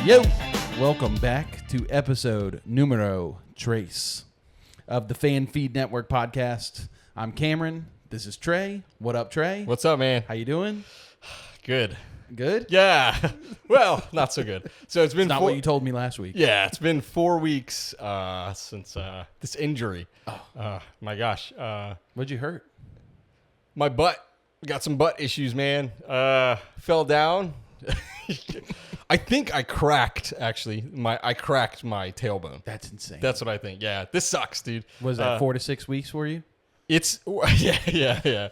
Yo, welcome back to episode numero tres of the Fan Feed Network podcast. I'm Cameron. This is Trey. What up, Trey? What's up, man? How you doing? Good. Good? Yeah. Well, not so good. So it's been Not what you told me last week. Yeah, it's been 4 weeks since this injury. My gosh. What'd you hurt? My butt. Got some butt issues, man. Fell down. I think I cracked, actually. I cracked my tailbone. That's insane. That's what I think. Yeah, this sucks, dude. Was that 4 to 6 weeks for you? It's yeah.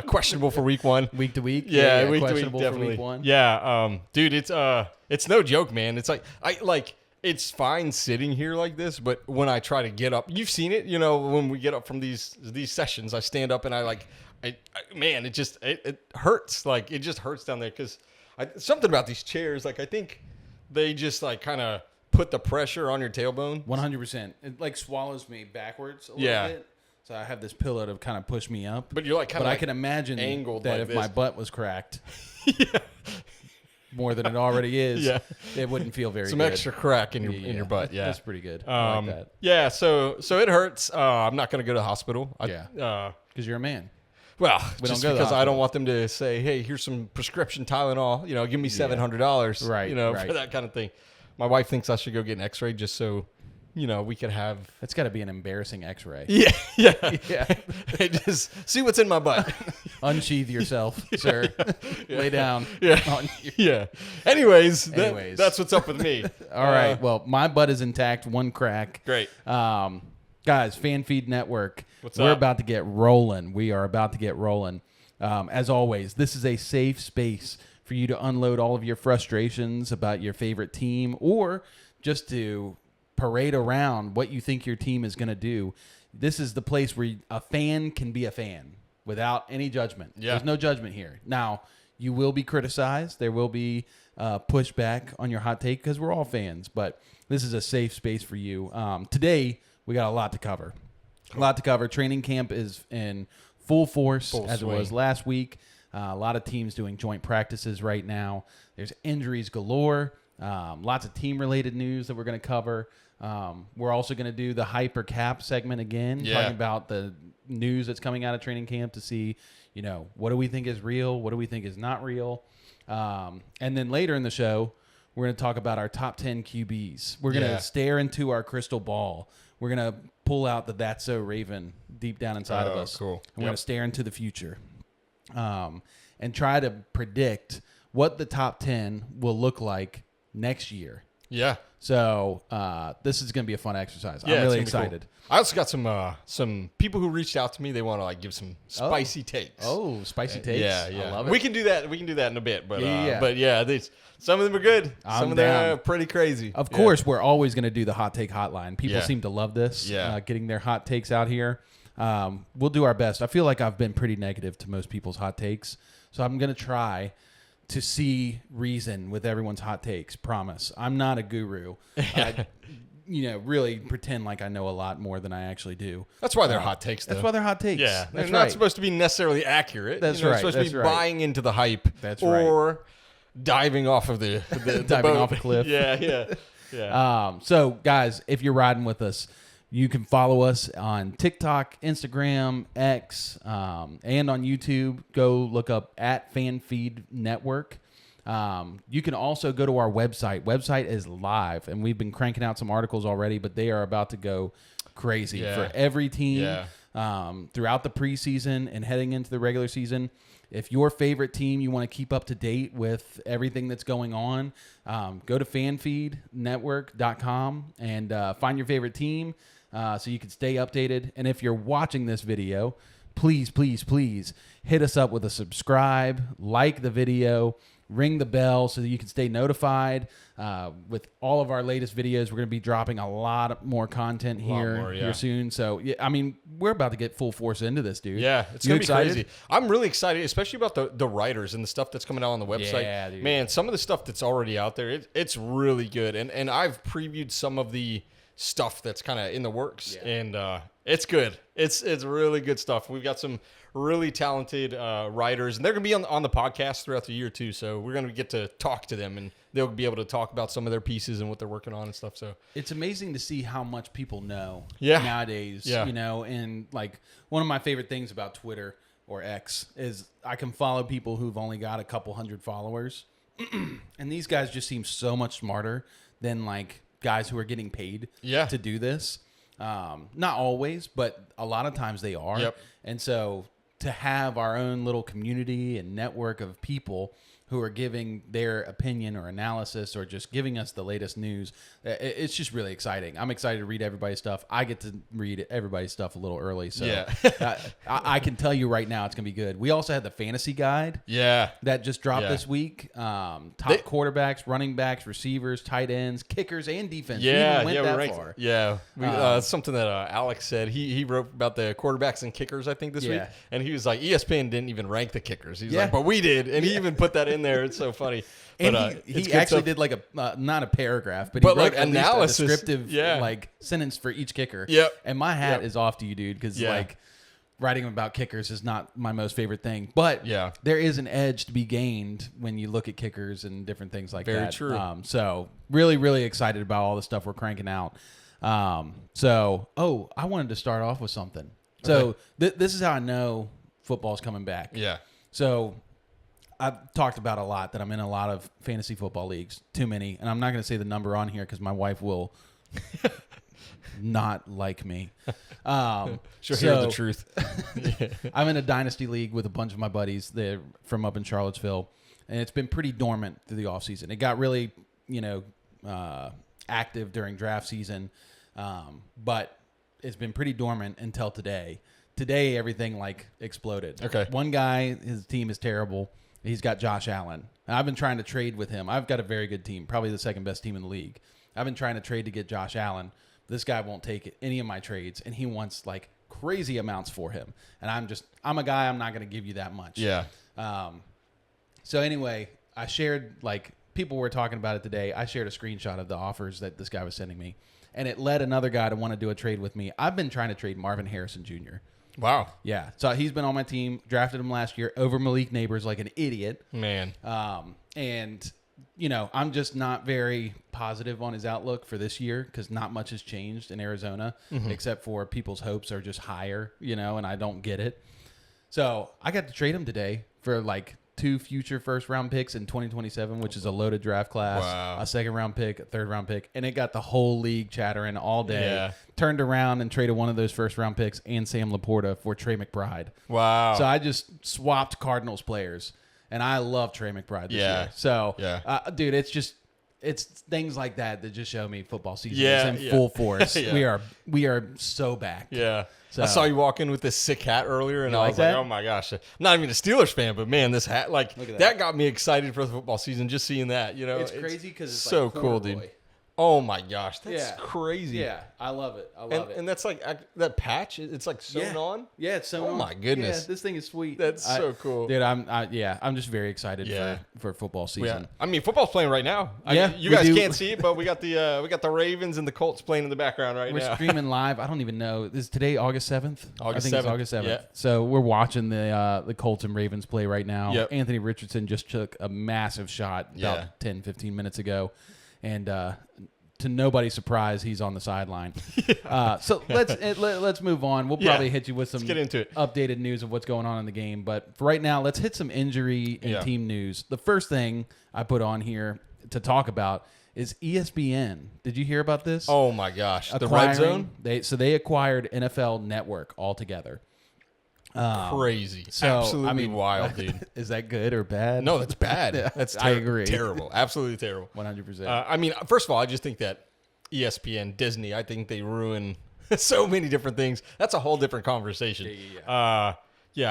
Questionable for week one. Week to week? Yeah, week to week, questionable definitely. for week one? Yeah, dude, it's no joke, man. It's like it's fine sitting here like this, but when I try to get up, you've seen it, when we get up from these sessions, I stand up and man, it hurts. Like, it just hurts down there because something about these chairs, like, I think they just like kind of put the pressure on your tailbone. 100%. It like swallows me backwards a little bit. So I have this pillow to kind of push me up. But you're like kind of I can imagine angled that like if this. my butt was cracked Yeah. more than it already is, Yeah. it wouldn't feel very Some good. extra crack in your butt. Yeah. That's pretty good. I like that. Yeah, so it hurts. I'm not going to go to the hospital. Because you're a man. Well, We just don't go to the because I hospital. don't want them to say, hey, here's some prescription Tylenol, give me $700, Right. for that kind of thing. My wife thinks I should go get an x-ray just so, we could have. That's got to be an embarrassing x-ray. Yeah. Yeah. Hey, just see what's in my butt. Unsheath yourself, sir. Lay down. Yeah. on your- Yeah. Anyways, Anyways. that's what's up with me. All right. Well, my butt is intact. One crack. Great. Guys, Fan Feed Network. We're about to get rolling. We are about to get rolling. As always, this is a safe space for you to unload all of your frustrations about your favorite team or just to parade around what you think your team is going to do. This is the place where a fan can be a fan without any judgment. Yeah. There's no judgment here. Now, you will be criticized. There will be pushback on your hot take because we're all fans, but this is a safe space for you. Today, we got a lot to cover. Training camp is in full force as swing. it was last week. A lot of teams doing joint practices right now. There's injuries galore. Lots of team-related news that we're going to cover. We're also going to do the hyper cap segment again, talking about the news that's coming out of training camp to see, what do we think is real? What do we think is not real? And then later in the show, we're going to talk about our top 10 QBs. We're going to stare into our crystal ball. We're going to pull out the That's So Raven deep down inside of us. Cool. And we're going to stare into the future and try to predict what the top 10 will look like next year. Yeah. So this is going to be a fun exercise. Yeah, I'm really it's gonna be excited. cool. I also got some people who reached out to me. They want to give some spicy takes. Oh, spicy takes. Yeah. I love it. We can do that. We can do that in a bit. But Yeah. Some of them are good. I'm Some of them down. are pretty crazy. Of course, we're always going to do the hot take hotline. People seem to love this. Yeah. Getting their hot takes out here. We'll do our best. I feel like I've been pretty negative to most people's hot takes, so I'm going to try to see reason with everyone's hot takes. Promise. I'm not a guru. I, really pretend like I know a lot more than I actually do. That's why they're hot takes, though. That's why they're hot takes. Yeah. They're That's not right. supposed to be necessarily accurate. That's They're right. supposed That's to be right. buying into the hype. That's right. Or diving off of the Diving boat. off a cliff. Yeah. So, guys, if you're riding with us, you can follow us on TikTok, Instagram, X, and on YouTube. Go look up at FanFeed Network. You can also go to our website. Website is live, and we've been cranking out some articles already, but they are about to go crazy for every team throughout the preseason and heading into the regular season. If your favorite team, you want to keep up to date with everything that's going on, go to fanfeednetwork.com and find your favorite team so you can stay updated. And if you're watching this video, please hit us up with a subscribe, like the video, ring the bell so that you can stay notified. With all of our latest videos, we're going to be dropping a lot more content here soon. So, we're about to get full force into this, dude. Yeah, it's You going to be excited? crazy. I'm really excited, especially about the writers and the stuff that's coming out on the website. Yeah, dude. Man, some of the stuff that's already out there, it's really good. And I've previewed some of the stuff that's kind of in the works, and it's good. It's really good stuff. We've got some really talented writers, and they're going to be on the podcast throughout the year too. So we're going to get to talk to them, and they'll be able to talk about some of their pieces and what they're working on and stuff. So it's amazing to see how much people know Yeah. nowadays. Yeah. You know, and like one of my favorite things about Twitter or X is I can follow people who've only got a couple hundred followers, and these guys just seem so much smarter than like guys who are getting paid Yeah. to do this. Not always, but a lot of times they are. Yep. And so to have our own little community and network of people who are giving their opinion or analysis or just giving us the latest news, it's just really exciting. I'm excited to read everybody's stuff. I get to read everybody's stuff a little early. So Yeah. I can tell you right now it's going to be good. We also had the fantasy guide yeah. that just dropped Yeah. this week. Quarterbacks, running backs, receivers, tight ends, kickers, and defense. We Yeah, even went yeah, that we're ranked. far. Yeah, something that Alex said. He wrote about the quarterbacks and kickers, I think, this week, Yeah. and he was like, ESPN didn't even rank the kickers. He's Yeah. like, but we did, and he even put that in there. It's so funny. And But, he it's good actually stuff. did like a not a paragraph, but But, he wrote like, at least analysis. a descriptive Yeah. like sentence for each kicker. Yep. And my hat Yep. is off to you, dude, because Yeah. like writing about kickers is not my most favorite thing. But Yeah. there is an edge to be gained when you look at kickers and different things like Very that. true. So really, really excited about all the stuff we're cranking out. I wanted to start off with something. So this is how I know football's coming back. Yeah. So I've talked about a lot that I'm in a lot of fantasy football leagues, too many, and I'm not going to say the number on here because my wife will not like me. She'll hear the truth. I'm in a dynasty league with a bunch of my buddies. They're from up in Charlottesville, and it's been pretty dormant through the offseason. It got really, active during draft season, but it's been pretty dormant until today. Today, everything like exploded. Okay. One guy, his team is terrible. He's got Josh Allen. And I've been trying to trade with him. I've got a very good team, probably the second best team in the league. I've been trying to trade to get Josh Allen. This guy won't take any of my trades, and he wants like crazy amounts for him. And I'm a guy, I'm not going to give you that much. Yeah. So anyway, I shared, like, people were talking about it today. I shared a screenshot of the offers that this guy was sending me, and it led another guy to want to do a trade with me. I've been trying to trade Marvin Harrison Jr. Wow. Yeah. So he's been on my team, drafted him last year over Malik Neighbors like an idiot. Man. And, I'm just not very positive on his outlook for this year because not much has changed in Arizona except for people's hopes are just higher, and I don't get it. So I got to trade him today for like 2 future first-round picks in 2027, which is a loaded draft class, Wow. a second-round pick, a third-round pick, and it got the whole league chattering all day. Yeah. Turned around and traded one of those first-round picks and Sam Laporta for Trey McBride. Wow. So I just swapped Cardinals players, and I love Trey McBride this Yeah. year. So, Yeah. Dude, it's things like that just show me football season Yeah, is in yeah. full force. Yeah. We are so back. Yeah. So- I saw you walk in with this sick hat earlier, and You I like was like, that? oh my gosh. I'm not even a Steelers fan, but man, this hat, like, Look at that. that got me excited for the football season, just seeing that, It's crazy because it's so like cool, corduroy. dude. Oh my gosh. That's Yeah. crazy. Yeah, I love it. I love And, it. and that's like that patch, it's like sewn Yeah. on. Yeah, it's so. Oh my goodness. Yeah, this thing is sweet. That's so cool. dude. I'm just very excited Yeah. for football Yeah. season. I mean, football's playing right now. Yeah, you we guys do. can't see it, but we got the Ravens and the Colts playing in the background right We're now. streaming live. I don't even know. Is today August 7th? August I think 7th. it's August 7th. Yeah. So we're watching the Colts and Ravens play right now. Yep. Anthony Richardson just took a massive shot about Yeah. 10, 15 minutes ago. And to nobody's surprise, he's on the sideline. So let's move on. We'll probably hit you with some get into it. updated news of what's going on in the game. But for right now, let's hit some injury and Yeah. team news. The first thing I put on here to talk about is ESPN. Did you hear about this? Oh my gosh. The red zone? They acquired NFL Network altogether. Crazy. So, Absolutely wild, dude. Is that good or bad? No, that's bad. Yeah, That's I agree. Terrible. Absolutely terrible. 100%. I mean, first of all, I just think that ESPN, Disney, I think they ruin so many different things. That's a whole different conversation. Yeah.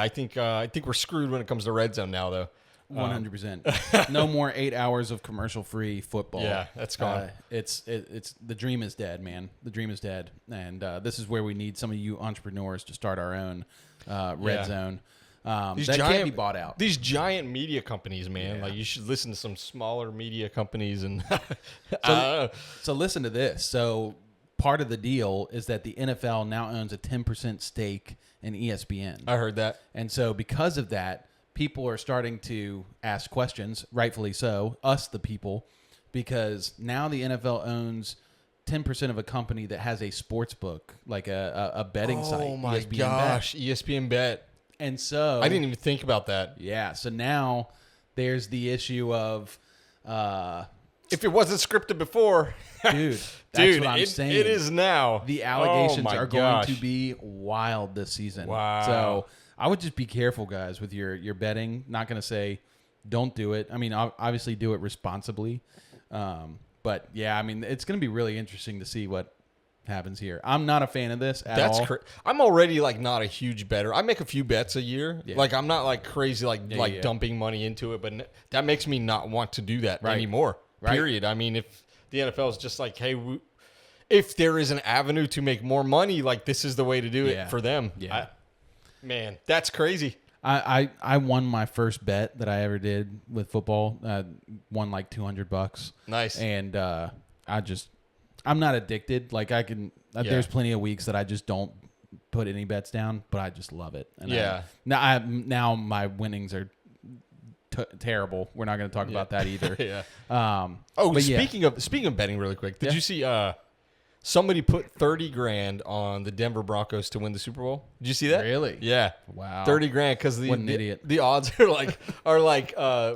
I think we're screwed when it comes to red zone now, though. 100%. No more 8 hours of commercial-free football. Yeah, that's gone. It's the dream is dead, man. The dream is dead, and this is where we need some of you entrepreneurs to start our own red Yeah. zone. These That can't be bought out. These giant media companies, man. Yeah. Like, you should listen to some smaller media companies and So listen to this. So part of the deal is that the NFL now owns a 10% stake and ESPN. I heard that. And so because of that, people are starting to ask questions, rightfully so, us the people, because now the NFL owns 10% of a company that has a sports book, like a betting site. Oh my ESPN gosh, Bet. ESPN Bet. And so I didn't even think about that. Yeah, so now there's the issue of if it wasn't scripted before, dude, that's what I'm saying. It is now. The allegations Oh my are gosh. going to be wild this season. Wow. So I would just be careful, guys, with your betting. Not going to say don't do it. I mean, obviously do it responsibly. But yeah, I mean, it's going to be really interesting to see what happens here. I'm not a fan of this at all. I'm already like not a huge bettor. I make a few bets a year. Yeah. Like I'm not like crazy Yeah. dumping money into it, but that makes me not want to do that anymore. Right. Period. I mean, if the NFL is just like, hey, if there is an avenue to make more money, like this is the way to do it for them. Yeah. Man, that's crazy. I won my first bet that I ever did with football. Won like $200. Nice. And I'm not addicted. Like I can. There's plenty of weeks that I just don't put any bets down, but I just love it. And now my winnings are terrible. We're not going to talk about that either. Speaking of betting, really quick, did you see? Somebody put $30,000 on the Denver Broncos to win the Super Bowl. Did you see that? Really? Yeah. Wow. $30,000 because the odds are like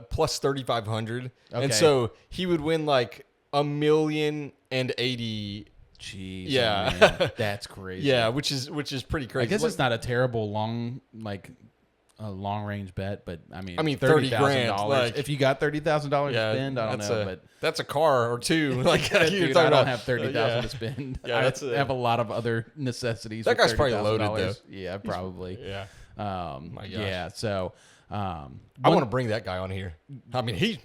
plus 3,500, and so he would win like $1,080,000. Jeez. Yeah. Oh man. That's crazy. Yeah, which is pretty crazy. I guess it's not a terrible long range bet, but I mean $30,000. Like, if you got $30,000 to spend, I don't know, but that's a car or two. Like dude, I don't have $30,000 to spend. Yeah, I have a lot of other necessities. That guy's probably loaded though. Yeah, probably. Yeah. My gosh. Yeah. So, I want to bring that guy on here. I mean,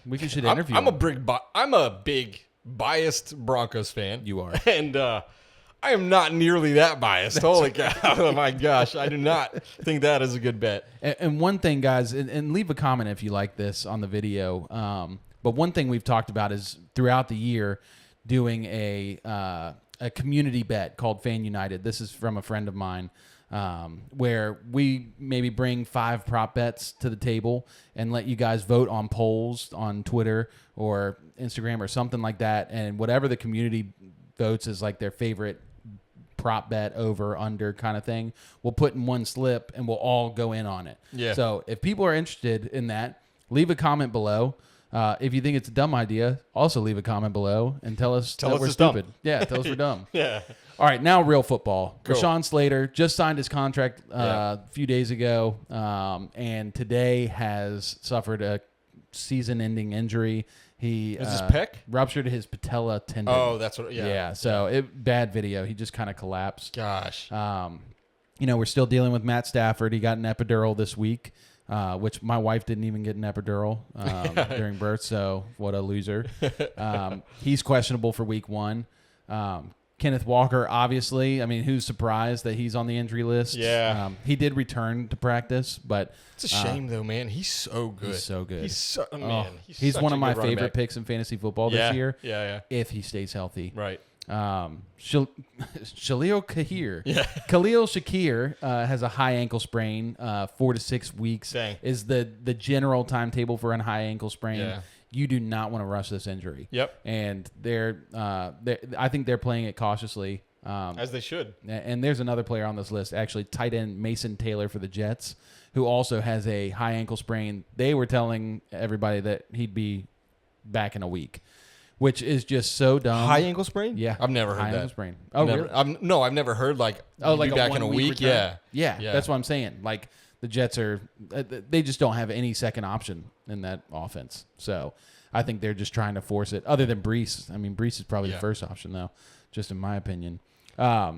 we should interview. I'm a big biased Broncos fan. You are, and I am not nearly that biased. Holy cow! Oh my gosh, I do not think that is a good bet. And one thing, guys, and leave a comment if you like this on the video. But one thing we've talked about is throughout the year doing a community bet called Fan United. This is from a friend of mine, where we maybe bring 5 prop bets to the table and let you guys vote on polls on Twitter or Instagram or something like that. And whatever the community votes is like their favorite prop bet, over, under kind of thing, we'll put in one slip and we'll all go in on it. Yeah. So if people are interested in that, leave a comment below. If you think it's a dumb idea, also leave a comment below and tell us that we're stupid. Dumb. Yeah, tell us we're dumb. Yeah. All right, now real football. Cool. Rashawn Slater just signed his contract a few days ago, and today has suffered a season-ending injury. He is his pec? Ruptured his patella tendon. Oh, that's what. Yeah. Yeah. So bad video. He just kind of collapsed. Gosh. We're still dealing with Matt Stafford. He got an epidural this week, which my wife didn't even get an epidural during birth. So what a loser. He's questionable for week 1. Kenneth Walker, obviously. I mean, who's surprised that he's on the injury list? Yeah. He did return to practice, but it's a shame though, man. He's so good. He's so good. He's one of my favorite picks in fantasy football this year. Yeah. If he stays healthy. Right. Khalil Shakir. Yeah. Khalil Shakir has a high ankle sprain. 4 to 6 weeks is the general timetable for a high ankle sprain. Yeah. You do not want to rush this injury. Yep. And I think they're playing it cautiously. As they should. And there's another player on this list, actually, tight end Mason Taylor for the Jets, who also has a high ankle sprain. They were telling everybody that he'd be back in a week, which is just so dumb. High ankle sprain? Yeah. I've never heard high that. Ankle sprain. Oh, really? I've never heard like like be back in a week. Yeah, that's what I'm saying. Like the Jets they just don't have any second option in that offense. So I think they're just trying to force it. Other than Brees, I mean, Brees is probably the first option though, just in my opinion. A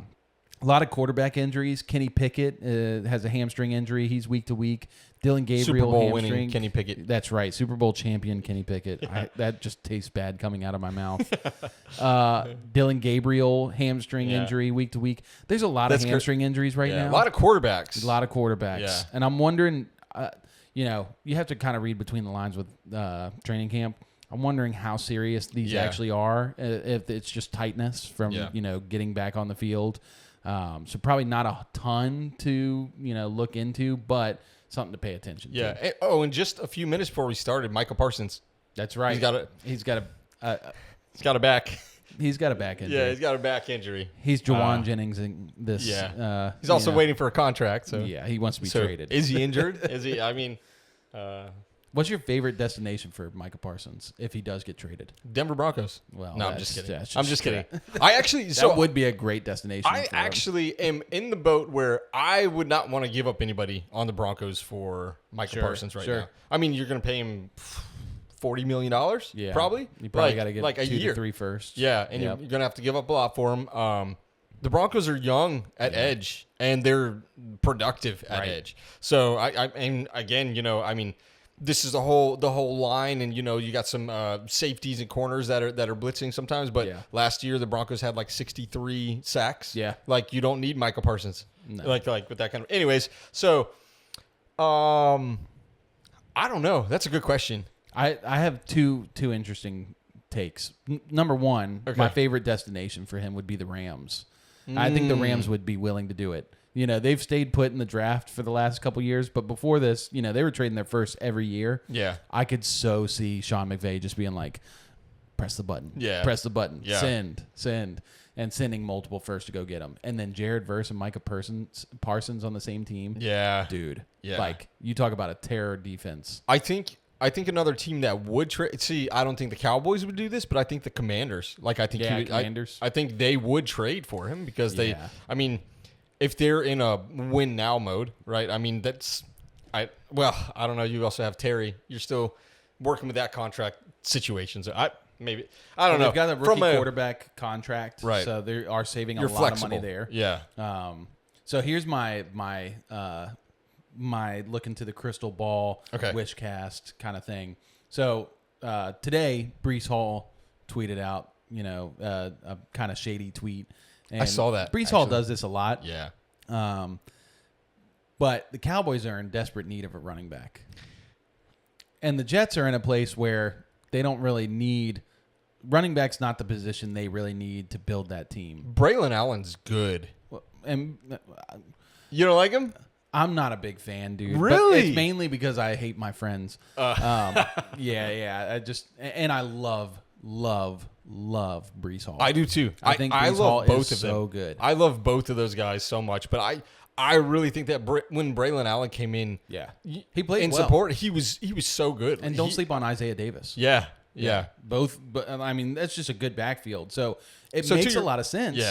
lot of quarterback injuries. Kenny Pickett has a hamstring injury. He's week to week. Dylan Gabriel, Super Bowl hamstring. winning Kenny Pickett. That's right. Super Bowl champion Kenny Pickett. That just tastes bad coming out of my mouth. Dylan Gabriel, hamstring injury week to week. There's a lot of hamstring injuries right now. A lot of quarterbacks. Yeah. And I'm wondering, you have to kind of read between the lines with training camp. I'm wondering how serious these actually are, if it's just tightness from, getting back on the field. So probably not a ton to look into, but something to pay attention to. Yeah. And just a few minutes before we started, Michael Parsons. That's right. He's got a back. He's got a back injury. Yeah, he's got a back injury. He's Jawan Jennings in this. Yeah. He's also waiting for a contract. So yeah, he wants to be traded. Is he injured? Is he? I mean, what's your favorite destination for Michael Parsons if he does get traded? Denver Broncos. Well, no, I'm just kidding. I'm just kidding. I actually that would be a great destination. I actually am in the boat where I would not want to give up anybody on the Broncos for Michael Parsons right now. I mean, you're going to pay him $40 million, probably. You probably got to get like a 2 year. to 3 first. Yeah, and you're going to have to give up a lot for him. The Broncos are young at edge, and they're productive at edge. So, and again, I mean, this is the whole line, and you got some safeties and corners that are blitzing sometimes. But last year, the Broncos had like 63 sacks. Yeah, like you don't need Michael Parsons, like with that kind of. Anyways, so, I don't know. That's a good question. I have two interesting takes. Number one, my favorite destination for him would be the Rams. I think the Rams would be willing to do it. They've stayed put in the draft for the last couple years, but before this, they were trading their first every year. Yeah. I could so see Sean McVay just being like, press the button. Yeah. Press the button. Yeah. Send. And sending multiple first to go get them. And then Jared Verse and Micah Parsons on the same team. Yeah. Dude. Yeah. Like, you talk about a terror defense. I think another team that would trade. See, I don't think the Cowboys would do this, but I think the Commanders. Like, I think Commanders. I think they would trade for him because they. I mean, if they're in a win now mode, right? I mean, I don't know. You also have Terry. You're still working with that contract situation. So I don't know. They've got a rookie quarterback contract, right? So they are saving a lot flexible. of money there. Yeah. So here's my look into the crystal ball, wish cast kind of thing. So today, Breece Hall tweeted out, a kind of shady tweet. And I saw that. Breece Hall does this a lot. Yeah. But the Cowboys are in desperate need of a running back. And the Jets are in a place where they don't really need running back's not the position they really need to build that team. Braylon Allen's good. And you don't like him? I'm not a big fan, dude. Really? But it's mainly because I hate my friends. Yeah. I love Breece Hall. I do too. I think Breece Hall is so good. I love both of those guys so much, but I really think that when Braylon Allen came in, he played in well. Support. He was so good. And don't sleep on Isaiah Davis. Yeah. Both, but I mean that's just a good backfield. So it makes a lot of sense.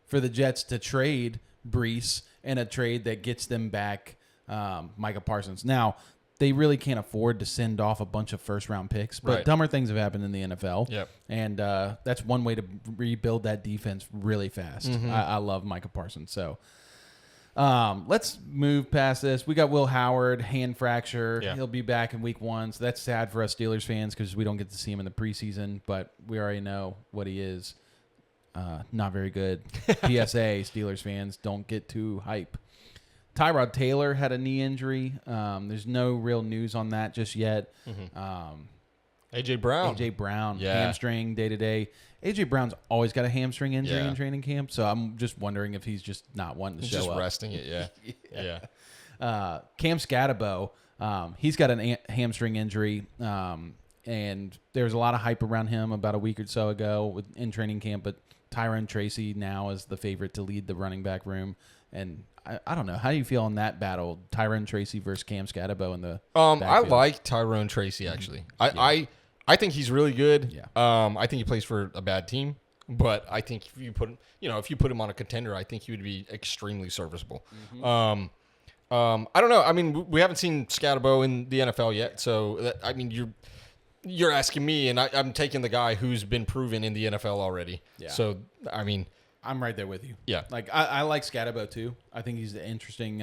For the Jets to trade Breece and a trade that gets them back Micah Parsons. Now, they really can't afford to send off a bunch of first-round picks, but dumber things have happened in the NFL. Yep. And that's one way to rebuild that defense really fast. Mm-hmm. I love Micah Parsons. So let's move past this. We got Will Howard, hand fracture. Yeah. He'll be back in week 1, so that's sad for us Steelers fans because we don't get to see him in the preseason, but we already know what he is. Not very good. PSA, Steelers fans, don't get too hype. Tyrod Taylor had a knee injury. There's no real news on that just yet. Mm-hmm. A.J. Brown. Hamstring day-to-day. A.J. Brown's always got a hamstring injury in training camp, so I'm just wondering if he's just not wanting to show up. Just resting it, yeah. Cam Scatterbo, he's got a hamstring injury, and there was a lot of hype around him about a week or so ago in training camp, but Tyrone Tracy now is the favorite to lead the running back room, and I don't know. How do you feel in that battle, Tyrone Tracy versus Cam Scatterbo in the backfield? I like Tyrone Tracy, actually. I think he's really good. Yeah. I think he plays for a bad team, but I think if you put him on a contender, I think he would be extremely serviceable. Mm-hmm. I don't know. I mean, we haven't seen Scatterbo in the NFL yet, so you're asking me, and I'm taking the guy who's been proven in the NFL already. Yeah. So, I mean, I'm right there with you. Yeah. Like, I like Scatterbo, too. I think he's an interesting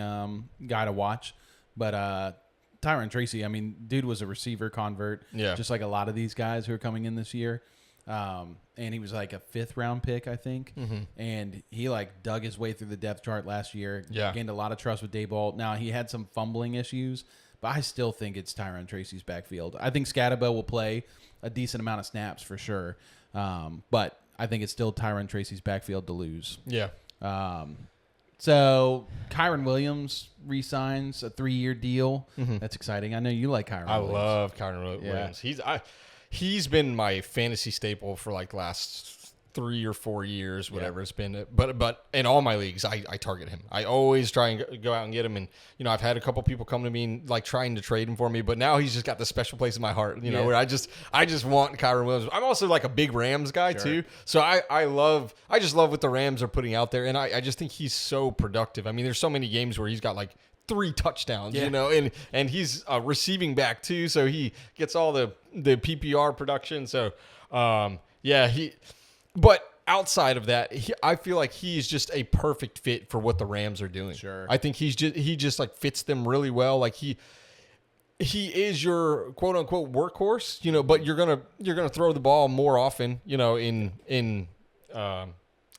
guy to watch. But Tyrone Tracy, I mean, dude was a receiver convert. Yeah. Just like a lot of these guys who are coming in this year. And he was like a 5th-round pick, I think. Mm-hmm. And he, like, dug his way through the depth chart last year. Yeah. Gained a lot of trust with Daboll. Now, he had some fumbling issues. But I still think it's Tyrone Tracy's backfield. I think Scatterbo will play a decent amount of snaps for sure. But I think it's still Tyrone Tracy's backfield to lose. Yeah. So Kyron Williams re-signs a 3-year deal. That's exciting. I know you like Kyron Williams. I love Kyron Williams. He's been my fantasy staple for like last 3 or 4 years, whatever it's been. But in all my leagues, I target him. I always try and go out and get him. And I've had a couple people come to me and like trying to trade him for me. But now he's just got this special place in my heart. Where I just want Kyron Williams. I'm also like a big Rams guy too. So I just love what the Rams are putting out there, and I just think he's so productive. I mean, there's so many games where he's got like 3 touchdowns, and he's a receiving back too, so he gets all the PPR production. So but outside of that, I feel like he's just a perfect fit for what the Rams are doing. Sure. I think he just like fits them really well. Like he is your quote unquote workhorse, but you're gonna throw the ball more often, in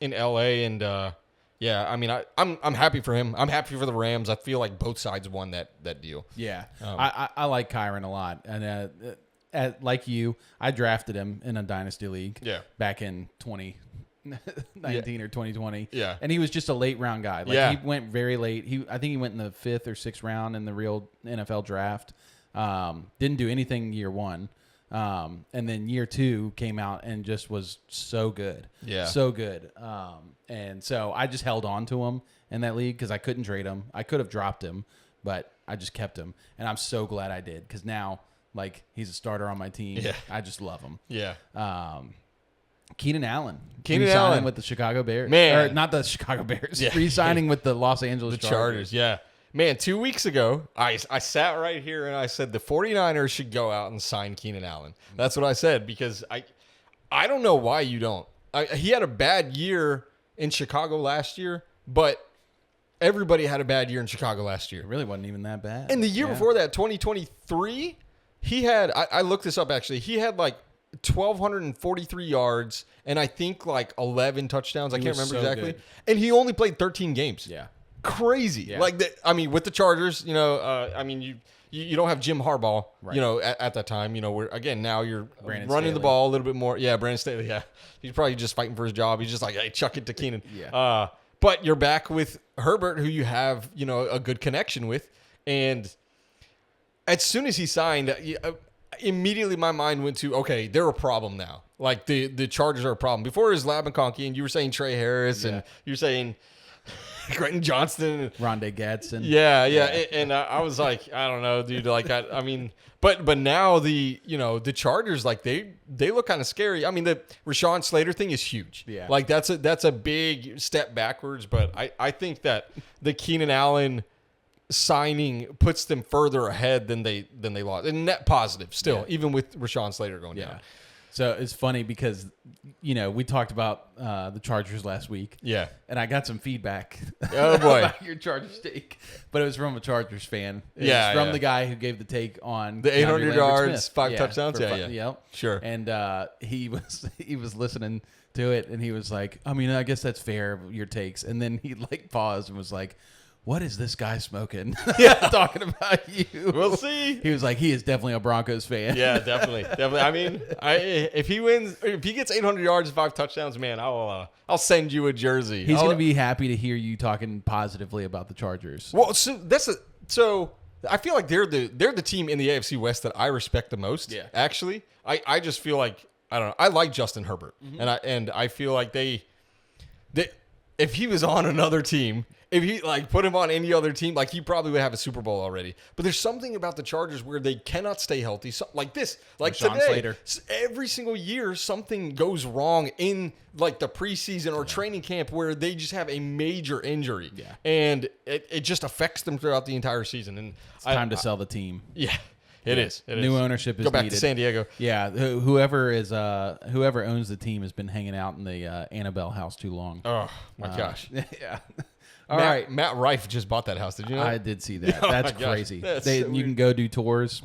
LA, and I mean, I'm happy for him. I'm happy for the Rams. I feel like both sides won that deal. Yeah, I like Kyron a lot, and like you, I drafted him in a dynasty league. Back in 2019 or 2020. Yeah, and he was just a late round guy. He went very late. I think he went in the 5th or 6th round in the real NFL draft. Didn't do anything year 1. And then year 2 came out and just was so good. Yeah. So good. And so I just held on to him in that league because I couldn't trade him. I could have dropped him, but I just kept him. And I'm so glad I did because now, he's a starter on my team. Yeah. I just love him. Yeah. Keenan Allen. Keenan Allen with the Chicago Bears. Man. Or not the Chicago Bears. Yeah. Re-signing with the Los Angeles Chargers. Yeah. Man, 2 weeks ago, I sat right here and I said the 49ers should go out and sign Keenan Allen. That's what I said because I don't know why you don't. He had a bad year in Chicago last year, but everybody had a bad year in Chicago last year. It really wasn't even that bad. And the year before that, 2023, he had, I looked this up actually, he had like 1,243 yards and I think like 11 touchdowns. I can't remember exactly. Good. And he only played 13 games. Yeah. Crazy. Yeah. With the Chargers, you don't have Jim Harbaugh, right. At that time, where again, now you're Brandon running Staley. The ball a little bit more. Yeah, Brandon Staley. Yeah. He's probably just fighting for his job. He's just like, hey, chuck it to Keenan. Yeah. But you're back with Herbert, who you have, a good connection with. And as soon as he signed, immediately my mind went to, okay, they're a problem now. Like the Chargers are a problem. Before it was Lab and Conkey, and you were saying Trey Harris, and you were saying Quentin Johnston, Rondé Gadsden. Yeah. And I was like, I don't know, dude. Like, I mean, but now the Chargers, like they look kind of scary. I mean, the Rashawn Slater thing is huge. Yeah. Like that's a big step backwards. But I think that the Keenan Allen signing puts them further ahead than they lost. And net positive still, even with Rashawn Slater going down. So it's funny because, we talked about the Chargers last week. Yeah. And I got some feedback oh boy. about your Chargers take. But it was from a Chargers fan. It was from the guy who gave the take on the 800 yards, 5 touchdowns. Yeah. Yep. Sure. And he was listening to it and he was like, I mean, I guess that's fair, your takes. And then he paused and was like, what is this guy smoking? Talking about you. We'll see. He was like, he is definitely a Broncos fan. Yeah, definitely. I mean, if he gets 800 yards and 5 touchdowns, man, I'll send you a jersey. He's going to be happy to hear you talking positively about the Chargers. Well, so I feel like they're the team in the AFC West that I respect the most. Yeah. Actually, I just feel like, I don't know. I like Justin Herbert, and I feel like they if he was on another team. If he put him on any other team, he probably would have a Super Bowl already. But there's something about the Chargers where they cannot stay healthy. So, like this, Rashawn today, Slater. Every single year something goes wrong in the preseason or training camp where they just have a major injury. Yeah. And it just affects them throughout the entire season. And it's time to sell the team. Yeah. It is. New ownership is needed. Go back needed. to San Diego. Yeah, whoever owns the team has been hanging out in the Annabelle house too long. Oh my gosh. Yeah. Matt Rife just bought that house. Did you know? I did see that. That's crazy. You can go do tours.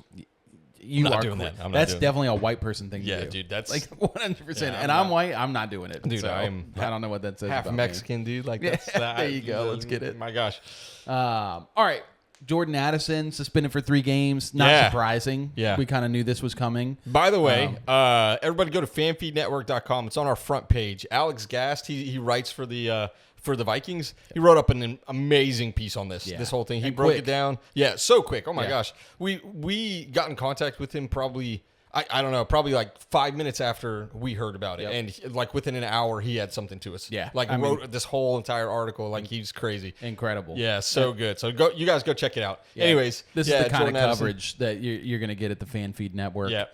I'm not doing that. That's definitely a white person thing to do. Yeah, dude. That's 100%. And I'm white. I'm not doing it. Dude, I don't know what that says. Half about Mexican, me. dude. There you go. Let's get it. My gosh. All right. Jordan Addison suspended for 3 games. Not surprising. Yeah. We kind of knew this was coming. By the way, everybody go to fanfeednetwork.com. It's on our front page. Alex Gast, he writes for the for the Vikings. He wrote up an amazing piece on this whole thing. He broke it down. Yeah, so quick. Oh my gosh. We got in contact with him probably. I don't know, probably like 5 minutes after we heard about it. And like within an hour, he had something to us. Yeah. Like wrote this whole entire article. Like he's crazy. Incredible. Yeah, so good. So you guys go check it out. Yeah. Anyways. This is the kind Jordan of Addison. coverage that you're going to get at the Fan Feed Network. Yeah.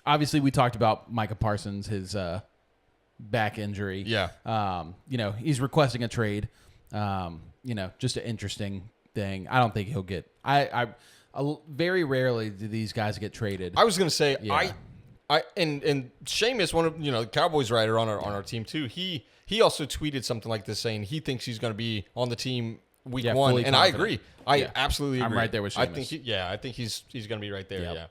Obviously, we talked about Micah Parsons, his back injury. Yeah. He's requesting a trade. Just an interesting thing. I don't think he'll get. Very rarely do these guys get traded. I was gonna say and Seamus, one of the Cowboys writer on our team too. He also tweeted something like this saying he thinks he's gonna be on the team week 1, and confident. I agree. I absolutely agree. I'm right there with Seamus. I think he's gonna be right there. Yep.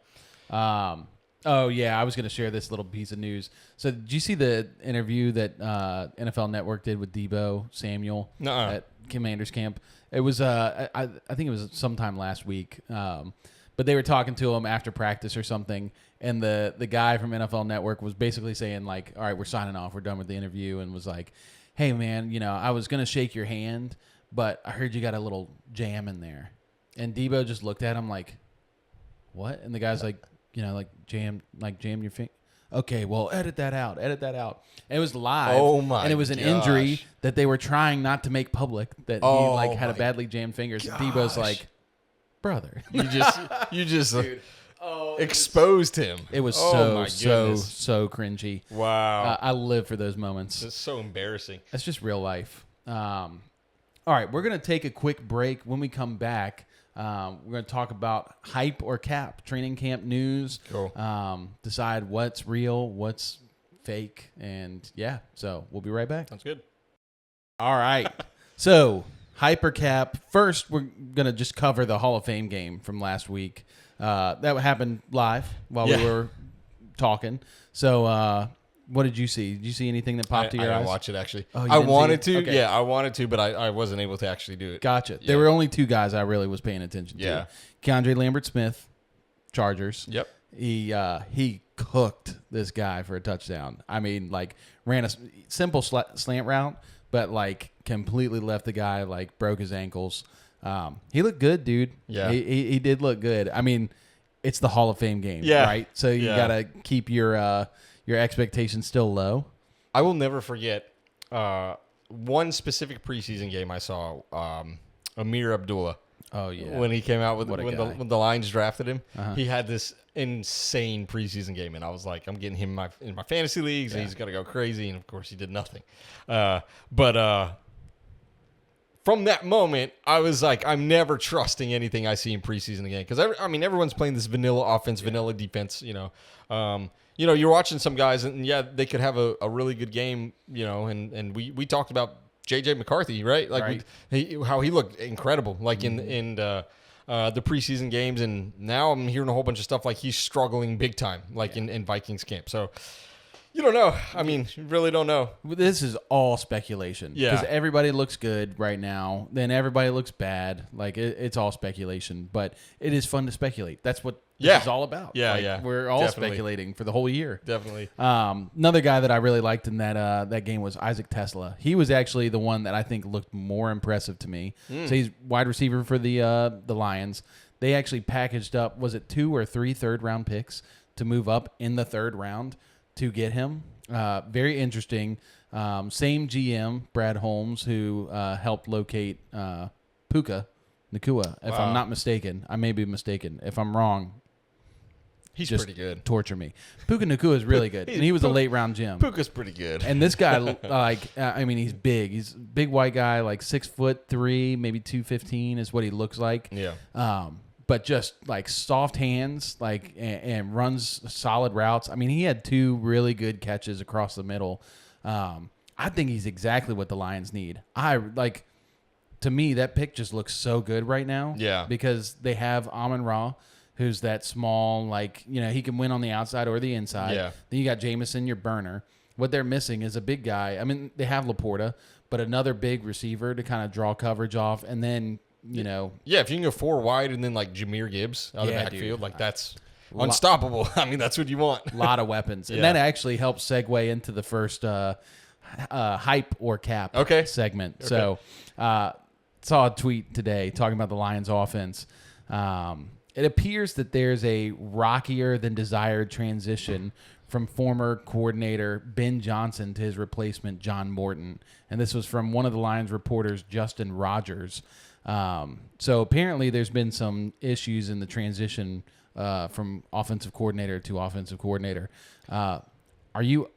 Yeah. I was going to share this little piece of news. So, did you see the interview that NFL Network did with Debo Samuel at Commander's Camp? It was, I think it was sometime last week, but they were talking to him after practice or something, and the guy from NFL Network was basically saying, like, all right, we're signing off, we're done with the interview, and was like, hey, man, I was going to shake your hand, but I heard you got a little jam in there. And Debo just looked at him like, what? And the guy's like, jam your finger. Okay, well, edit that out. And it was live. Oh my! And it was an injury that they were trying not to make public. That he had a badly jammed fingers. And Debo's like, brother, you just exposed him. It was so cringy. Wow! I live for those moments. It's so embarrassing. That's just real life. All right, we're gonna take a quick break. When we come back, we're going to talk about hype or cap, training camp news. Cool. Decide what's real, what's fake, and so we'll be right back. Sounds good. All right. So, hype or cap. First, we're going to just cover the Hall of Fame game from last week. That happened live while we were talking. So, what did you see? Did you see anything that popped to your eyes? I didn't watch it, actually. Oh, I wanted to. Okay. Yeah, I wanted to, but I wasn't able to actually do it. Gotcha. There were only two guys I really was paying attention to. Yeah. Keandre Lambert-Smith, Chargers. Yep. He cooked this guy for a touchdown. I mean, like, ran a simple slant route, but, like, completely left the guy, like, broke his ankles. He looked good, dude. Yeah. He did look good. I mean, it's the Hall of Fame game, right? So you got to keep your expectations still low. I will never forget one specific preseason game I saw. Amir Abdullah. Oh yeah, when he came out when the Lions drafted him, Uh-huh. he had this insane preseason game, and I was like, I'm getting him in my fantasy leagues, and he's gonna go crazy. And of course, he did nothing. But from that moment, I was like, I'm never trusting anything I see in preseason again, because everyone's playing this vanilla offense, vanilla defense. You're watching some guys, and they could have a really good game. And we talked about J.J. McCarthy, right? Like how he looked incredible, like in the preseason games, and now I'm hearing a whole bunch of stuff like he's struggling big time, like in Vikings camp. So you don't know. I mean, you really don't know. This is all speculation. Yeah. Because everybody looks good right now. Then everybody looks bad. Like, it's all speculation. But it is fun to speculate. That's what this is all about. Yeah, like, we're all speculating for the whole year. Definitely. Another guy that I really liked in that game was Isaac Tesla. He was actually the one that I think looked more impressive to me. So he's wide receiver for the Lions. They actually packaged up, was it 2 or 3 third-round picks to move up in the third round to get him. Very interesting. Same GM, Brad Holmes, who helped locate Puka Nacua, if I'm not mistaken. I may be mistaken. If I'm wrong, he's just pretty good. Torture me. Puka Nacua is really good, and he was a late-round gem. Puka's pretty good. And this guy, he's big. He's a big white guy, like 6'3", maybe 215 is what he looks like. Yeah. But just like soft hands, like and runs solid routes. I mean, he had 2 really good catches across the middle. I think he's exactly what the Lions need. To me, that pick just looks so good right now. Yeah. Because they have Amon-Ra, who's that small, like, he can win on the outside or the inside. Yeah. Then you got Jameson, your burner. What they're missing is a big guy. I mean, they have Laporta, but another big receiver to kind of draw coverage off, and then. If you can go 4 wide and then like Jahmyr Gibbs out of the backfield, dude. like that's unstoppable. I mean, that's what you want. A lot of weapons. And that actually helps segue into the first hype or cap segment. Okay. So saw a tweet today talking about the Lions offense. It appears that there's a rockier than desired transition from former coordinator Ben Johnson to his replacement, John Morton. And this was from one of the Lions reporters, Justin Rogers. So apparently there's been some issues in the transition from offensive coordinator to offensive coordinator. Are you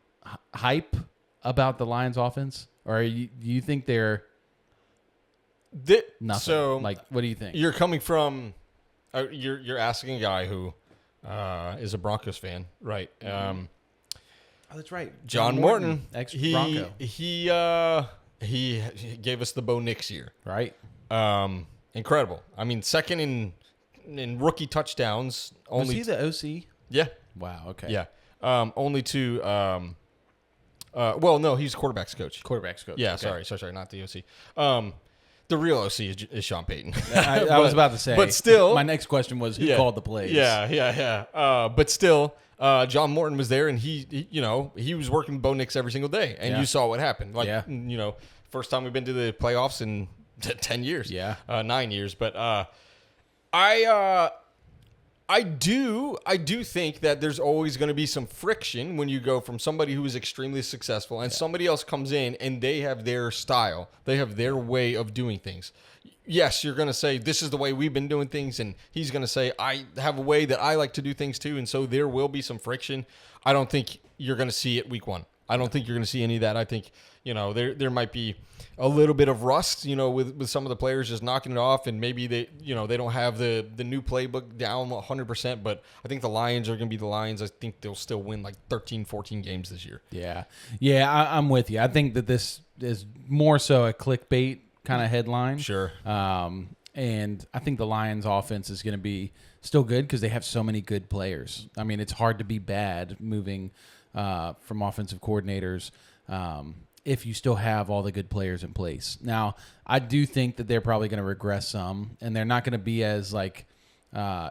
hype about the Lions offense? Or do you think they're nothing? So, like, what do you think? You're coming from... you're asking a guy who is a Broncos fan, right? Oh, that's right. John Morton, ex-Bronco. He gave us the Bo Nix year, right? Incredible. I mean, second in rookie touchdowns. Was he the OC? Yeah. Wow. Okay. Yeah. Only to well, no, he's quarterback's coach. Quarterback's coach. Yeah. Okay. Sorry, not the OC. The real OC is Sean Payton. I was about to say. But still. My next question was who called the plays. Yeah. But still, John Morton was there, and he was working Bo Nix every single day, and you saw what happened. Like, first time we've been to the playoffs in 10 years. Yeah. 9 years. But I do think that there's always going to be some friction when you go from somebody who is extremely successful and somebody else comes in and they have their style. They have their way of doing things. Yes, you're going to say, this is the way we've been doing things. And he's going to say, I have a way that I like to do things too. And so there will be some friction. I don't think you're going to see it week one. I don't think you're going to see any of that. I think, there might be a little bit of rust, with some of the players just knocking it off, and maybe they don't have the new playbook down 100%, but I think the Lions are going to be the Lions. I think they'll still win like 13, 14 games this year. Yeah. I'm with you. I think that this is more so a clickbait kind of headline. Sure. And I think the Lions offense is going to be still good because they have so many good players. I mean, it's hard to be bad moving from offensive coordinators if you still have all the good players in place. Now, I do think that they're probably going to regress some, and they're not going to be as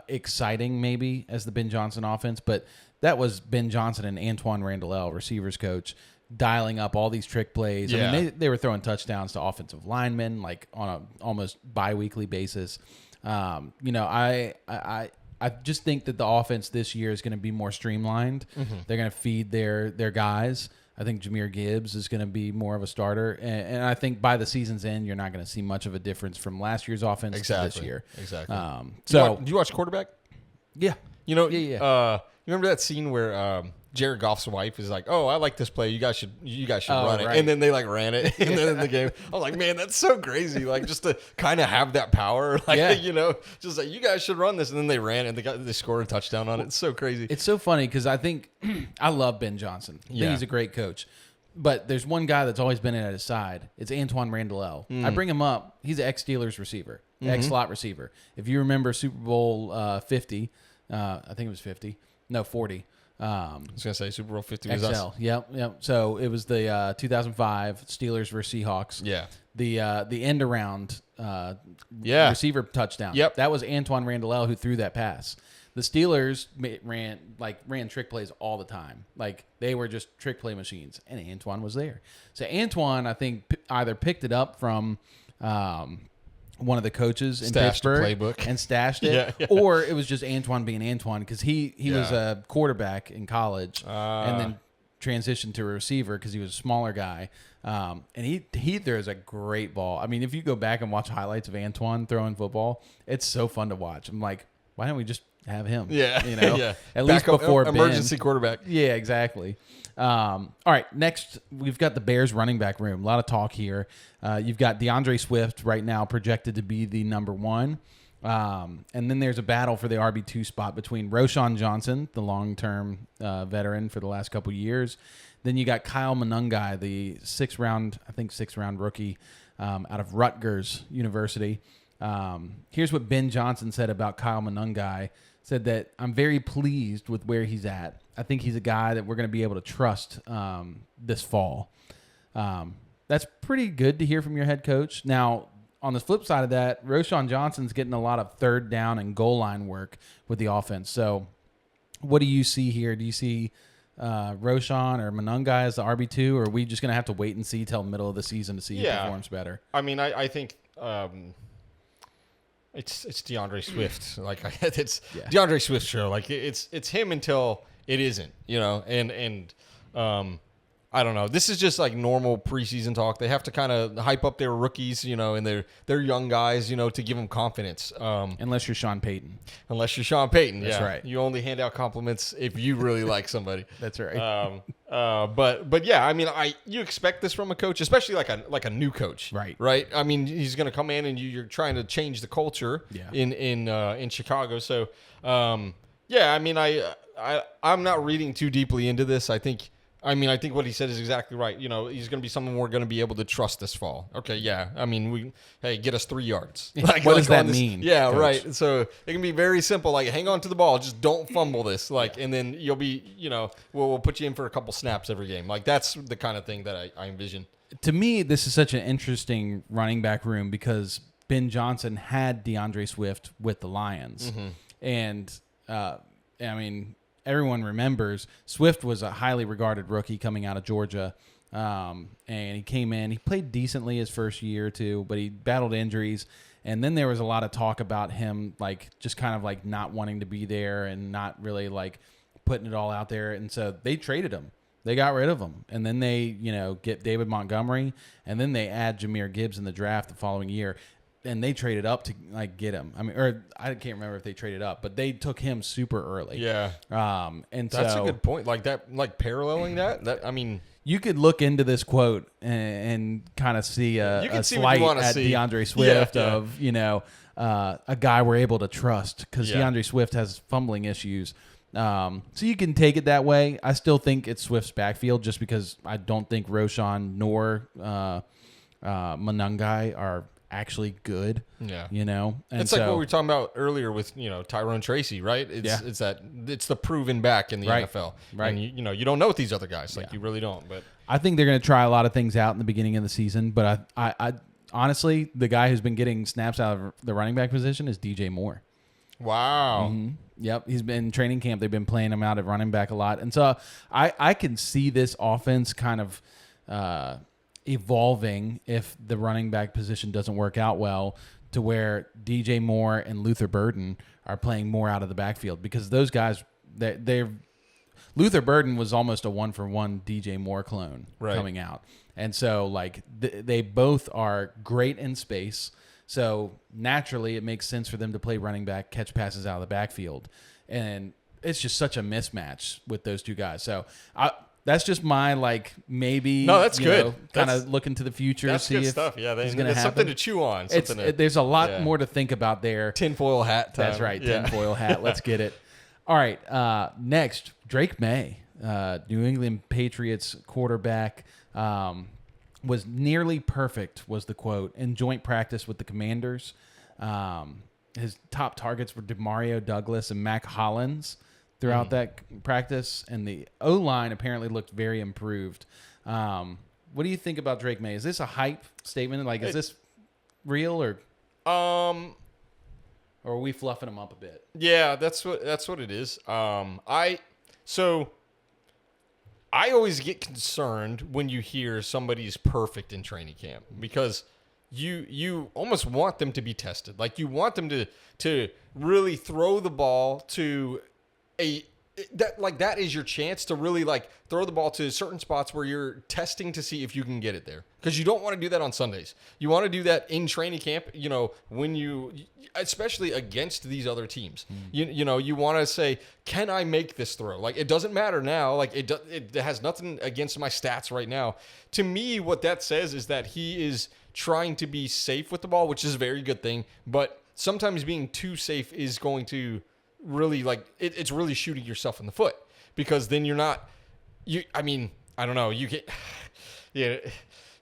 exciting maybe as the Ben Johnson offense, but that was Ben Johnson and Antoine Randall, receivers coach, dialing up all these trick plays. Yeah. I mean, they were throwing touchdowns to offensive linemen like on a almost bi-weekly basis. I just think that the offense this year is going to be more streamlined. Mm-hmm. They're going to feed their guys. I think Jahmyr Gibbs is going to be more of a starter. And I think by the season's end, you're not going to see much of a difference from last year's offense to this year. Exactly. Do you watch quarterback? Yeah. You remember that scene where Jared Goff's wife is like, "Oh, I like this play. You guys should run it." Right. And then they ran it, and then in the game, I'm like, "Man, that's so crazy!" Like just to kind of have that power, just like you guys should run this, and then they ran it, and they scored a touchdown on it. It's so crazy. It's so funny because I think I love Ben Johnson. I think he's a great coach. But there's one guy that's always been at his side. It's Antoine Randall. I bring him up. He's an ex-Steelers receiver, ex-slot receiver. If you remember Super Bowl 50, I think it was 50. No, 40. I was going to say Super Bowl 50 was XL. us. Yep. So it was the 2005 Steelers versus Seahawks. Yeah. The end around receiver touchdown. Yep. That was Antoine Randall who threw that pass. The Steelers ran trick plays all the time. Like they were just trick play machines, and Antoine was there. So Antoine, I think, either picked it up from one of the coaches in Pittsburgh playbook and stashed it, or it was just Antoine being Antoine because he was a quarterback in college and then transitioned to a receiver because he was a smaller guy. And he throws a great ball. I mean, if you go back and watch highlights of Antoine throwing football, it's so fun to watch. I'm like, why don't we just have him? Yeah. At least before emergency Ben. quarterback. Yeah, exactly. All right, next we've got the Bears running back room. A lot of talk here. You've got DeAndre Swift right now projected to be the number one. And then there's a battle for the RB2 spot between Roschon Johnson, the long-term veteran for the last couple years. Then you got Kyle Monangai, the sixth round rookie out of Rutgers University. Here's what Ben Johnson said about Kyle Monangai. Said that I'm very pleased with where he's at. I think he's a guy that we're going to be able to trust this fall. That's pretty good to hear from your head coach. Now, on the flip side of that, Roschon Johnson's getting a lot of third down and goal line work with the offense. So what do you see here? Do you see Roshan or Manungai as the RB2, or are we just going to have to wait and see till middle of the season to see who performs better? I mean, I think it's DeAndre Swift. Like it's DeAndre Swift show. Like it's him until it isn't, and I don't know. This is just like normal preseason talk. They have to kind of hype up their rookies, and their young guys, to give them confidence. Unless you're Sean Payton. That's right. You only hand out compliments if you really like somebody. That's right. But yeah, I mean, you expect this from a coach, especially like a new coach, right? Right. I mean, he's going to come in and you're trying to change the culture in Chicago. So yeah, I mean, I'm not reading too deeply into this. I think what he said is exactly right. He's going to be someone we're going to be able to trust this fall. Okay, yeah. I mean, get us 3 yards. What does that mean? Yeah, coach? Right. So it can be very simple. Like, hang on to the ball. Just don't fumble this. And then you'll be, we'll put you in for a couple snaps every game. Like, that's the kind of thing that I envision. To me, this is such an interesting running back room because Ben Johnson had DeAndre Swift with the Lions. Mm-hmm. And, I mean, everyone remembers Swift was a highly regarded rookie coming out of Georgia. And he came in, he played decently his first year or two, but he battled injuries. And then there was a lot of talk about him, like, just kind of like not wanting to be there and not really like putting it all out there. And so they traded him. They got rid of him. And then they, get David Montgomery, and then they add Jahmyr Gibbs in the draft the following year. And they traded up to get him. I mean, or I can't remember if they traded up, but they took him super early. Yeah. And that's so a good point. Like that, like paralleling that. I mean, you could look into this quote and kind of see a slight at DeAndre Swift of a guy we're able to trust because DeAndre Swift has fumbling issues. So you can take it that way. I still think it's Swift's backfield just because I don't think Roshan nor Manungai are actually good. Yeah. And it's like what we were talking about earlier with, Tyrone Tracy, right? It's the proven back in the NFL. Right. And you don't know with these other guys. Like you really don't. But I think they're going to try a lot of things out in the beginning of the season, but I honestly, the guy who's been getting snaps out of the running back position is DJ Moore. Wow. Mm-hmm. Yep. He's been in training camp. They've been playing him out at running back a lot. And so I can see this offense kind of evolving if the running back position doesn't work out well to where DJ Moore and Luther Burden are playing more out of the backfield because those guys, Luther Burden was almost a 1-for-1 DJ Moore clone coming out. And so like they both are great in space. So naturally it makes sense for them to play running back, catch passes out of the backfield. And it's just such a mismatch with those two guys. So that's just my maybe. No, that's good. Kind of look into the future. That's see good if stuff. Yeah, there's something to chew on. There's a lot more to think about there. Tinfoil hat time. That's right. Tinfoil hat. Let's get it. All right. Next, Drake May, New England Patriots quarterback, was nearly perfect. Was the quote in joint practice with the Commanders. His top targets were Demario Douglas and Mac Hollins throughout that practice, and the O-line apparently looked very improved. What do you think about Drake May? Is this a hype statement? Like, is this real or are we fluffing him up a bit? Yeah, that's what it is. I always get concerned when you hear somebody's perfect in training camp because you almost want them to be tested. Like you want them to really throw the ball to that is your chance to really throw the ball to certain spots where you're testing to see if you can get it there. Because you don't want to do that on Sundays. You want to do that in training camp, when you, especially against these other teams. You want to say, can I make this throw? Like, it doesn't matter now. Like, it has nothing against my stats right now. To me, what that says is that he is trying to be safe with the ball, which is a very good thing. But sometimes being too safe is going to really it's really shooting yourself in the foot because then you're not I don't know, you get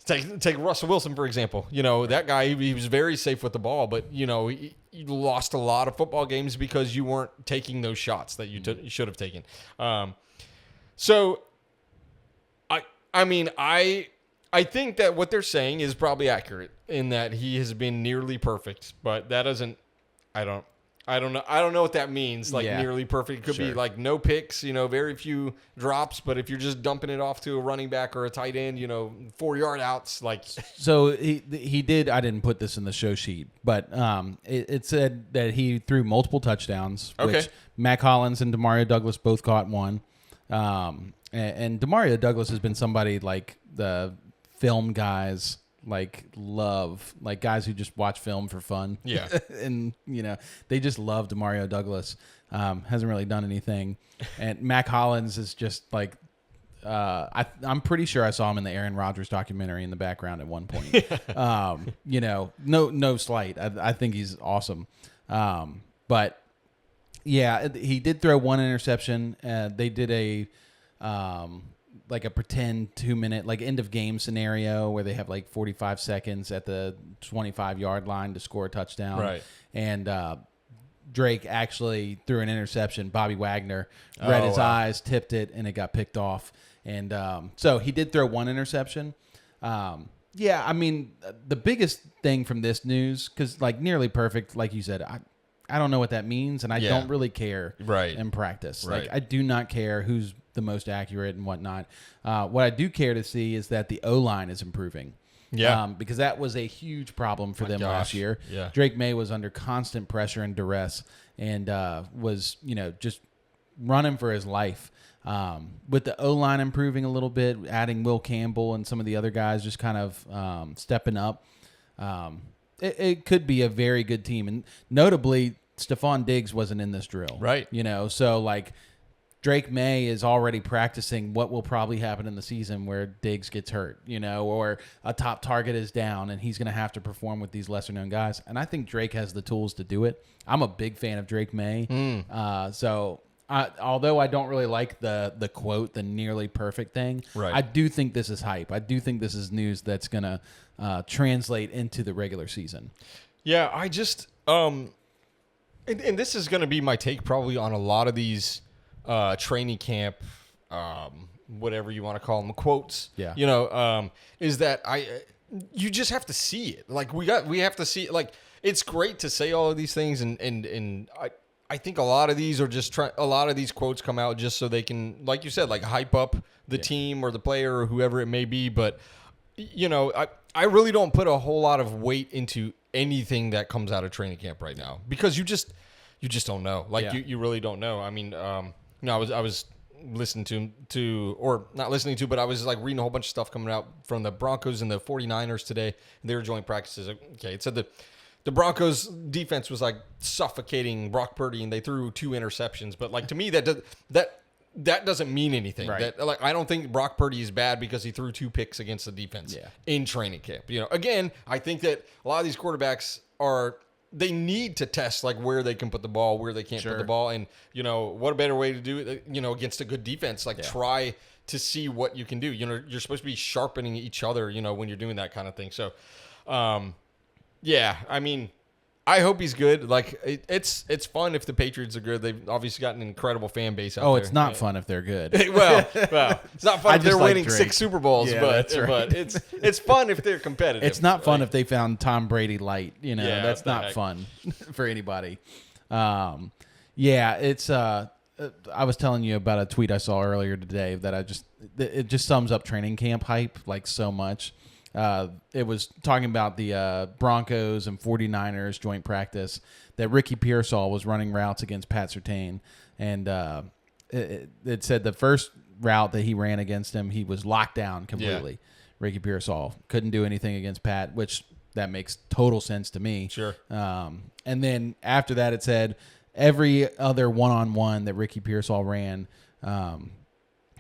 take Russell Wilson for example. That guy, he was very safe with the ball, but he lost a lot of football games because you weren't taking those shots that you should have taken. So I think that what they're saying is probably accurate in that he has been nearly perfect, but that doesn't I don't know what that means. Like Yeah. nearly perfect. It could be Sure. like no picks, very few drops. But if you're just dumping it off to a running back or a tight end, 4-yard outs, like So he did. I didn't put this in the show sheet, but it said that he threw multiple touchdowns. Okay. Which Mac Hollins and Demario Douglas both caught one. And Demario Douglas has been somebody like the film guys love, like guys who just watch film for fun. Yeah. And they just love Demario Douglas. Hasn't really done anything. And Mac Hollins is just like, I'm pretty sure I saw him in the Aaron Rodgers documentary in the background at one point. No slight. I think he's awesome. But yeah, he did throw one interception. They did a pretend 2-minute end of game scenario where they have 45 seconds at the 25-yard line to score a touchdown. Right. And Drake actually threw an interception. Bobby Wagner read his eyes, tipped it, and it got picked off. And so he did throw one interception. Yeah, I mean, the biggest thing from this news, because nearly perfect, like you said, I don't know what that means, and I don't really care in practice. Right. I do not care who's the most accurate and whatnot. What I do care to see is that the O-line is improving. Yeah. Because that was a huge problem for them last year. Yeah. Drake May was under constant pressure and duress and was, just running for his life. With the O-line improving a little bit, adding Will Campbell and some of the other guys just kind of stepping up, it could be a very good team. And notably, Stephon Diggs wasn't in this drill. Right. So Drake May is already practicing what will probably happen in the season where Diggs gets hurt, or a top target is down and he's going to have to perform with these lesser known guys. And I think Drake has the tools to do it. I'm a big fan of Drake May. Although I don't really like the quote, the nearly perfect thing, right. I do think this is hype. I do think this is news that's going to translate into the regular season. Yeah, I just and this is going to be my take probably on a lot of these training camp, whatever you want to call them, quotes. Yeah. Is that you just have to see it. We have to see it. It's great to say all of these things, and I think a lot of these are just a lot of these quotes come out just so they can, like you said, hype up the team or the player or whoever it may be. But I really don't put a whole lot of weight into anything that comes out of training camp right now because you just don't know. You really don't know. I mean, I was listening to or not listening to, but I was reading a whole bunch of stuff coming out from the Broncos and the 49ers today. Their joint practices. Okay, it said the Broncos defense was suffocating Brock Purdy and they threw 2 interceptions. But to me that doesn't mean anything. Right. I don't think Brock Purdy is bad because he threw 2 picks against the defense in training camp. Again, I think that a lot of these quarterbacks they need to test where they can put the ball, where they can't put the ball. And, what a better way to do it, against a good defense, try to see what you can do. You're supposed to be sharpening each other, when you're doing that kind of thing. So, yeah, I mean, I hope he's good. It's fun if the Patriots are good. They've obviously got an incredible fan base out there. Oh, it's not fun if they're good. well, it's not fun if they're winning Drake. 6 Super Bowls, but it's fun if they're competitive. It's not fun if they found Tom Brady light. That's not heck. fun for anybody. It's. I was telling you about a tweet I saw earlier today that it just sums up training camp hype so much. It was talking about the Broncos and 49ers joint practice that Ricky Pearsall was running routes against Pat Surtain. And it said the first route that he ran against him, he was locked down completely. Yeah. Ricky Pearsall couldn't do anything against Pat, which that makes total sense to me. Sure. And then after that, it said every other one-on-one that Ricky Pearsall ran,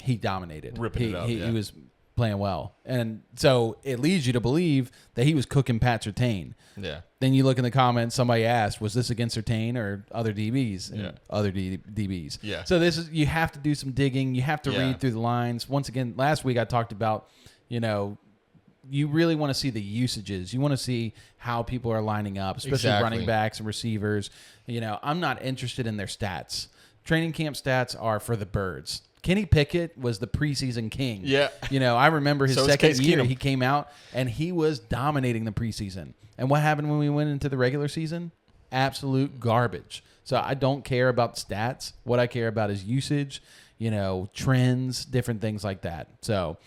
he dominated. Ripping it up, he was playing well. And so it leads you to believe that he was cooking Pat Surtain. Yeah. Then you look in the comments, somebody asked, was this against Surtain or other DBs? Yeah. Other DBs. Yeah. So you have to do some digging. You have to read through the lines. Once again, last week I talked about, you really want to see the usages. You want to see how people are lining up, especially running backs and receivers. I'm not interested in their stats. Training camp stats are for the birds. Kenny Pickett was the preseason king. Yeah. I remember his second year, Keenum. he came out and he was dominating the preseason. And what happened when we went into the regular season? Absolute garbage. So I don't care about stats. What I care about is usage, trends, different things like that. So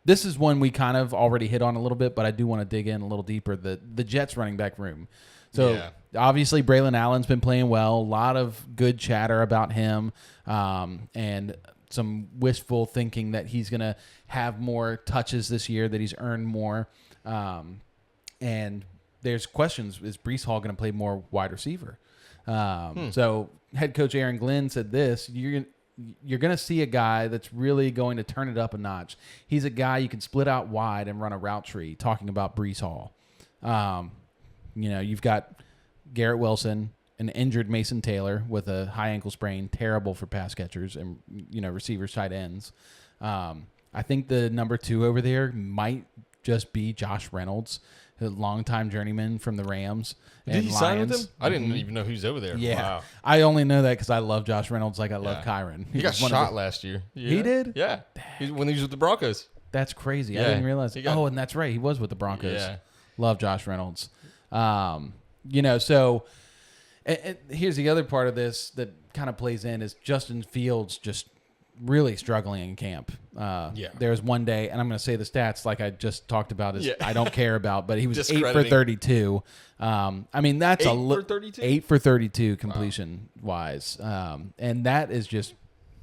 this is one we kind of already hit on a little bit, but I do want to dig in a little deeper. The Jets running back room. So obviously Braylon Allen's been playing well. A lot of good chatter about him, and some wishful thinking that he's going to have more touches this year, that he's earned more. And there's questions, is Breece Hall going to play more wide receiver? So head coach Aaron Glenn said this: you're going to see a guy that's really going to turn it up a notch. He's a guy you can split out wide and run a route tree, talking about Breece Hall. You've got Garrett Wilson, an injured Mason Taylor with a high ankle sprain, terrible for pass catchers and, receivers, tight ends. I think the number 2 over there might just be Josh Reynolds, a longtime journeyman from the Rams. Did he sign with him? I didn't even know who's over there. Yeah. Wow. I only know that because I love Josh Reynolds like I love Kyron. He got shot last year. Yeah. He did? Yeah. When he was with the Broncos. That's crazy. Yeah. I didn't realize. And that's right. He was with the Broncos. Yeah. Love Josh Reynolds. So and here's the other part of this that kind of plays in is Justin Fields just really struggling in camp. There was one day, and I'm going to say the stats like I just talked about I don't care about, but he was 8 for 32. That's 8 for 32? 8 for 32 completion wise. And that is just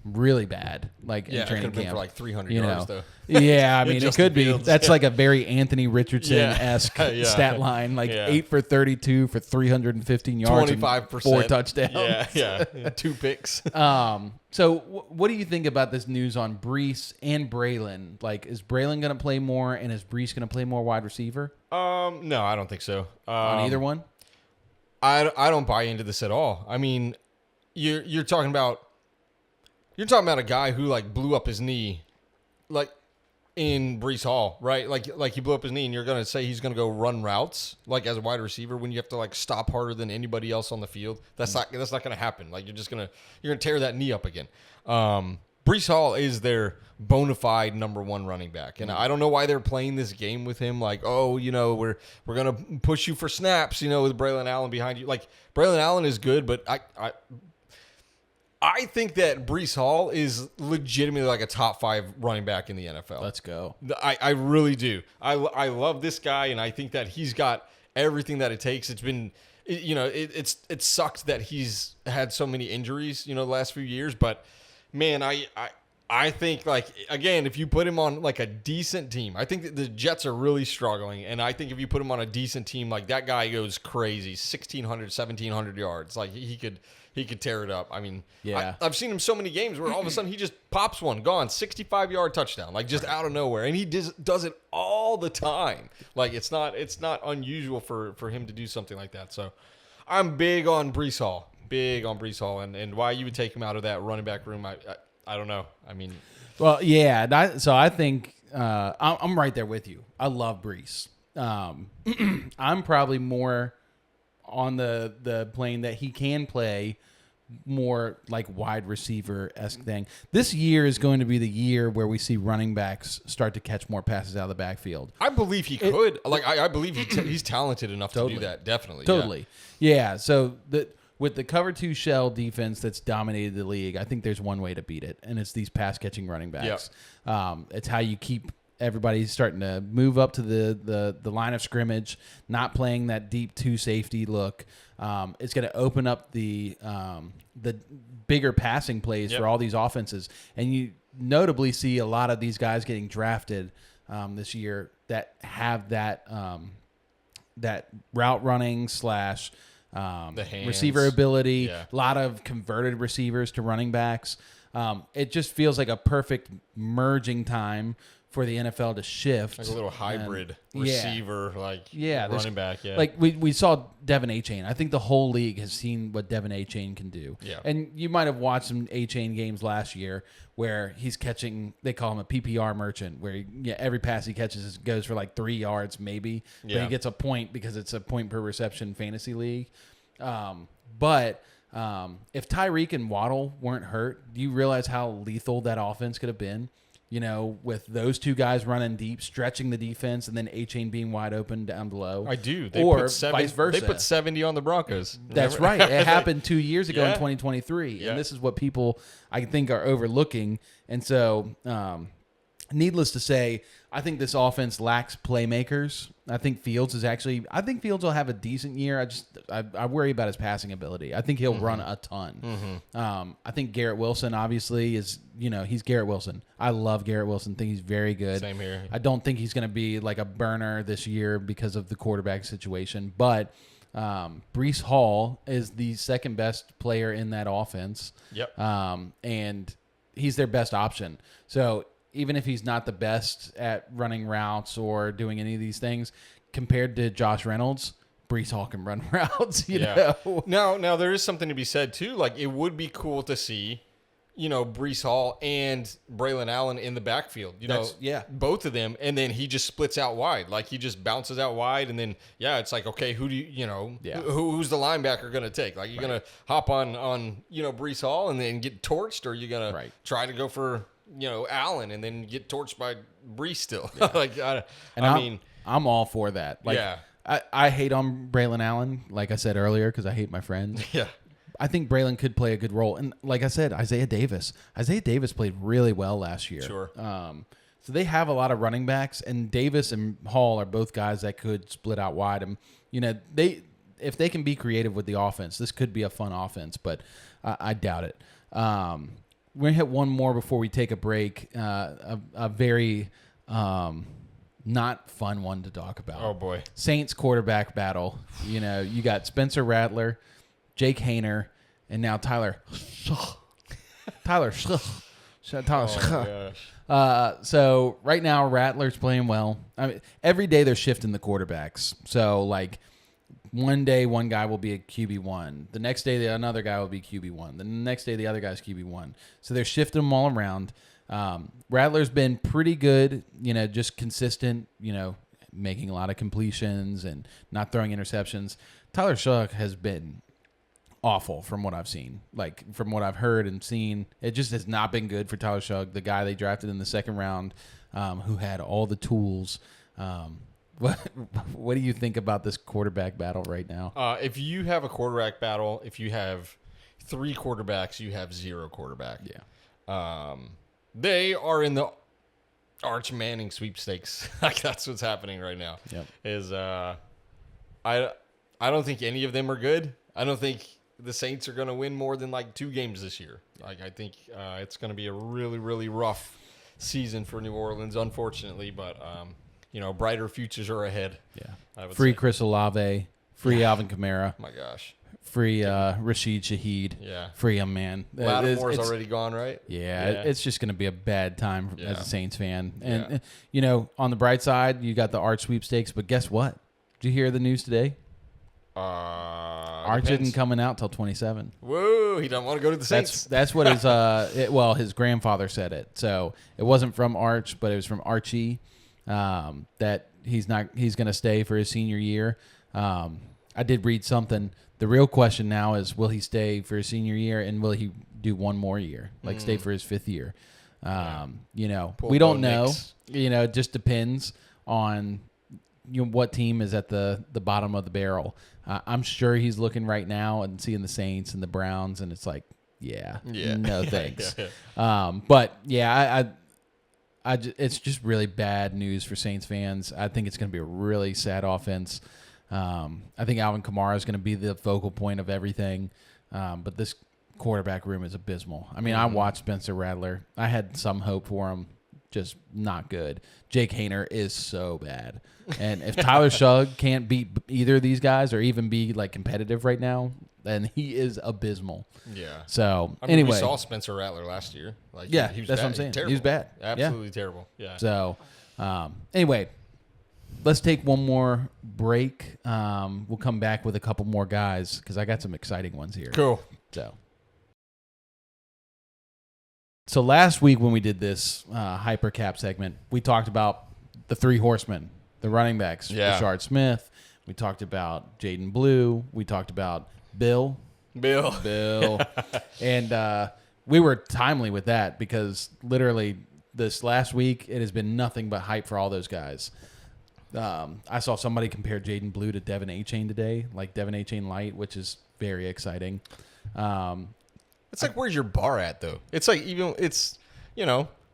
really bad. Like in training camp for like 300 yards though. Yeah, it could be. Fields, That's like a very Anthony Richardson-esque stat line, like 8 for 32 for 315 yards, 25%, 4 touchdowns. Yeah, 2 picks. So what do you think about this news on Breece and Braylon? Like, is Braylon going to play more, and is Breece going to play more wide receiver? No, I don't think so. On either one? I don't buy into this at all. I mean, you're talking about a guy who like blew up his knee, like in Breece Hall, right? Like he blew up his knee, and you're gonna say he's gonna go run routes like as a wide receiver when you have to like stop harder than anybody else on the field. That's not gonna happen. Like you're gonna tear that knee up again. Breece Hall is their bona fide number 1 running back, and I don't know why they're playing this game with him. Like, we're gonna push you for snaps, with Braylon Allen behind you. Like Braylon Allen is good, but I think that Breece Hall is legitimately like a top 5 running back in the NFL. Let's go. I really do. I love this guy, and I think that he's got everything that it takes. It's been, it sucked that he's had so many injuries, the last few years. But man, I think like again, if you put him on like a decent team, I think that the Jets are really struggling, and I think if you put him on a decent team, like that guy goes crazy, 1,600, 1,700 yards, like he could tear it up. I mean, I've seen him so many games where all of a sudden he just pops one, gone, 65-yard touchdown, like just out of nowhere, and he does it all the time. Like it's not unusual for him to do something like that. So I'm big on Breece Hall, and why you would take him out of that running back room, I don't know. I mean, well, yeah. So I think I'm right there with you. I love Breece. I'm probably more on the plane that he can play more like wide receiver-esque thing. This year is going to be the year where we see running backs start to catch more passes out of the backfield. I believe he could. I believe he's talented enough to do that. Definitely. Totally. Yeah. So with the cover 2 shell defense that's dominated the league, I think there's one way to beat it, and it's these pass-catching running backs. It's how you keep everybody starting to move up to the line of scrimmage, not playing that deep 2 safety look. It's going to open up the bigger passing plays for all these offenses, and you notably see a lot of these guys getting drafted this year that have that route running / receiver ability. A lot of converted receivers to running backs. It just feels like a perfect merging time for the NFL to shift. Like a little hybrid receiver, running back. Yeah. Like we saw Devin Achane. I think the whole league has seen what Devin Achane can do. Yeah. And you might have watched some Achane games last year where he's catching, they call him a PPR merchant, where every pass he catches goes for like 3 yards maybe. But he gets a point because it's a point per reception fantasy league. But if Tyreek and Waddle weren't hurt, do you realize how lethal that offense could have been? with those two guys running deep, stretching the defense, and then A-Chain being wide open down below. I do. Vice versa. They put 70 on the Broncos. That's right. It happened 2 years ago in Yeah. 2023. Yeah. And this is what people, I think, are overlooking. And so, needless to say, I think this offense lacks playmakers. I think Fields will have a decent year. I worry about his passing ability. I think he'll run a ton. I think Garrett Wilson obviously is, he's Garrett Wilson. I love Garrett Wilson. Think he's very good. Same here. I don't think he's going to be like a burner this year because of the quarterback situation. But Breece Hall is the second best player in that offense. Yep. And he's their best option. So even if he's not the best at running routes or doing any of these things, compared to Josh Reynolds, Breece Hall can run routes, you know? Now there is something to be said, too. Like, it would be cool to see, Breece Hall and Braylon Allen in the backfield. Both of them, and then he just splits out wide. Like, he just bounces out wide, and then, it's like, okay, who do who's the linebacker going to take? Like, you're going to hop on Breece Hall and then get torched, or you're going to try to go for Allen and then get torched by Breece still. I'm all for that. Like, I hate on Braylon Allen, like I said earlier, because I hate my friend. Yeah. I think Braylon could play a good role. And like I said, Isaiah Davis played really well last year. Sure. So they have a lot of running backs, and Davis and Hall are both guys that could split out wide. And, if they can be creative with the offense, this could be a fun offense, but I doubt it. We're going to hit one more before we take a break. A very not fun one to talk about. Oh, boy. Saints quarterback battle. You got Spencer Rattler, Jake Hayner, and now Tyler. Tyler. Oh, gosh. So right now, Rattler's playing well. I mean, every day they're shifting the quarterbacks. So, like, one day one guy will be a QB1. The next day another guy will be QB1. The next day the other guy's QB1. So they're shifting them all around. Rattler's been pretty good, just consistent, making a lot of completions and not throwing interceptions. Tyler Shuck has been awful from what I've seen. Like, from what I've heard and seen, it just has not been good for Tyler Shuck, the guy they drafted in the second round, who had all the tools. What do you think about this quarterback battle right now? If you have a quarterback battle, if you have 3 quarterbacks, you have 0 quarterback. Yeah. They are in the Arch Manning sweepstakes. Like, that's what's happening right now. Yep. I don't think any of them are good. I don't think the Saints are going to win more than like 2 games this year. Like, I think it's going to be a really, really rough season for New Orleans, unfortunately, but brighter futures are ahead. Yeah. Free Chris Olave, free Alvin Kamara. My gosh. Free Rashid Shaheed. Yeah. Free him, man. Lattimore's already gone, right? Yeah, it's just going to be a bad time as a Saints fan. And, on the bright side, you got the Arch sweepstakes, but guess what? Did you hear the news today? Arch isn't coming out till 27. Whoa, he don't want to go to the Saints. That's what his his grandfather said it. So it wasn't from Arch, but it was from Archie. That he's going to stay for his senior year. I did read something. The real question now is, will he stay for his senior year, and will he do one more year, like stay for his 5th year? We don't know. It just depends on what team is at the bottom of the barrel. I'm sure he's looking right now and seeing the Saints and the Browns, and it's like, no thanks. But it's just really bad news for Saints fans. I think it's going to be a really sad offense. I think Alvin Kamara is going to be the focal point of everything. But this quarterback room is abysmal. I mean, I watched Spencer Rattler. I had some hope for him. Just not good. Jake Hayner is so bad. And if Tyler Shugg can't beat either of these guys or even be like competitive right now, then he is abysmal. Yeah. So we saw Spencer Rattler last year. Like, he was that's bad. what I'm saying. Terrible. He was bad. Absolutely terrible. Yeah. So anyway, let's take one more break. We'll come back with a couple more guys because I got some exciting ones here. Cool. So last week when we did this hyper cap segment, we talked about the 3 horsemen, the running backs, Rashard Smith. We talked about Jaden Blue. We talked about Bill. And we were timely with that because literally this last week, it has been nothing but hype for all those guys. I saw somebody compare Jaden Blue to Devin A-Chain today, like Devin A-Chain Light, which is very exciting. It's like, where's your bar at, though? It's like, even, it's,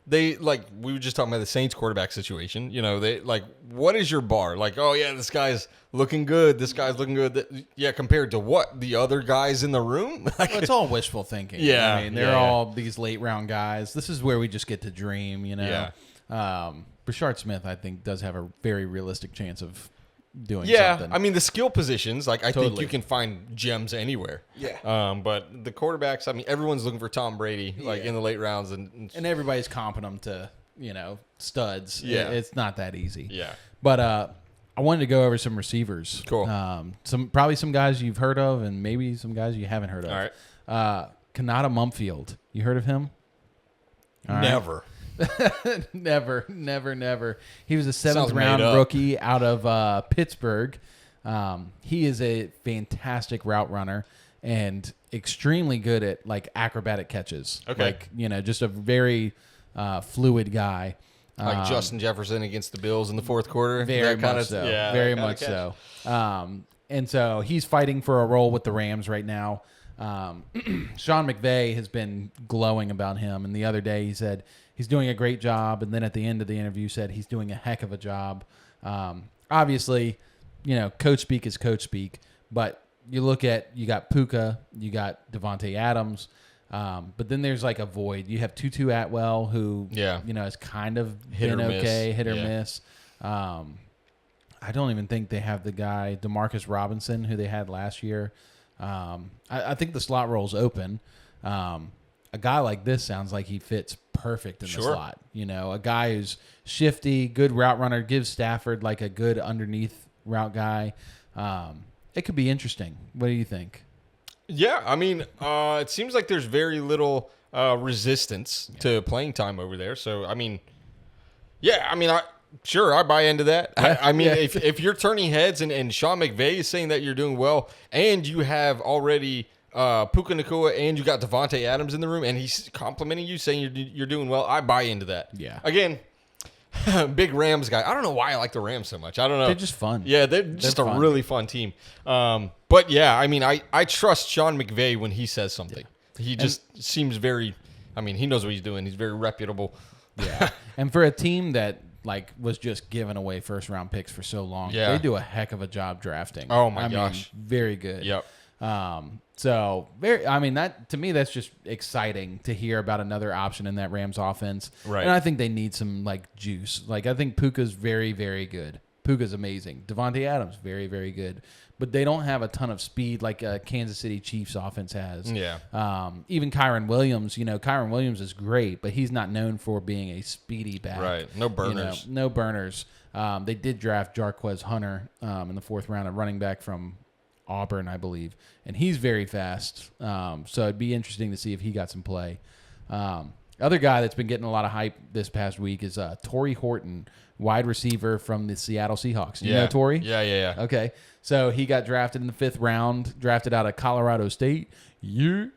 they, like, we were just talking about the Saints quarterback situation. They, like, what is your bar? Like, oh, yeah, this guy's looking good. This guy's looking good. Yeah, compared to what? The other guys in the room? Well, it's all wishful thinking. Yeah. I mean, they're all these late-round guys. This is where we just get to dream, Yeah. Brashard Smith, I think, does have a very realistic chance of doing something. I mean, the skill positions, like, I think Totally. you can find gems anywhere. Yeah. But the quarterbacks, I mean, everyone's looking for Tom Brady, like, in the late rounds. And everybody's comping them to, studs. Yeah. It's not that easy. Yeah. But I wanted to go over some receivers. Cool. Probably some guys you've heard of and maybe some guys you haven't heard of. All right. Kanata Mumfield. You heard of him? All right. Never. Never. He was a Sounds seventh made round up. rookie out of Pittsburgh. He is a fantastic route runner and extremely good at like acrobatic catches. Okay. Like, just a very fluid guy. Like Justin Jefferson against the Bills in the fourth quarter. Very That kinda- much so. Yeah, Very that kinda much catch. so. And so he's fighting for a role with the Rams right now. Sean McVay has been glowing about him. And the other day he said he's doing a great job. And then at the end of the interview said he's doing a heck of a job. Obviously, coach speak is coach speak. But you got Puka, you got Devontae Adams. But then there's like a void. You have Tutu Atwell, who has kind of Hit been or miss. okay, hit or Yeah. miss. I don't even think they have the guy Demarcus Robinson who they had last year. I think the slot role's open. A guy like this sounds like he fits perfect in the slot. A guy who's shifty, good route runner, gives Stafford like a good underneath route guy. It could be interesting. What do you think? Yeah, I mean, it seems like there's very little resistance to playing time over there. So, I mean, I buy into that. I mean, if you're turning heads and Sean McVay is saying that you're doing well, and you have already Puka Nacua and you got Devontae Adams in the room, and he's complimenting you, saying you're doing well, I buy into that. Yeah. Again, big Rams guy. I don't know why I like the Rams so much. I don't know. They're just fun. Yeah, they're just a fun. really fun team. But yeah, I mean, I trust Sean McVay when he says something. Yeah. He just seems very, I mean, he knows what he's doing. He's very reputable. Yeah. And for a team that was just giving away first round picks for so long, they do a heck of a job drafting. Oh my gosh. Very good. Yep. So that to me, that's just exciting to hear about another option in that Rams offense. Right. And I think they need some juice. I think Puka's very, very good. Puka's amazing. Devontae Adams, very, very good. But they don't have a ton of speed like a Kansas City Chiefs offense has. Yeah. Even Kyron Williams, Kyron Williams is great, but he's not known for being a speedy back. Right. No burners. No burners. They did draft Jarquez Hunter in the fourth round, a running back from Auburn, I believe, and he's very fast. So it'd be interesting to see if he got some play. Other guy that's been getting a lot of hype this past week is Torrey Horton, wide receiver from the Seattle Seahawks. You know Torrey? Yeah. Okay. So he got drafted in the 5th round, drafted out of Colorado State. I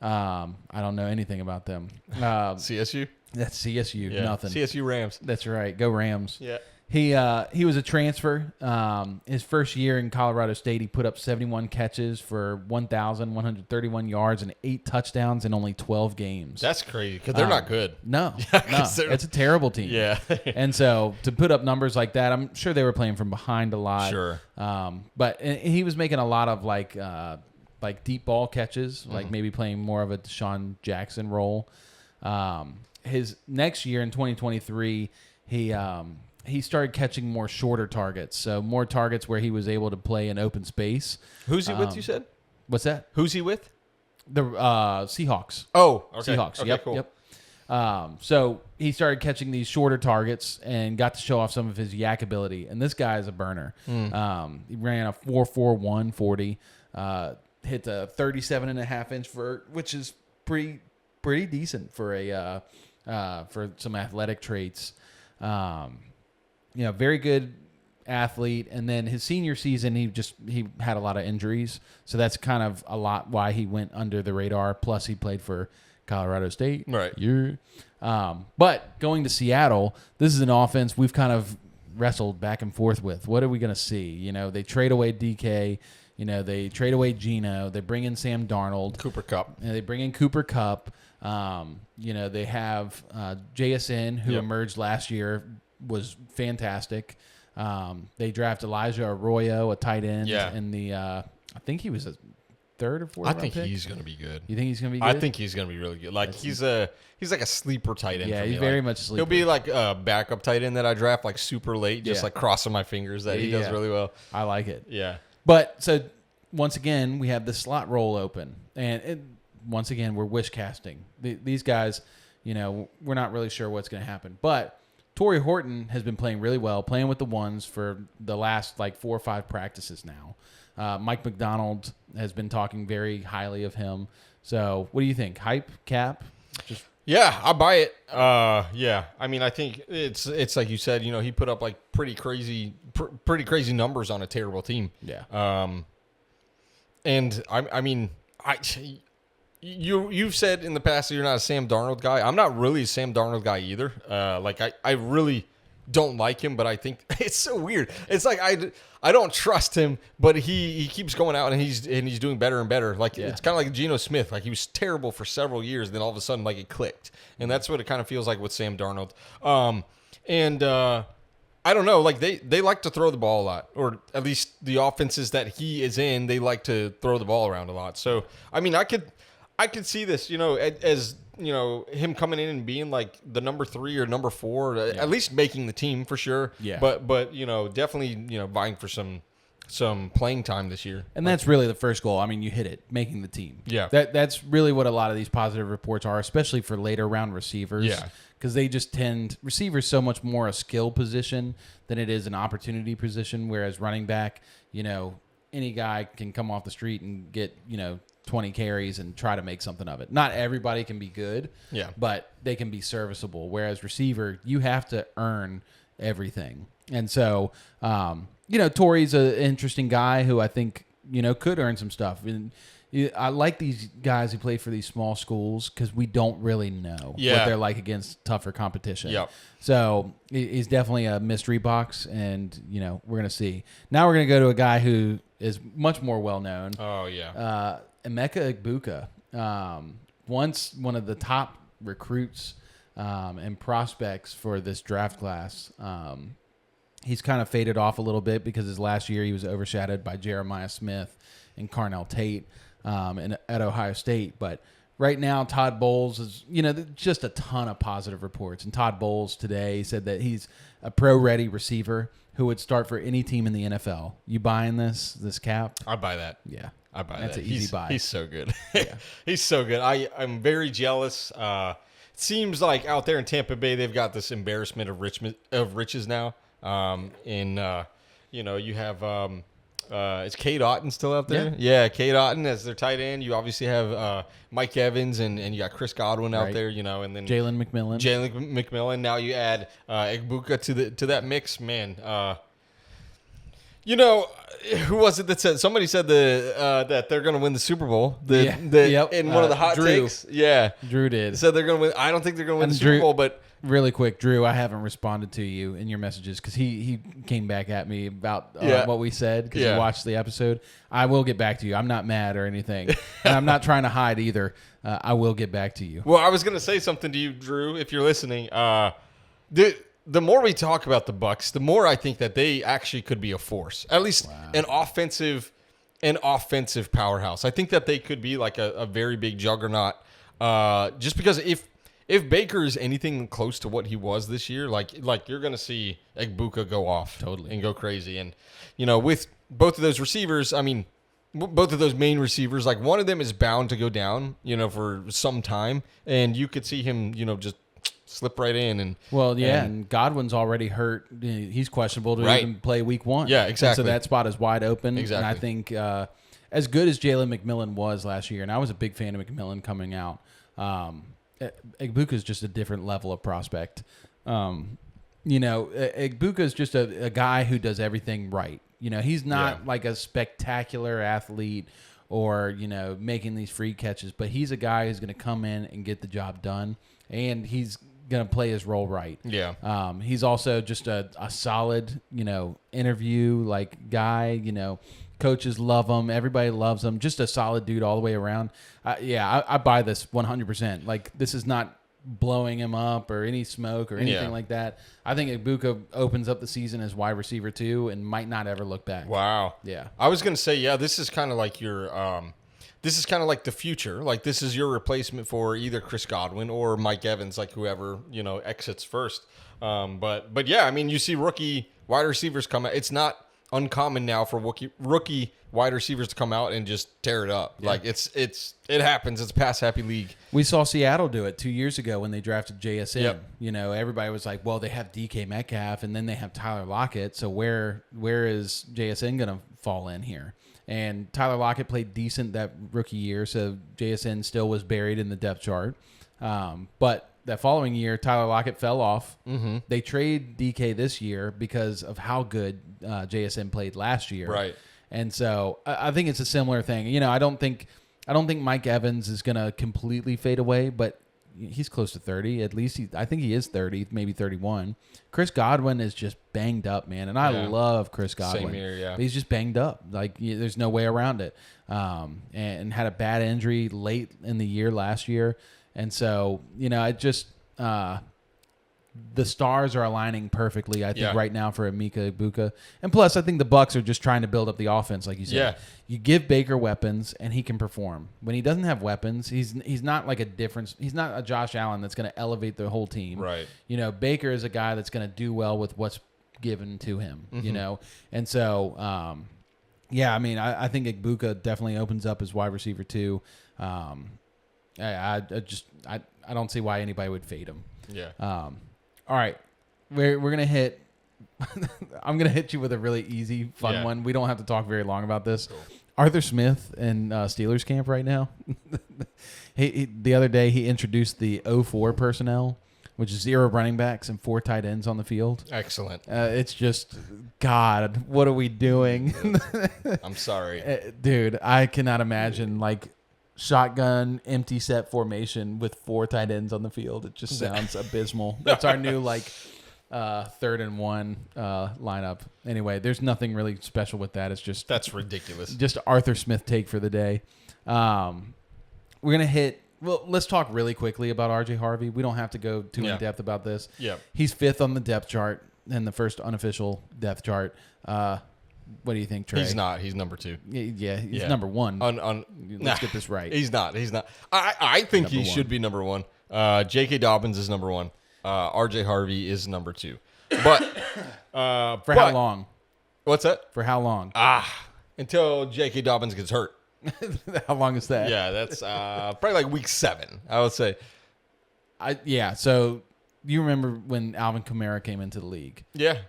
don't know anything about them. CSU? That's CSU. Yeah. Nothing. CSU Rams. That's right. Go Rams. Yeah. He was a transfer. His first year in Colorado State, he put up 71 catches for 1,131 yards and 8 touchdowns in only 12 games. That's crazy because they're not good. No, it's a terrible team. Yeah. And so to put up numbers like that, I'm sure they were playing from behind a lot. Sure. But he was making a lot of like deep ball catches, like maybe playing more of a Deshaun Jackson role. His next year in 2023, he started catching more shorter targets, so more targets where he was able to play in open space. Who's he with, you said? What's that? Who's he with? The Seahawks. Oh, okay. Seahawks. Okay, Yep. cool. Yep. So he started catching these shorter targets and got to show off some of his yak ability. And this guy is a burner. He ran a 4.41 40, hit a 37.5-inch vert, which is pretty decent for for some athletic traits. Very good athlete. And then his senior season, he had a lot of injuries. So that's kind of a lot why he went under the radar. Plus he played for Colorado State. Right. But going to Seattle, this is an offense we've kind of wrestled back and forth with. What are we going to see? You know, they trade away DK. You know, they trade away Geno. They bring in Sam Darnold. Cooper Kupp. And they bring in Cooper Kupp. You know, they have JSN, who emerged last year, was fantastic. They draft Elijah Arroyo, a tight end, in the I think he was a third or fourth round pick. He's going to be good. You think he's going to be good? I think he's going to be really good. Like he's like a sleeper tight end. Yeah, for he's me. very like, much a sleeper. He'll be like a backup tight end that I draft like super late, just like crossing my fingers that he does really well. I like it. Yeah. But so once again, we have the slot role open, and once again, we're wish casting. These guys, you know, we're not really sure what's going to happen. But Torrey Horton has been playing really well, playing with the ones for the last like 4 or 5 practices now. Mike McDonald has been talking very highly of him. So what do you think? Hype, cap? Yeah, I buy it. Yeah. I mean, I think it's like you said, you know, he put up like pretty crazy numbers on a terrible team. Yeah. And I mean, you've said in the past that you're not a Sam Darnold guy. I'm not really a Sam Darnold guy either. Like I really don't like him, but I think it's so weird. It's like I don't trust him, but he keeps going out and he's doing better and better. Like it's kind of like Geno Smith. Like he was terrible for several years, then all of a sudden like it clicked, and that's what it kind of feels like with Sam Darnold. I don't know. Like they like to throw the ball a lot, or at least the offenses that he is in, they like to throw the ball around a lot. So I mean, I could see this, you know, as you know, him coming in and being like the number 3 or number 4, at least making the team for sure. Yeah. But you know, definitely, you know, vying for some playing time this year. And that's really the first goal. I mean, you hit it, making the team. Yeah. That's really what a lot of these positive reports are, especially for later round receivers. Yeah. Because they just receivers so much more a skill position than it is an opportunity position, whereas running back, you know, any guy can come off the street and get, you know, 20 carries and try to make something of it. Not everybody can be good, but they can be serviceable. Whereas receiver, you have to earn everything. And so, you know, Torrey's an interesting guy who I think, you know, could earn some stuff. And I like these guys who play for these small schools because we don't really know what they're like against tougher competition. Yep. So he's definitely a mystery box, and, you know, we're going to see. Now we're going to go to a guy who is much more well-known. Oh, yeah. Emeka Egbuka, once one of the top recruits and prospects for this draft class. He's kind of faded off a little bit because his last year he was overshadowed by Jeremiah Smith and Carnell Tate at Ohio State. But right now, Todd Bowles is, you know, just a ton of positive reports. And Todd Bowles today said that he's a pro-ready receiver who would start for any team in the NFL. You buying this cap? I buy that. Yeah. I buy That's that. an easy buy. He's so good. Yeah. He's so good. I'm very jealous. It seems like out there in Tampa Bay, they've got this embarrassment of riches now. You know, you have is Cade Otton still out there? Yeah, Cade Otton as their tight end. You obviously have Mike Evans and you got Chris Godwin out there. You know, and then Jalen McMillan. Now you add Egbuka to that mix, man. You know, who was it that said? Somebody said that they're going to win the Super Bowl. In one of the hot takes. Yeah, Drew did. Said they're going to win. I don't think they're going to win the Super Bowl, but really quick, Drew, I haven't responded to you in your messages because he came back at me about what we said because he watched the episode. I will get back to you. I'm not mad or anything, and I'm not trying to hide either. I will get back to you. Well, I was going to say something to you, Drew, if you're listening. The more we talk about the Bucs, the more I think that they actually could be a force, at least an offensive powerhouse. I think that they could be like a very big juggernaut. Just because if Baker is anything close to what he was this year, like you're going to see Egbuka go off and go crazy. And, you know, with both of those receivers, I mean, both of those main receivers, like one of them is bound to go down, you know, for some time. And you could see him, you know, just slip right in. And Godwin's already hurt. He's questionable to even play week 1. Yeah, exactly. And so that spot is wide open. Exactly. And I think as good as Jalen McMillan was last year, and I was a big fan of McMillan coming out, Egbuka is just a different level of prospect. You know, Egbuka is just a guy who does everything right. You know, he's not like a spectacular athlete or, making these free catches. But he's a guy who's going to come in and get the job done, and he's going to play his role right. Yeah. He's also just a solid, interview like guy. Coaches love him. Everybody loves him. Just a solid dude all the way around. I buy this 100%. Like, this is not blowing him up or any smoke or anything like that. I think Ibuka opens up the season as wide receiver 2 and might not ever look back. Wow. Yeah. I was going to say, this is kind of like this is kind of like the future. Like, this is your replacement for either Chris Godwin or Mike Evans, like whoever, exits first. But yeah, I mean, you see rookie wide receivers come out. It's not uncommon now for rookie wide receivers to come out and just tear it up. Yeah. Like, it happens. It's a pass happy league. We saw Seattle do it 2 years ago when they drafted JSN. Yep. Everybody was like, well, they have DK Metcalf and then they have Tyler Lockett. So where is JSN going to fall in here? And Tyler Lockett played decent that rookie year, so JSN still was buried in the depth chart. But that following year, Tyler Lockett fell off. Mm-hmm. They trade DK this year because of how good JSN played last year. Right. And so I think it's a similar thing. I don't think Mike Evans is going to completely fade away, but he's close to 30. At least I think he is 30, maybe 31. Chris Godwin is just banged up, man. And I love Chris Godwin. Same here, yeah. But he's just banged up. Like, there's no way around it. And had a bad injury late in the year last year. And so, it just the stars are aligning perfectly, I think, right now for Emeka Egbuka. And plus, I think the Bucs are just trying to build up the offense, like you said. Yeah. You give Baker weapons, and he can perform. When he doesn't have weapons, he's not like a difference. He's not a Josh Allen that's going to elevate the whole team. Right. Baker is a guy that's going to do well with what's given to him. Mm-hmm. And so, I mean, I think Egbuka definitely opens up as wide receiver 2. I don't see why anybody would fade him. Yeah. All right, we're gonna hit. I'm gonna hit you with a really easy, fun one. We don't have to talk very long about this. Cool. Arthur Smith in Steelers camp right now. The other day he introduced the 04 personnel, which is 0 running backs and 4 tight ends on the field. Excellent. It's just, God, what are we doing? I'm sorry, dude. I cannot imagine shotgun empty set formation with 4 tight ends on the field. It just sounds abysmal. That's our new 3rd and 1 lineup. Anyway, there's nothing really special with that. It's just that's ridiculous. Just Arthur Smith take for the day. We're gonna hit. Well, let's talk really quickly about RJ Harvey. We don't have to go too in depth about this. Yeah, he's 5th on the depth chart in the first unofficial depth chart. What do you think, Trey? He's not. He's number 2. Yeah, he's number 1. Let's get this right. He's not. I think he should be number 1. J.K. Dobbins is number 1. R.J. Harvey is number 2. But for how long? What's that? For how long? Until J.K. Dobbins gets hurt. How long is that? Yeah, that's probably week 7, I would say. So you remember when Alvin Kamara came into the league? Yeah.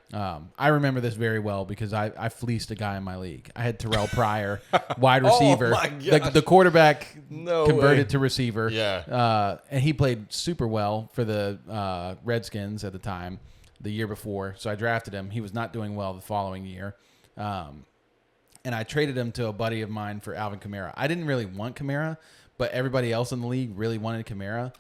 I remember this very well because I fleeced a guy in my league. I had Terrell Pryor, wide receiver. Oh my gosh. The quarterback converted way. to receiver. Yeah. And he played super well for the Redskins at the time, the year before. So I drafted him. He was not doing well the following year. And I traded him to a buddy of mine for Alvin Kamara. I didn't really want Kamara, but everybody else in the league really wanted Kamara.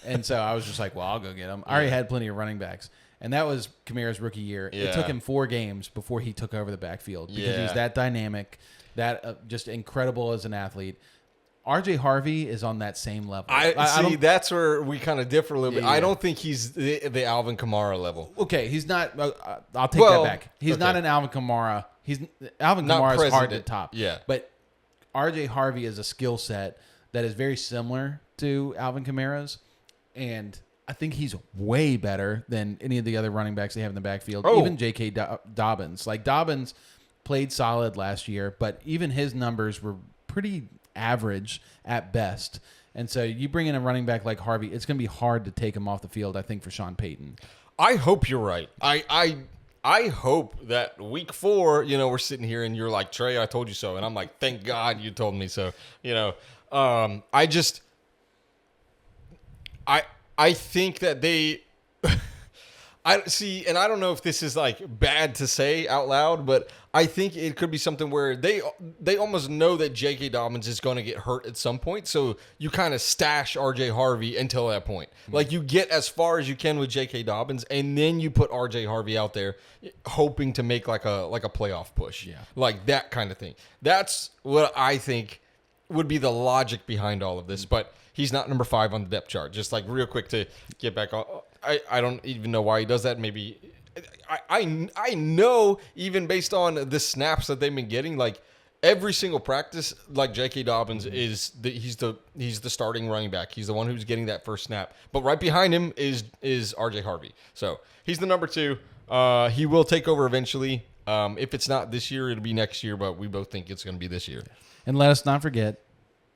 And so I was just like, well, I'll go get him. I already had plenty of running backs. And that was Kamara's rookie year. Yeah. It took him 4 games before he took over the backfield because he's that dynamic, that just incredible as an athlete. RJ Harvey is on that same level. I that's where we kind of differ a little bit. Yeah. I don't think he's the Alvin Kamara level. Okay, he's not. I'll take that back. He's not an Alvin Kamara. Alvin Kamara is hard to top. Yeah. But RJ Harvey is a skill set that is very similar to Alvin Kamara's, and I think he's way better than any of the other running backs they have in the backfield. Oh. Even J.K. Dobbins. Dobbins played solid last year, but even his numbers were pretty average at best. And so you bring in a running back like Harvey, it's going to be hard to take him off the field, I think, for Sean Payton. I hope you're right. I hope that week 4, we're sitting here and you're like, Trey, I told you so. And I'm like, thank God you told me so. I think that I see, and I don't know if this is like bad to say out loud, but I think it could be something where they almost know that J.K. Dobbins is going to get hurt at some point, so you kind of stash R.J. Harvey until that point. Like you get as far as you can with J.K. Dobbins, and then you put R.J. Harvey out there, hoping to make like a playoff push, like that kind of thing. That's what I think would be the logic behind all of this, but he's not number 5 on the depth chart. Just like real quick to get back on. I don't even know why he does that. Maybe I know even based on the snaps that they've been getting, like every single practice, like J.K. Dobbins he's the starting running back. He's the one who's getting that first snap. But right behind him is R.J. Harvey. So he's the number 2. He will take over eventually. If it's not this year, it'll be next year. But we both think it's going to be this year. And let us not forget,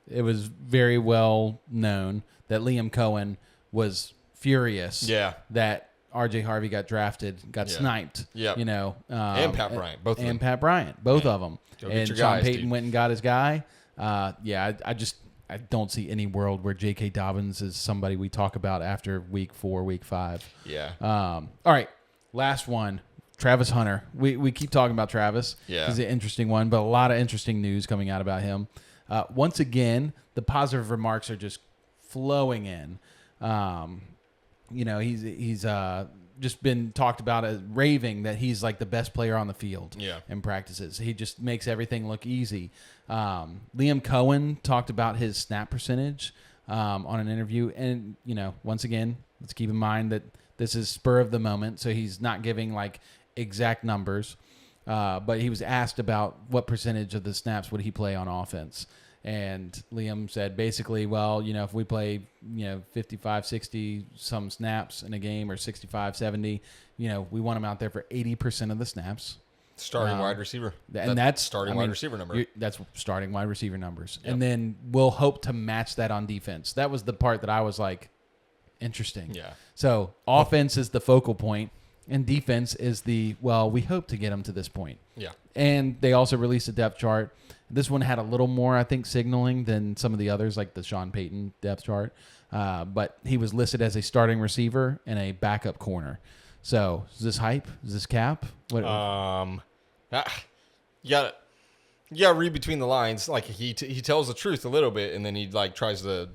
it was very well known that Liam Cohen was furious that R.J. Harvey got drafted, sniped. Yeah. You know. And Pat Bryant. Both of them. And Pat Bryant. Both of them. And Sean guys, Payton dude. went and got his guy. I don't see any world where J.K. Dobbins is somebody we talk about after week 4, week 5. Yeah. All right. Last one. Travis Hunter. We keep talking about Travis. Yeah. He's an interesting one, but a lot of interesting news coming out about him. Once again, the positive remarks are just flowing in. You know, he's just been talked about as raving that he's like the best player on the field in practices. He just makes everything look easy. Liam Cohen talked about his snap percentage on an interview. And, you know, once again, let's keep in mind that this is spur of the moment, so he's not giving like exact numbers. But he was asked about what percentage of the snaps would he play on offense. And Liam said basically, well, you know, if we play, 55, 60 some snaps in a game or 65, 70, we want him out there for 80% of the snaps. Starting wide receiver. And that's starting wide receiver number. That's starting wide receiver numbers. Yep. And then we'll hope to match that on defense. That was the part that I was like, interesting. Yeah. So offense is the focal point and defense is we hope to get them to this point. Yeah. And they also released a depth chart. This one had a little more, I think, signaling than some of the others, like the Sean Payton depth chart. But he was listed as a starting receiver and a backup corner. So is this hype? Is this cap? What? Yeah, read between the lines. Like he tells the truth a little bit, and then he like tries to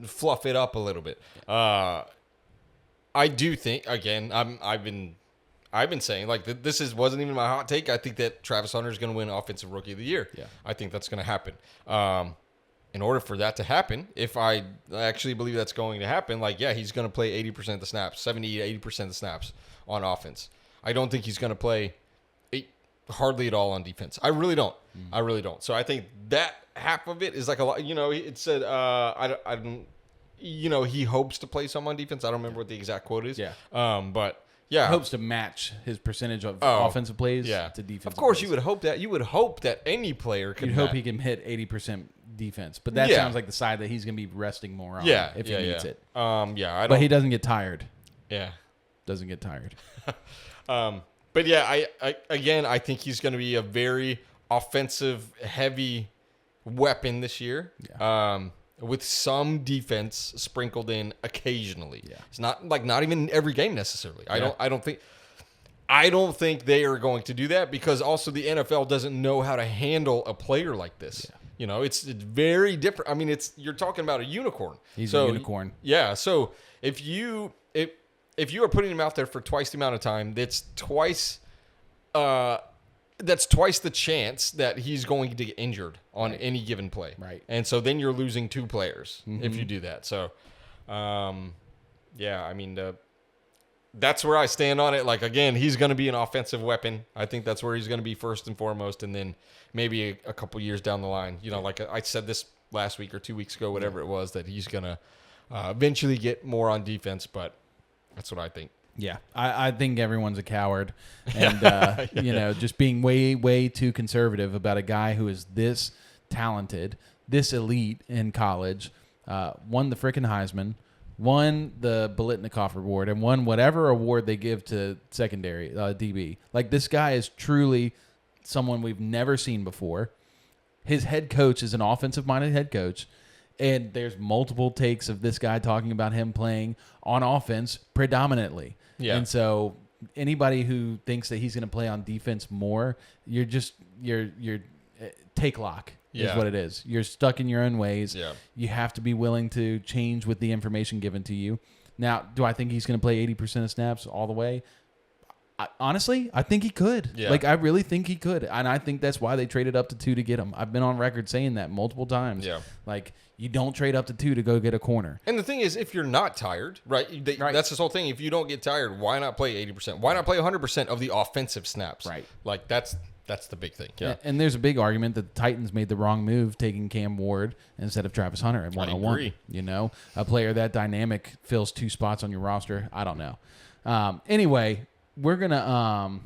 fluff it up a little bit. I do think again. I've been saying like this wasn't even my hot take. I think that Travis Hunter is going to win Offensive Rookie of the Year. Yeah. I think that's going to happen. In order for that to happen, if I actually believe that's going to happen, he's going to play 80% of the snaps, 70 to 80% of the snaps on offense. I don't think he's going to play hardly at all on defense. I really don't. I really don't. So I think that half of it is like a lot. It said I don't. He hopes to play some on defense. I don't remember what the exact quote is. Yeah. But. Yeah, hopes to match his percentage of offensive plays to defensive. Of course, plays. you would hope that. You would hope that any player could. You'd hope he can hit 80% defense, but that sounds like the side that he's going to be resting more on. If he needs it. But he doesn't get tired. Yeah, doesn't get tired. But yeah, I think he's going to be a very offensive heavy weapon this year. Yeah. With some defense sprinkled in occasionally. Yeah. It's not even every game necessarily. Yeah. I don't think they are going to do that because also the NFL doesn't know how to handle a player like this. Yeah. It's very different. I mean, you're talking about a unicorn. He's a unicorn. Yeah. So if you are putting him out there for twice the amount of time, that's twice the chance that he's going to get injured on any given play. Right. And so then you're losing 2 players if you do that. So, that's where I stand on it. Like, again, he's going to be an offensive weapon. I think that's where he's going to be first and foremost. And then maybe a couple years down the line, like I said this last week or 2 weeks ago, whatever it was, that he's going to eventually get more on defense. But that's what I think. Yeah, I think everyone's a coward, and just being way, way too conservative about a guy who is this talented, this elite in college, won the frickin' Heisman, won the Biletnikoff Award, and won whatever award they give to secondary DB. Like, this guy is truly someone we've never seen before. His head coach is an offensive-minded head coach. And there's multiple takes of this guy talking about him playing on offense predominantly. Yeah. And so anybody who thinks that he's going to play on defense more, you're take lock is what it is. You're stuck in your own ways. Yeah. You have to be willing to change with the information given to you. Now, do I think he's going to play 80% of snaps all the way? Honestly, I think he could. Yeah. Like, I really think he could. And I think that's why they traded up to 2 to get him. I've been on record saying that multiple times. Yeah. Like, you don't trade up to 2 to go get a corner. And the thing is, if you're not tired, right? That's this whole thing. If you don't get tired, why not play 80%? Why not play 100% of the offensive snaps? Right. Like, that's the big thing. Yeah. And there's a big argument that the Titans made the wrong move taking Cam Ward instead of Travis Hunter at 101. agree. You know, a player that dynamic fills 2 spots on your roster. I don't know. Anyway, we're gonna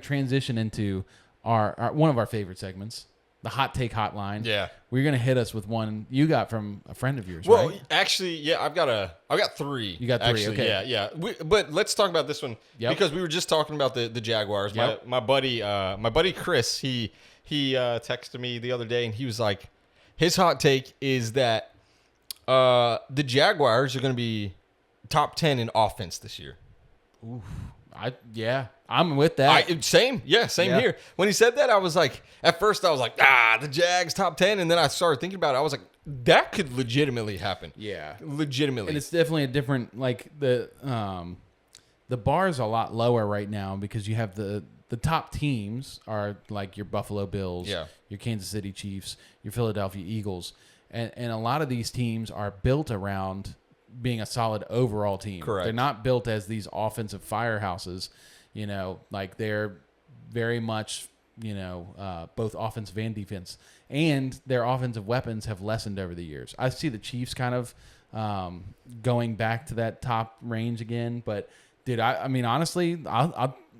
transition into our one of our favorite segments, the hot take hotline. Yeah. We're gonna hit us with one you got from a friend of yours. Well, right? actually, yeah, I've got 3. You got 3, actually, okay. Yeah. But let's talk about this one because we were just talking about the Jaguars. Yep. My buddy Chris, he texted me the other day and he was like, his hot take is that the Jaguars are going to be top 10 in offense this year. Oof. I'm with that. Same here. When he said that, I was like, at first I was like, the Jags top 10. And then I started thinking about it. I was like, that could legitimately happen. Yeah. Legitimately. And it's definitely a different, like, the bar's a lot lower right now because you have the top teams are like your Buffalo Bills, your Kansas City Chiefs, your Philadelphia Eagles. And a lot of these teams are built around being a solid overall team. Correct. They're not built as these offensive firehouses, you know, like they're very much, you know, both offensive and defense. And their offensive weapons have lessened over the years. I see the Chiefs kind of going back to that top range again. But, dude, I mean, honestly,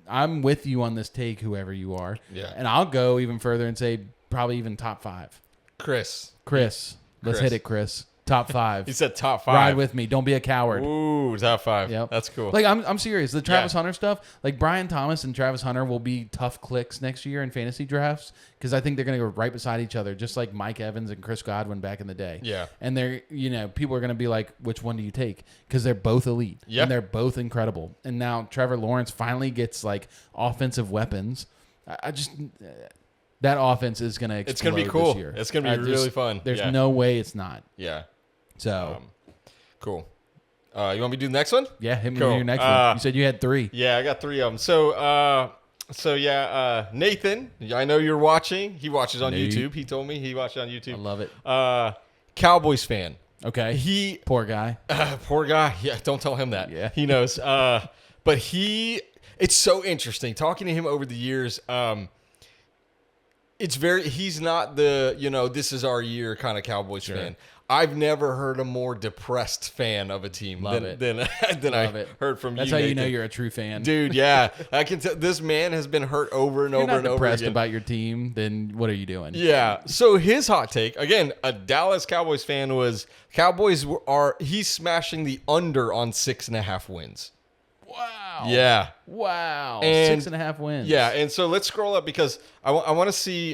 I'm with you on this take, whoever you are. Yeah. And I'll go even further and say probably even top 5. Chris. Let's hit it, Chris. Top 5. He said top 5. Ride with me. Don't be a coward. Ooh, top 5. Yep. That's cool. Like, I'm serious. The Travis Hunter stuff, like Brian Thomas and Travis Hunter will be tough clicks next year in fantasy drafts because I think they're going to go right beside each other, just like Mike Evans and Chris Godwin back in the day. Yeah. And they're, you know, people are going to be like, which one do you take? Because they're both elite. Yep. And they're both incredible. And now Trevor Lawrence finally gets like offensive weapons. I just... that offense is going to explode. It's going to be cool. This year. It's going to be really fun. There's no way it's not. Yeah. So, cool. You want me to do the next one? yeah, hit me Cool. with your next one. You said you had 3. Yeah, I got 3 of them. So Nathan, I know you're watching. He watches on Nate. YouTube. He told me he watches on YouTube. I love it. Cowboys fan. Okay. Poor guy. Poor guy. Yeah, don't tell him that. Yeah. He knows. But it's so interesting talking to him over the years. He's not the, you know, this is our year kind of Cowboys fan. I've never heard a more depressed fan of a team than I heard from you. That's how you know Nathan. you're a true fan. Dude, yeah. I can tell this man has been hurt over and You're over not and over depressed again. about your team, then what are you doing? Yeah. So his hot take, again, a Dallas Cowboys fan, was he's smashing the under on 6.5 wins. Wow. Yeah. Wow. And 6.5 wins. Yeah, and so let's scroll up because I want to see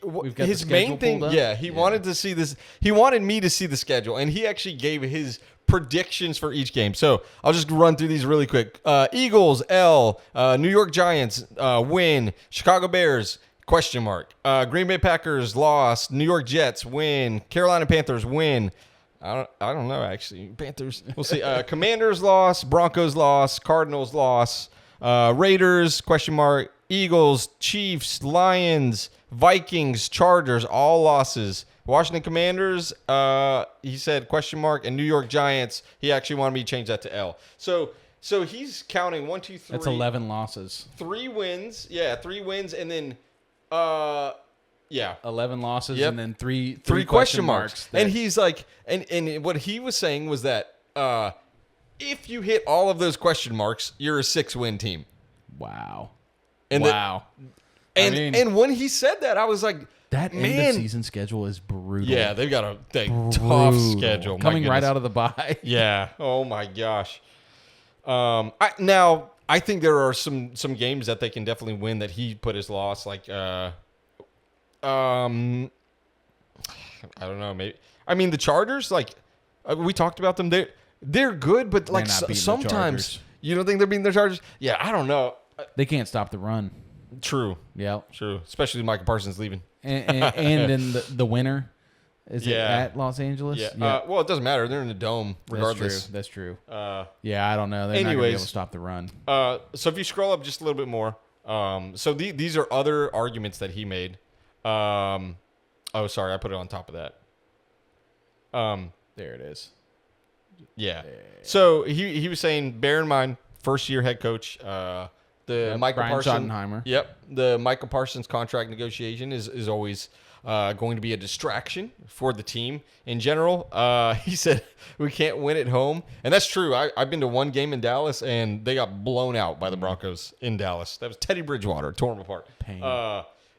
We've got his the main schedule thing. pulled up? Yeah, he wanted to see this. He wanted me to see the schedule, and he actually gave his predictions for each game. So I'll just run through these really quick. Eagles L, New York Giants win, Chicago Bears question mark, Green Bay Packers loss, New York Jets win, Carolina Panthers win. I don't know, actually. Panthers. We'll see. Commanders loss. Broncos loss. Cardinals loss. Raiders, question mark. Eagles, Chiefs, Lions, Vikings, Chargers, all losses. Washington Commanders, he said question mark. And New York Giants, he actually wanted me to change that to L. So he's counting 1, 2, 3. That's 11 losses. 3 wins. Yeah, 3 wins. And then... yeah. 11 losses Yep. and then three question marks. that- And he's like, and what he was saying was that if you hit all of those question marks, you're a 6-win team. Wow. And wow. And when he said that, I was like, That man, end of season schedule is brutal. yeah, they've got a tough schedule. My Coming right goodness. out of the bye. Yeah. Oh my gosh. I think there are some games that they can definitely win that he put his loss. Like, I don't know. Maybe. I mean, the Chargers, like we talked about them. They're good, but like not beating the sometimes Chargers. you don't think they're beating the Chargers. Yeah, I don't know. They can't stop the run. True. Yeah. True. Especially Michael Parsons leaving. And in the winter, is it Yeah. at Los Angeles? Yeah. Well, it doesn't matter. They're in the dome regardless. That's true. Uh, Yeah, I don't know. They're not going to be anyways. able to stop the run. So if you scroll up just a little bit more, so these are other arguments that he made. Oh, sorry, I put it on top of that. There it is. Yeah. So he was saying, bear in mind, first year head coach, Michael Brian Parsons. Schottenheimer. Yep. The Michael Parsons contract negotiation is always going to be a distraction for the team in general. He said we can't win at home, and that's true. I've been to one game in Dallas, and they got blown out by the Broncos in Dallas. That was Teddy Bridgewater, tore them apart. Pain.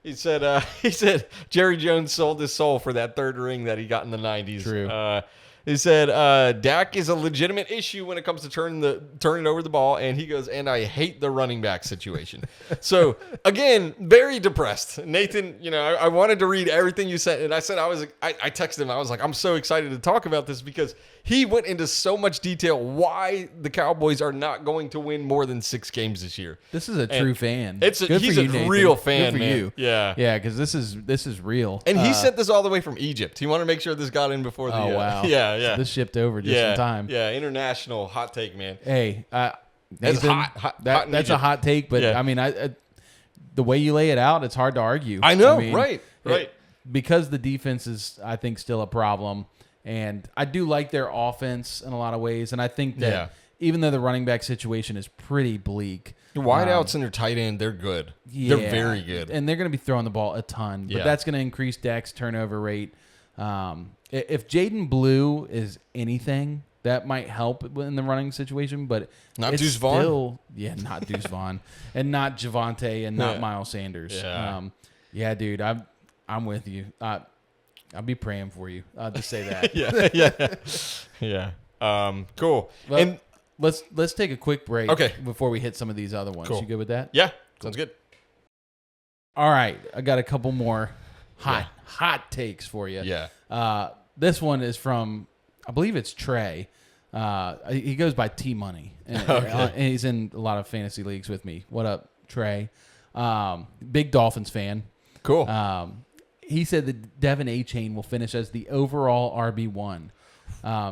He said Jerry Jones sold his soul for that third ring that he got in the 90s. True. He said Dak is a legitimate issue when it comes to turning over the ball, and he goes, and I hate the running back situation. So again, very depressed. Nathan, I wanted to read everything you said, and I said I texted him. I was like, I'm so excited to talk about this because he went into so much detail why the Cowboys are not going to win more than 6 games this year. This is a true fan. He's Good for a you, Nathan. real fan, Good for man. you. Yeah. Yeah, because this is real. And he sent this all the way from Egypt. He wanted to make sure this got in before the. Oh wow. Yeah. So this shipped over just in time. Yeah, international hot take, man. Hey, That's Nathan, hot in that's a Egypt. hot take, but Yeah. I mean, the way you lay it out, it's hard to argue. I know, mean, right. Because the defense is, I think, still a problem, and I do like their offense in a lot of ways, and I think that even though the running back situation is pretty bleak, Your wideouts and your tight end, they're good. yeah, They're very good. and they're going to be throwing the ball a ton, but Yeah. that's going to increase Dak's turnover rate. If Jaden Blue is anything, that might help in the running situation, but Not it's Deuce Vaughn? still, not Deuce Vaughn, and not Javonte, and not Miles Sanders. Yeah. Dude, I'm with you. I'll be praying for you. To say that. Yeah. Cool. Well, And let's take a quick break. Okay. Before we hit some of these other ones. Cool. You good with that? yeah, sounds good. All right, I got a couple more hot takes for you. Yeah. This one is from, I believe it's Trey. He goes by T Money, and he's in a lot of fantasy leagues with me. What up, Trey? Big Dolphins fan. Cool. He said that Devin A-Chain will finish as the overall RB1.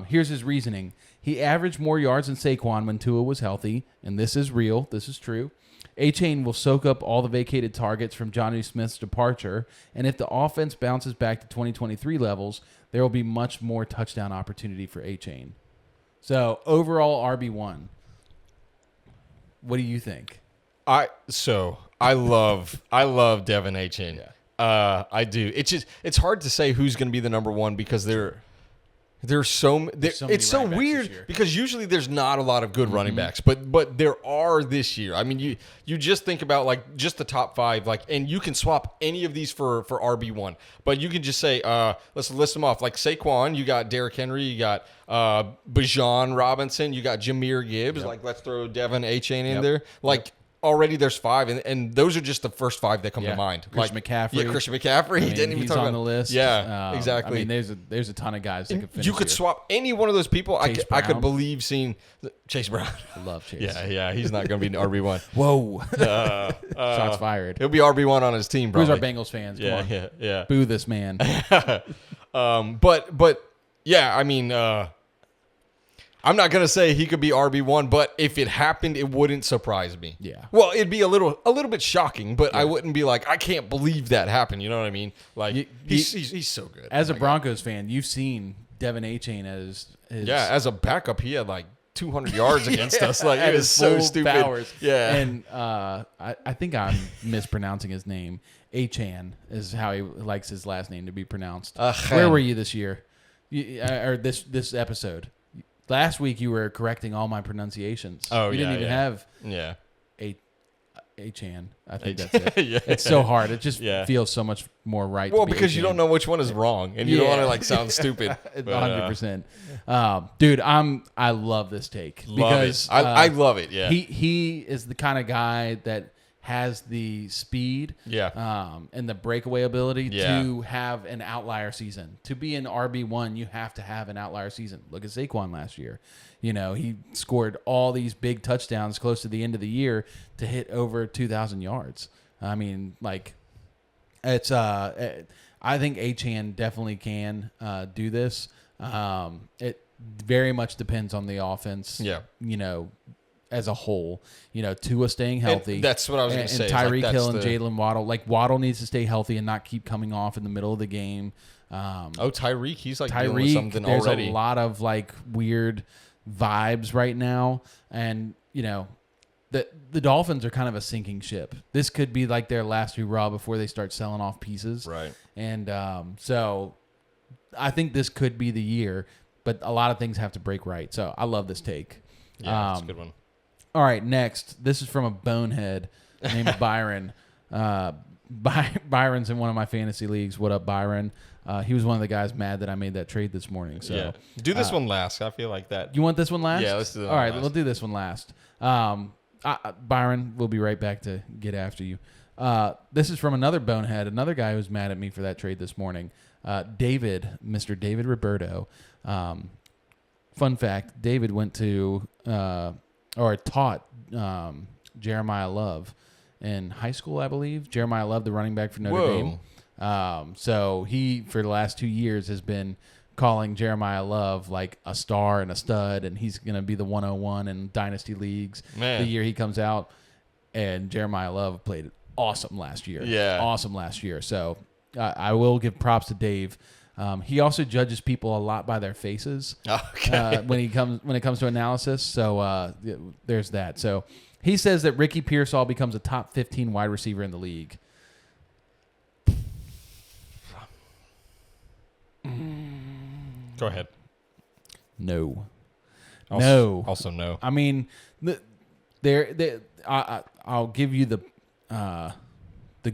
Here's his reasoning. He averaged more yards than Saquon when Tua was healthy, and this is real. This is true. A-Chain will soak up all the vacated targets from Johnny Smith's departure, and if the offense bounces back to 2023 levels, there will be much more touchdown opportunity for A-Chain. So, overall RB1. What do you think? I love Devin A-Chain. Yeah. I do. It's hard to say who's going to be the number one because there's so many so many it's so running backs weird this year. because usually there's not a lot of good running backs, but there are this year. I mean, you just think about like just the top 5, like, and you can swap any of these for RB1, but you can just say let's list them off. Like Saquon, you got Derrick Henry, you got Bijan Robinson, you got Jahmyr Gibbs. Yep. Like, let's throw Devin A-Chain in Yep. there. Like. Already there's 5, and those are just the first 5 that come to mind. Christian McCaffrey. Yeah, Christian McCaffrey. I mean, Didn't even he's talk on about the list. Yeah, exactly. I mean, there's a ton of guys that could finish. You could here. swap any one of those people. I Brown. could believe seeing Chase Brown. I love Chase. Yeah, he's not going to be an RB1. Whoa. Shots fired. He'll be RB1 on his team, Who's probably. our Bengals fans? Come on. Yeah. Boo this man. But yeah, I mean, I'm not gonna say he could be RB1, but if it happened, it wouldn't surprise me. Yeah. Well, it'd be a little bit shocking, but I wouldn't be like, I can't believe that happened. You know what I mean? Like he's so good. As a Broncos fan, you've seen Devin A-Chain as his as a backup, he had like 200 yards against us. Like, at it his was so full stupid. powers. Yeah. And I think I'm mispronouncing his name. A-Chan is how he likes his last name to be pronounced. Where were you this year? Or this episode? Last week you were correcting all my pronunciations. Oh, you didn't even have A-Chan. I think that's it. Yeah. It's so hard. It just Yeah. feels so much more right. Well, to be because you A-Chan. don't know which one is wrong, and you don't want to like sound stupid. 100%. Dude, I love this take Love because it. I love it. Yeah. he is the kind of guy that has the speed and the breakaway ability to have an outlier season. To be an RB1, you have to have an outlier season. Look at Saquon last year. You know, he scored all these big touchdowns close to the end of the year to hit over 2,000 yards. I mean, like, it's I think Achane definitely can do this. It very much depends on the offense. Yeah. You know, as a whole, you know, Tua staying healthy. And that's what I was going to say. And Tyreek Hill and Jalen Waddle. Like, Waddle needs to stay healthy and not keep coming off in the middle of the game. Tyreek, he's like dealing with something there's already. A lot of like weird vibes right now, and you know, the Dolphins are kind of a sinking ship. This could be like their last hurrah before they start selling off pieces. Right. And so I think this could be the year, but a lot of things have to break right. So I love this take. Yeah, that's a good one. All right, next. This is from a bonehead named Byron. Byron's in one of my fantasy leagues. What up, Byron? He was one of the guys mad that I made that trade this morning. So do this one last. I feel like that. You want this one last? Yeah, let's do that. All right, we'll do this one last. Byron, we'll be right back to get after you. This is from another bonehead, another guy who's mad at me for that trade this morning. David, Mr. David Roberto. Fun fact, David went to or taught Jeremiah Love in high school, I believe. Jeremiah Love, the running back for Notre Dame. So he, for the last 2 years, has been calling Jeremiah Love like a star and a stud, and he's going to be the 101 in dynasty leagues the year he comes out. And Jeremiah Love played awesome last year. Yeah. Awesome last year. So I will give props to Dave. He also judges people a lot by their faces when it comes to analysis. So there's that. So he says that Ricky Pearsall becomes a top 15 wide receiver in the league. Go ahead. No. Also no. I mean, I'll give you the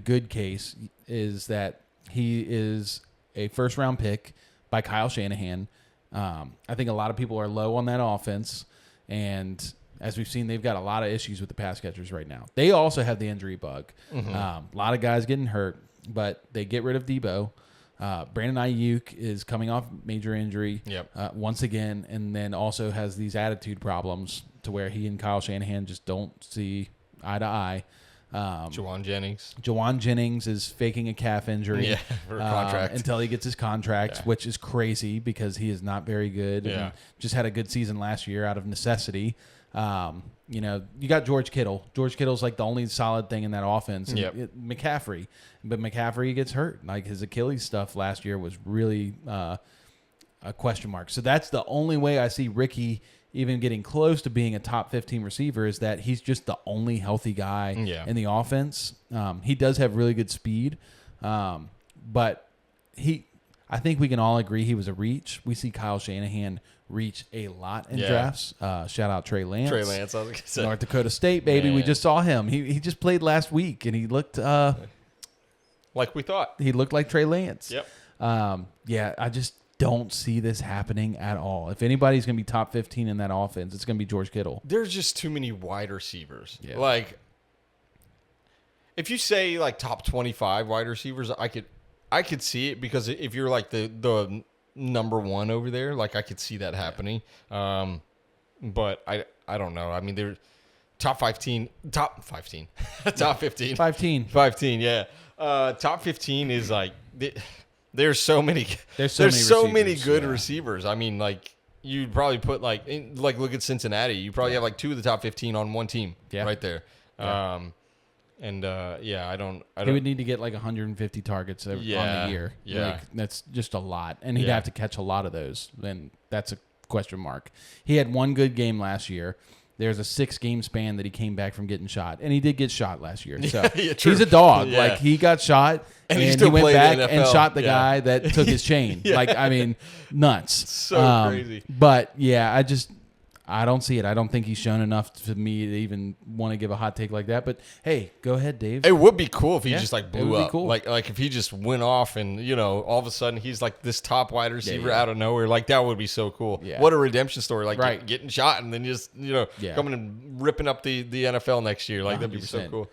good case is that he is a first-round pick by Kyle Shanahan. I think a lot of people are low on that offense, and as we've seen, they've got a lot of issues with the pass catchers right now. They also have the injury bug. A lot of guys getting hurt, but they get rid of Debo. Brandon Ayuk is coming off major injury once again, and then also has these attitude problems to where he and Kyle Shanahan just don't see eye to eye. Jawan Jennings is faking a calf injury for a contract until he gets his contract, which is crazy because he is not very good. And just had a good season last year out of necessity. You know, you got George Kittle. George Kittle's like the only solid thing in that offense. McCaffrey, but McCaffrey gets hurt. Like his Achilles stuff last year was really a question mark. So that's the only way I see Ricky even getting close to being a top 15 receiver is that he's just the only healthy guy in the offense. He does have really good speed, but I think we can all agree he was a reach. We see Kyle Shanahan reach a lot in drafts. Shout out Trey Lance. I was going to say. North Dakota State, baby. Man. We just saw him. He just played last week, and he looked like we thought. He looked like Trey Lance. Yep. I just don't see this happening at all. If anybody's going to be top 15 in that offense, it's going to be George Kittle. There's just too many wide receivers. Yeah. Like, if you say like top 25 wide receivers, I could see it because if you're like the number one over there, like I could see that happening. But I don't know. I mean, they're top 15. Top 15. Top 15. 15, yeah. Top 15 is like there's so many good receivers. I mean, like you'd probably put like look at Cincinnati. You probably have like two of the top 15 on one team right there. Yeah. I don't. He would need to get like 150 targets on the year. Yeah, like, that's just a lot, and he'd have to catch a lot of those. And that's a question mark. He had one good game last year. There's a 6-game span that he came back from getting shot, and he did get shot last year. So he's a dog. Yeah. Like he got shot, and he went back and shot the guy that took his chain. Like I mean, nuts. So crazy. But I don't see it. I don't think he's shown enough to me to even want to give a hot take like that. But hey, go ahead, Dave. It would be cool if he just like it blew would be up. cool. Like if he just went off and, you know, all of a sudden he's like this top wide receiver out of nowhere. Like that would be so cool. Yeah. What a redemption story. Like Right. getting shot and then just, you know, coming and ripping up the NFL next year. Like that'd be so 100%. cool.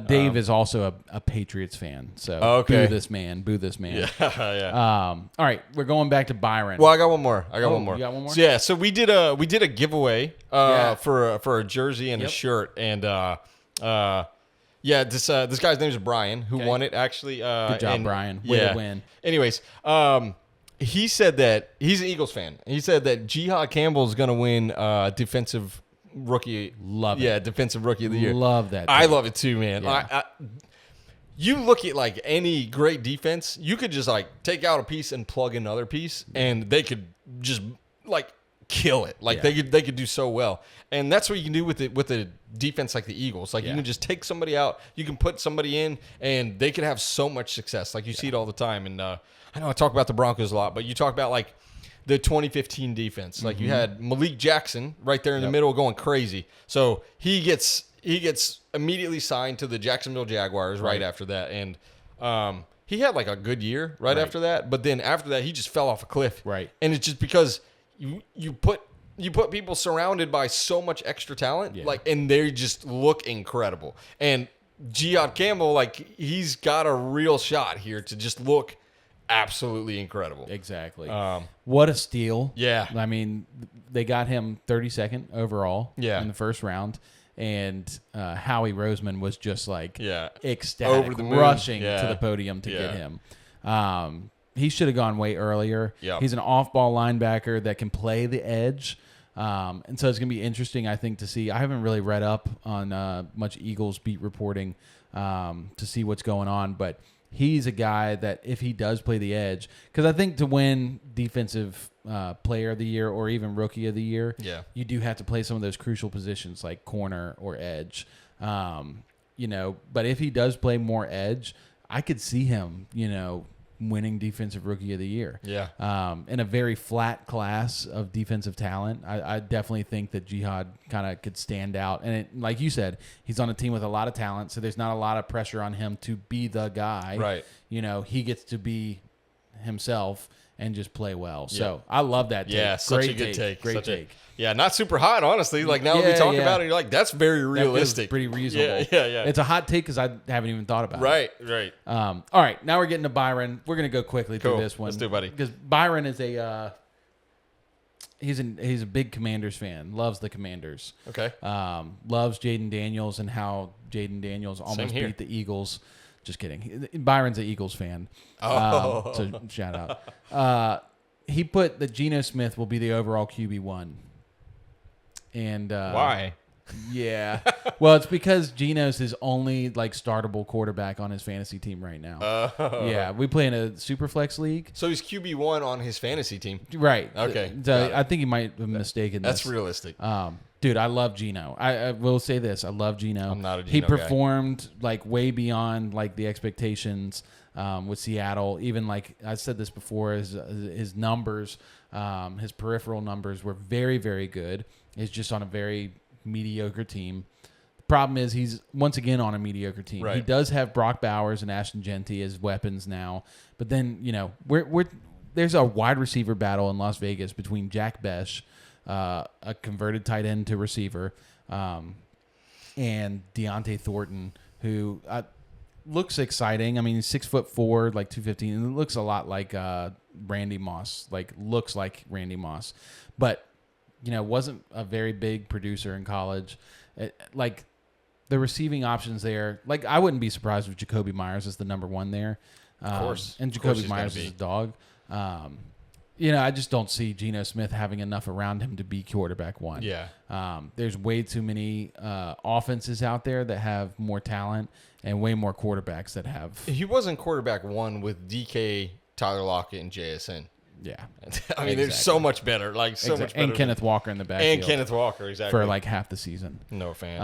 Dave is also a Patriots fan. So Okay. boo this man. Boo this man. Yeah. All right. We're going back to Byron. Well, I got one more. You got one more? So, yeah, so we did a giveaway for a jersey and a Yep. shirt, and this guy's name is Brian who won it actually. Good job, Brian. Way to win. Anyways, he said that he's an Eagles fan. He said that Jihad Campbell is going to win defensive rookie. Love it. Yeah, defensive rookie of the year. Love that. I dude. love it too, man. Yeah. You look at like any great defense, you could just like take out a piece and plug in another piece, and they could just like kill it. Like they could do so well, and that's what you can do with a defense like the Eagles. Like you can just take somebody out, you can put somebody in, and they can have so much success. Like you see it all the time. And I know I talk about the Broncos a lot, but you talk about like the 2015 defense. Like you had Malik Jackson right there in the middle going crazy. So he gets immediately signed to the Jacksonville Jaguars right after that. And he had like a good year right after that. But then after that, he just fell off a cliff. Right. And it's just because you put people surrounded by so much extra talent, like, and they just look incredible. And Jihad Campbell, like, he's got a real shot here to just look absolutely incredible. Exactly. What a steal. Yeah. I mean, they got him 32nd overall in the first round. And Howie Roseman was just like ecstatic, over the moon. rushing to the podium to get him. He should have gone way earlier. Yep. He's an off-ball linebacker that can play the edge. And so it's going to be interesting, I think, to see. I haven't really read up on much Eagles beat reporting to see what's going on, but he's a guy that if he does play the edge, because I think to win defensive player of the year or even rookie of the year, you do have to play some of those crucial positions like corner or edge. You know, but if he does play more edge, I could see him, you know, winning defensive rookie of the year. In a very flat class of defensive talent, I definitely think that Jihad kind of could stand out. And it, like you said, he's on a team with a lot of talent, so there's not a lot of pressure on him to be the guy. Right. You know, he gets to be himself and just play well. So I love that take. Yeah, such a good take. Great take. Not super hot, honestly. Like now that we talk about it, you're like, that's very realistic. That feels pretty reasonable. Yeah. It's a hot take because I haven't even thought about it. Right. All right, now we're getting to Byron. We're going to go quickly through this one. Let's do it, buddy. Because Byron is he's a big Commanders fan. Loves the Commanders. Okay. Loves Jaden Daniels and how Jaden Daniels almost here. beat the Eagles. Just kidding. Byron's an Eagles fan. So shout out. He put that Geno Smith will be the overall QB1. And why? Yeah. Well, it's because Geno's his only like startable quarterback on his fantasy team right now. Yeah, we play in a super flex league. So he's QB1 on his fantasy team. Right. Okay. So I think he might have mistaken this. That's realistic. Dude, I love Geno. I will say this. I love Geno. I'm not a Geno He guy. performed like way beyond like the expectations with Seattle. Even like I said this before, his numbers, his peripheral numbers were very, very good. He's just on a very mediocre team. The problem is he's once again on a mediocre team. Right. He does have Brock Bowers and Ashton Genty as weapons now, but then there's a wide receiver battle in Las Vegas between Jack Besh, a converted tight end to receiver, and Deontay Thornton, who looks exciting. I mean, he's 6'4", like 215, and it looks a lot like Randy Moss. Looks like Randy Moss, but wasn't a very big producer in college. The receiving options there, I wouldn't be surprised if Jacoby Myers is the number one there. Of course. And Jacoby Myers is a dog. I just don't see Geno Smith having enough around him to be quarterback one. Yeah. There's way too many offenses out there that have more talent and way more quarterbacks that have. He wasn't quarterback one with DK, Tyler Lockett, and JSN. Yeah. I mean, there's so much better. Much better. And Kenneth Walker in the backfield. And Kenneth Walker, exactly. For half the season. No fan.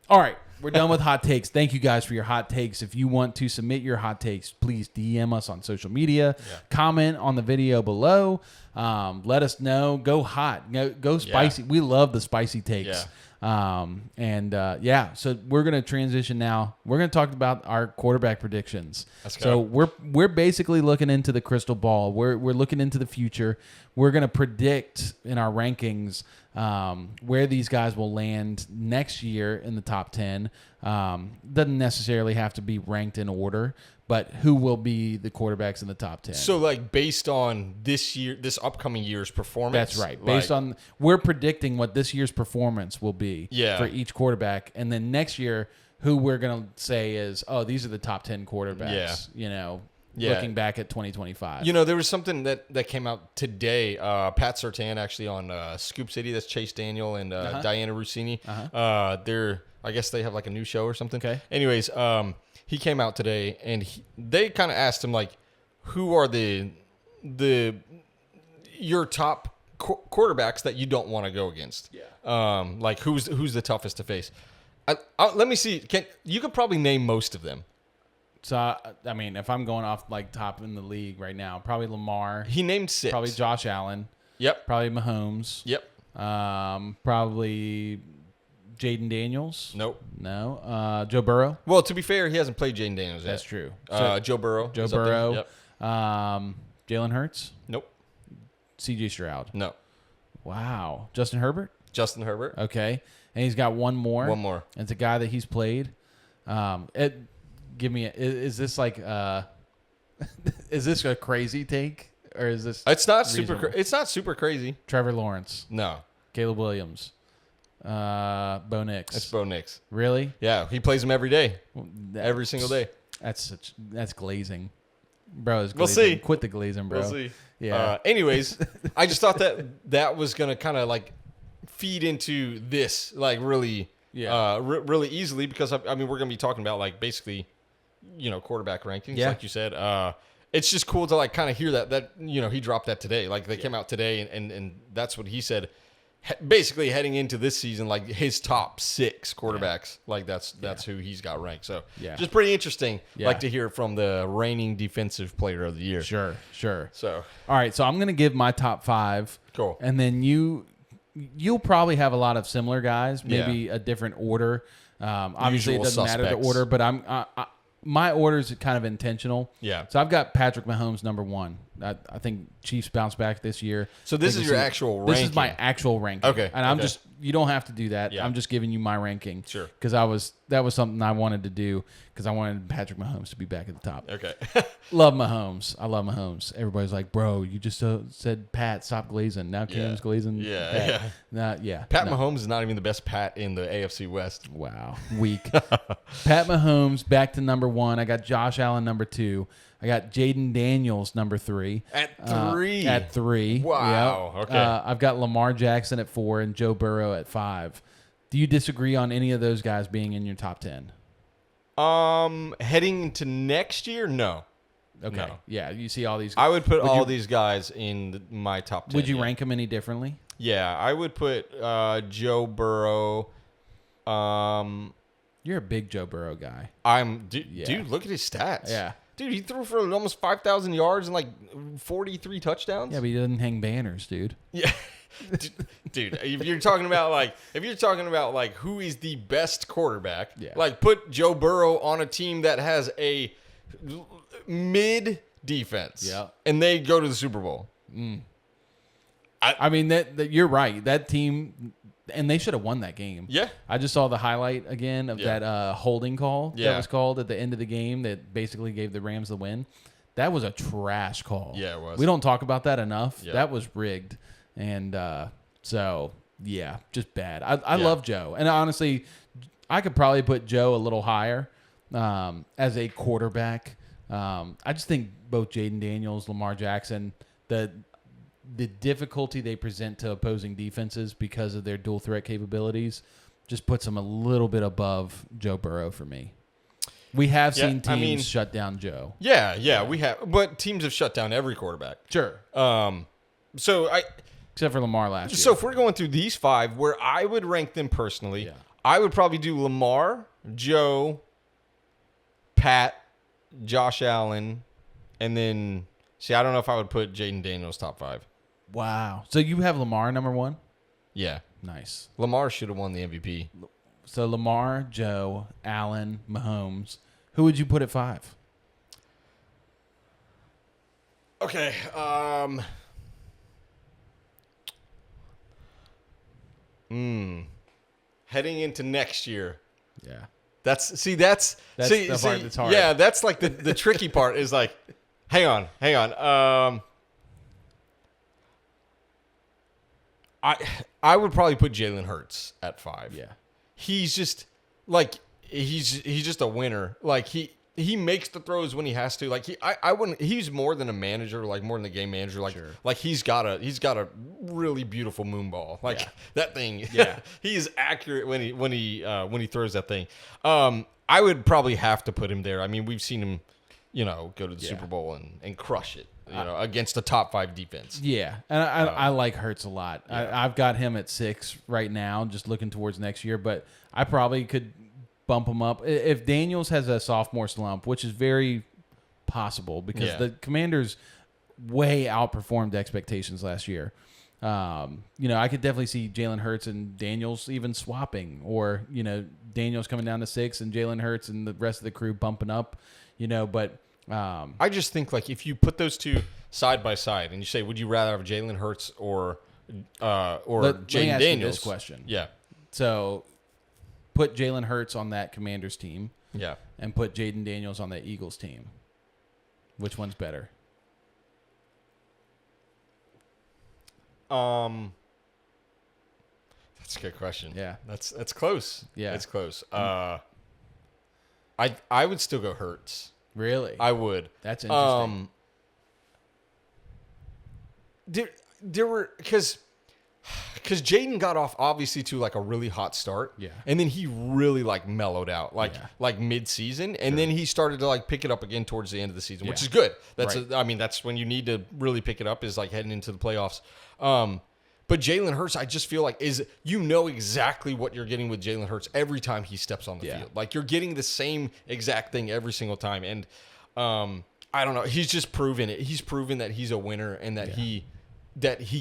All right. We're done with hot takes. Thank you guys for your hot takes. If you want to submit your hot takes, please DM us on social media. Yeah. Comment on the video below. Let us know. Go hot. Go spicy. Yeah. We love the spicy takes. Yeah. So we're going to transition now. We're going to talk about our quarterback predictions. So we're basically looking into the crystal ball. We're looking into the future. We're going to predict in our rankings where these guys will land next year in the top 10. Doesn't necessarily have to be ranked in order, but who will be the quarterbacks in the top 10. So, like, based on this upcoming year's performance? That's right. Based on, we're predicting what this year's performance will be for each quarterback. And then next year, who we're going to say is, oh, these are the top 10 quarterbacks, looking back at 2025. There was something that came out today. Pat Surtain, actually, on Scoop City. That's Chase Daniel and Diana Rossini. I guess they have, like, a new show or something. Okay. Anyways, he came out today, and they kind of asked him, like, who are your top quarterbacks that you don't want to go against? Yeah. Like, who's the toughest to face? Let me see. You could probably name most of them. So, I mean, if I'm going off, like, top in the league right now, probably Lamar. He named 6. Probably Josh Allen. Yep. Probably Mahomes. Yep. Probably Jaden Daniels. Nope. No. Joe Burrow. Well, to be fair, he hasn't played Jaden Daniels yet. That's true. Joe Burrow. Joe Burrow. Yep. Jalen Hurts. Nope. CJ Stroud. No. Wow. Justin Herbert. Justin Herbert. Okay. And he's got one more. One more. It's a guy that he's played. Is this like is this a crazy take or is this? It's not it's not super crazy. Trevor Lawrence. No. Caleb Williams. Bo Nix. It's Bo Nix. Really? Yeah, he plays him every day. Every single day. That's glazing. Bro, we'll see. Quit the glazing, bro. We'll see. Yeah. Anyways, I just thought that was going to kind of like feed into this like really really easily because I mean we're going to be talking about like basically quarterback rankings like you said. It's just cool to like kind of hear that he dropped that today. Like they came out today and that's what he said. Basically heading into this season, like his top 6 quarterbacks, like that's who he's got ranked. So just pretty interesting. Like to hear from the reigning defensive player of the year. Sure. So all right, so I'm gonna give my top 5. Cool. And then you'll probably have a lot of similar guys, maybe a different order. Obviously, Usual it doesn't matter the suspects. order, but my order is kind of intentional. Yeah. So I've got Patrick Mahomes number 1. I think Chiefs bounce back this year. So this is your actual ranking. This is my actual ranking. Okay. And I'm just, you don't have to do that. Yeah. I'm just giving you my ranking. Sure. Because that was something I wanted to do because I wanted Patrick Mahomes to be back at the top. Okay. Love Mahomes. I love Mahomes. Everybody's like, bro, you just said Pat, stop glazing. Now Cam's glazing. Yeah. Pat. Pat Mahomes is not even the best Pat in the AFC West. Wow. Weak. Pat Mahomes back to number 1. I got Josh Allen number 2. I got Jaden Daniels number 3. At 3? Wow. Yep. Okay. I've got Lamar Jackson at 4 and Joe Burrow at 5. Do you disagree on any of those guys being in your top 10? Heading into next year, no. Okay. No. Yeah, you see all these. I would put these guys in my top 10. Would you rank them any differently? Yeah, I would put Joe Burrow. You're a big Joe Burrow guy. Dude, look at his stats. Yeah. Dude, he threw for almost 5,000 yards and like 43 touchdowns. Yeah, but he doesn't hang banners, dude. Yeah. Dude, if you're talking about like who is the best quarterback, like put Joe Burrow on a team that has a mid defense. Yeah. And they go to the Super Bowl. I mean that you're right. That team, and they should have won that game. Yeah. I just saw the highlight again of that holding call that was called at the end of the game that basically gave the Rams the win. That was a trash call. Yeah, it was. We don't talk about that enough. Yeah. That was rigged. And just bad. I love Joe. And honestly, I could probably put Joe a little higher as a quarterback. I just think both Jaden Daniels, Lamar Jackson, the difficulty they present to opposing defenses because of their dual threat capabilities just puts them a little bit above Joe Burrow for me. We have seen teams shut down Joe. Yeah, we have. But teams have shut down every quarterback. Sure. Except for Lamar last year. So if we're going through these 5, where I would rank them personally, I would probably do Lamar Joe, Pat, Josh Allen, and then I don't know if I would put Jaden Daniels top 5. Wow. So you have Lamar number 1? Yeah. Nice. Lamar should have won the MVP. So Lamar, Joe, Allen, Mahomes. Who would you put at 5? Okay. Heading into next year. Yeah. That's the part that's hard. Yeah, that's like the tricky part is like, hang on. I would probably put Jalen Hurts at 5. Yeah. He's just like he's just a winner. Like he makes the throws when he has to. Like I wouldn't. He's more than a manager. Like more than a game manager. Like Sure. like he's got a really beautiful moon ball. Like that thing. Yeah. He is accurate when he throws that thing. I would probably have to put him there. I mean, we've seen him, go to the Super Bowl and crush it. Against a top 5 defense. Yeah, and I like Hurts a lot. Yeah. I've got him at 6 right now, just looking towards next year. But I probably could bump him up if Daniels has a sophomore slump, which is very possible because the Commanders way outperformed expectations last year. I could definitely see Jalen Hurts and Daniels even swapping, or Daniels coming down to 6 and Jalen Hurts and the rest of the crew bumping up. But I just think like if you put those two side by side and you say, would you rather have Jalen Hurts or Jaden Daniels? This question. Yeah. So put Jalen Hurts on that Commanders team. Yeah. And put Jaden Daniels on the Eagles team. Which one's better? That's a good question. Yeah. That's close. Yeah. It's close. I would still go Hurts. Really? I would. That's interesting. There were because Jaden got off obviously to like a really hot start. Yeah. And then he really like mellowed out like mid-season, and then he started to like pick it up again towards the end of the season, which is good. That's that's when you need to really pick it up, is like heading into the playoffs. But Jalen Hurts, I just feel like exactly what you're getting with Jalen Hurts every time he steps on the field. Like you're getting the same exact thing every single time. And I don't know. He's just proven it. He's proven that he's a winner and that he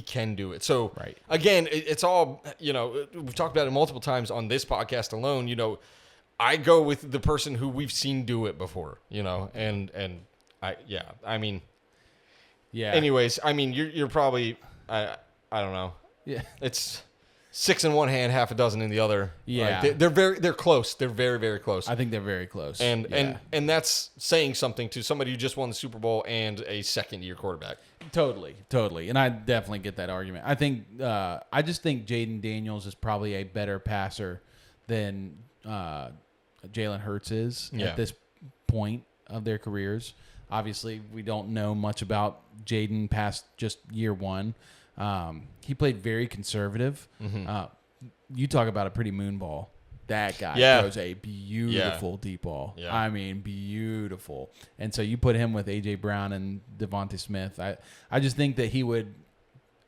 can do it. So again, it's all, we've talked about it multiple times on this podcast alone. I go with the person who we've seen do it before, and I mean, anyways, I mean, you're probably, I don't know. Yeah. It's 6 in one hand, half a dozen in the other. Yeah. Like they're close. They're very, very close. I think they're very close. And that's saying something to somebody who just won the Super Bowl and a second-year quarterback. Totally. And I definitely get that argument. I think I just think Jaden Daniels is probably a better passer than Jalen Hurts is at this point of their careers. Obviously, we don't know much about Jaden past just year one. He played very conservative. You talk about a pretty moon ball. That guy throws a beautiful deep ball. Yeah. I mean, beautiful. And so you put him with A.J. Brown and Devontae Smith. I just think that he would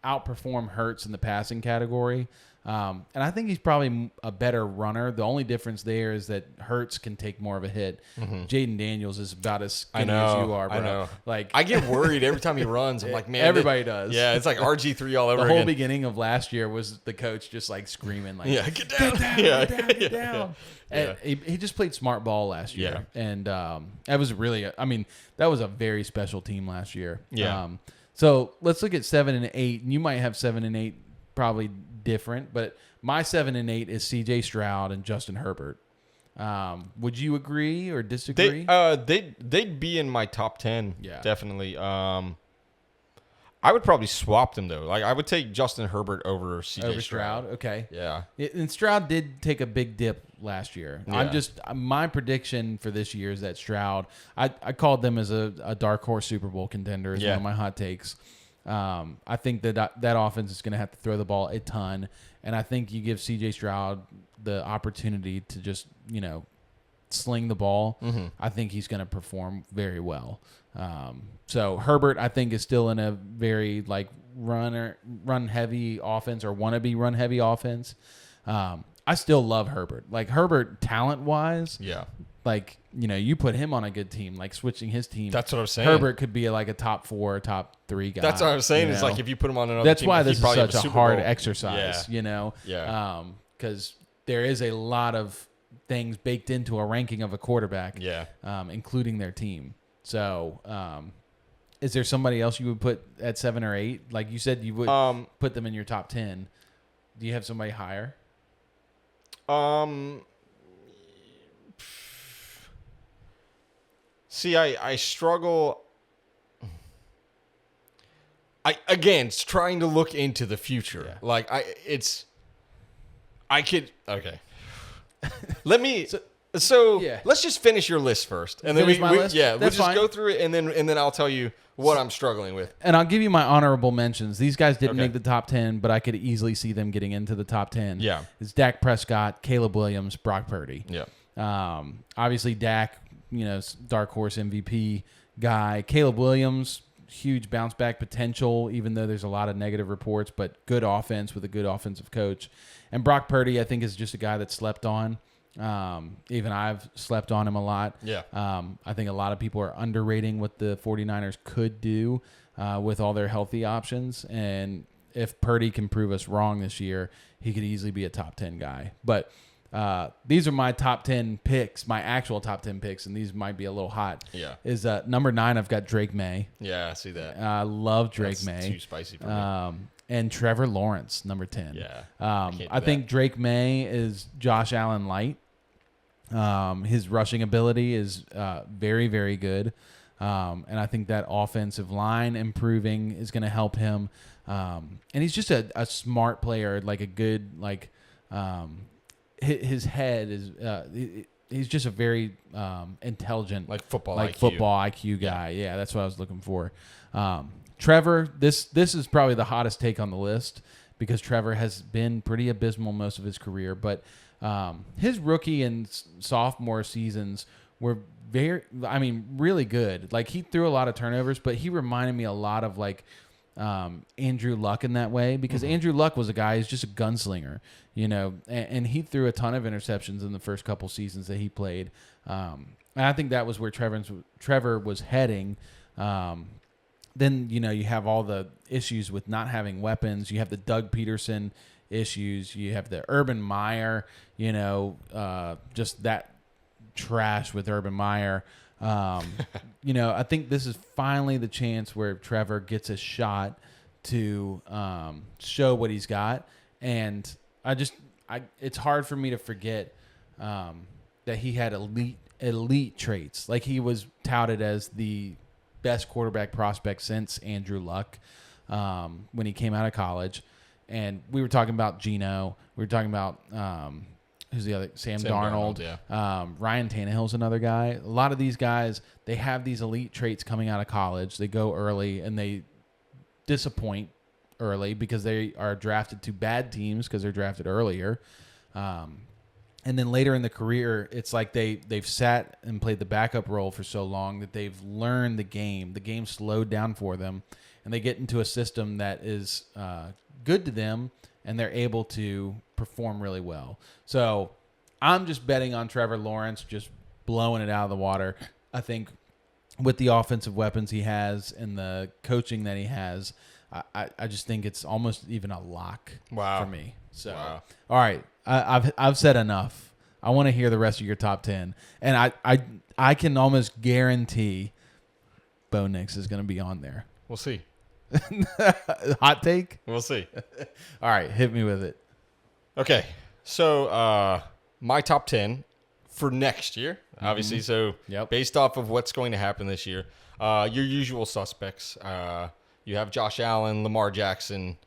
outperform Hurts in the passing category. And I think he's probably a better runner. The only difference there is that Hurts can take more of a hit. Jaden Daniels is about as skinny as you are, bro. I know. Like, I get worried every time he runs. I'm like, man. Everybody does. Yeah, it's like RG3 all over again. The whole beginning of last year was the coach just like screaming, like, get down. Get down. And he just played smart ball last year. Yeah. And that was really, that was a very special team last year. Yeah. So let's look at 7 and 8. And you might have 7 and 8 probably different, but my 7 and 8 is C.J. Stroud and Justin Herbert. Would you agree or disagree? They'd be in my top 10. Yeah, definitely. I would probably swap them though. Like I would take Justin Herbert over C.J. Stroud. Okay. Yeah. And Stroud did take a big dip last year. Yeah. My prediction for this year is that Stroud. I called them as a dark horse Super Bowl contender. Is one of my hot takes. I think that offense is going to have to throw the ball a ton, and I think you give C.J. Stroud the opportunity to just sling the ball. I think he's going to perform very well. So Herbert, I think, is still in a very run heavy offense or wannabe run heavy offense. I still love Herbert. Like Herbert, talent wise, Yeah. like you put him on a good team, like switching his team. That's what I'm saying. Herbert could be like a top 4, top 3 guy. That's what I'm saying. Is like if you put him on another That's team, why like, this he'd is probably have such a Super hard Bowl. exercise. Yeah. Because there is a lot of things baked into a ranking of a quarterback. Yeah. Including their team. So, is there somebody else you would put at 7 or 8? Like you said, you would put them in your top 10. Do you have somebody higher? See, I struggle. It's trying to look into the future. Yeah. Like okay. Let me. So Yeah. let's just finish your list first, and then Finish my list? we'll That's just fine. go through it, and then I'll tell you what I'm struggling with. And I'll give you my honorable mentions. These guys didn't Okay. make the top 10, but I could easily see them getting into the top 10. Yeah. It's Dak Prescott, Caleb Williams, Brock Purdy. Yeah. Obviously, Dak, dark horse MVP guy. Caleb Williams, huge bounce back potential, even though there's a lot of negative reports, but good offense with a good offensive coach. And Brock Purdy, I think, is just a guy that slept on. Even I've slept on him a lot. Yeah. I think a lot of people are underrating what the 49ers could do with all their healthy options. And if Purdy can prove us wrong this year, he could easily be a top 10 guy. But these are my top 10 picks, my actual top 10 picks, and these might be a little hot. Yeah. Is number 9, I've got Drake May. Yeah, I see that. I love Drake That's May. too spicy for me. And Trevor Lawrence, number 10. Yeah, I think Drake May is Josh Allen light. His rushing ability is very, very good. And I think that offensive line improving is going to help him. And he's just a smart player, like a good, his head is, he's just a very intelligent, football IQ guy. Yeah, that's what I was looking for. Trevor, this is probably the hottest take on the list because Trevor has been pretty abysmal most of his career, but his rookie and sophomore seasons were really good. Like he threw a lot of turnovers, but he reminded me a lot of Andrew Luck in that way because Andrew Luck was a guy who's just a gunslinger, and he threw a ton of interceptions in the first couple seasons that he played. And I think that was where Trevor was heading. Then, you have all the issues with not having weapons. You have the Doug Peterson issues. You have the Urban Meyer, just that trash with Urban Meyer. I think this is finally the chance where Trevor gets a shot to show what he's got. And it's hard for me to forget that he had elite traits. Like he was touted as the best quarterback prospect since Andrew Luck when he came out of college. And we were talking about Geno. We were talking about who's the other? Sam Darnold. Yeah. Ryan Tannehill's another guy. A lot of these guys, they have these elite traits coming out of college. They go early and they disappoint early because they are drafted to bad teams because they're drafted earlier. And then later in the career, it's like they've sat and played the backup role for so long that they've learned the game. The game slowed down for them, and they get into a system that is good to them, and they're able to perform really well. So I'm just betting on Trevor Lawrence just blowing it out of the water. I think with the offensive weapons he has and the coaching that he has, I just think it's almost even a lock for me. So, all right. I've said enough. I want to hear the rest of your top 10. And I can almost guarantee Bo Nix is going to be on there. We'll see. Hot take? We'll see. All right, hit me with it. Okay. So, my top 10 for next year, obviously. So, based off of what's going to happen this year, your usual suspects. You have Josh Allen, Lamar Jackson.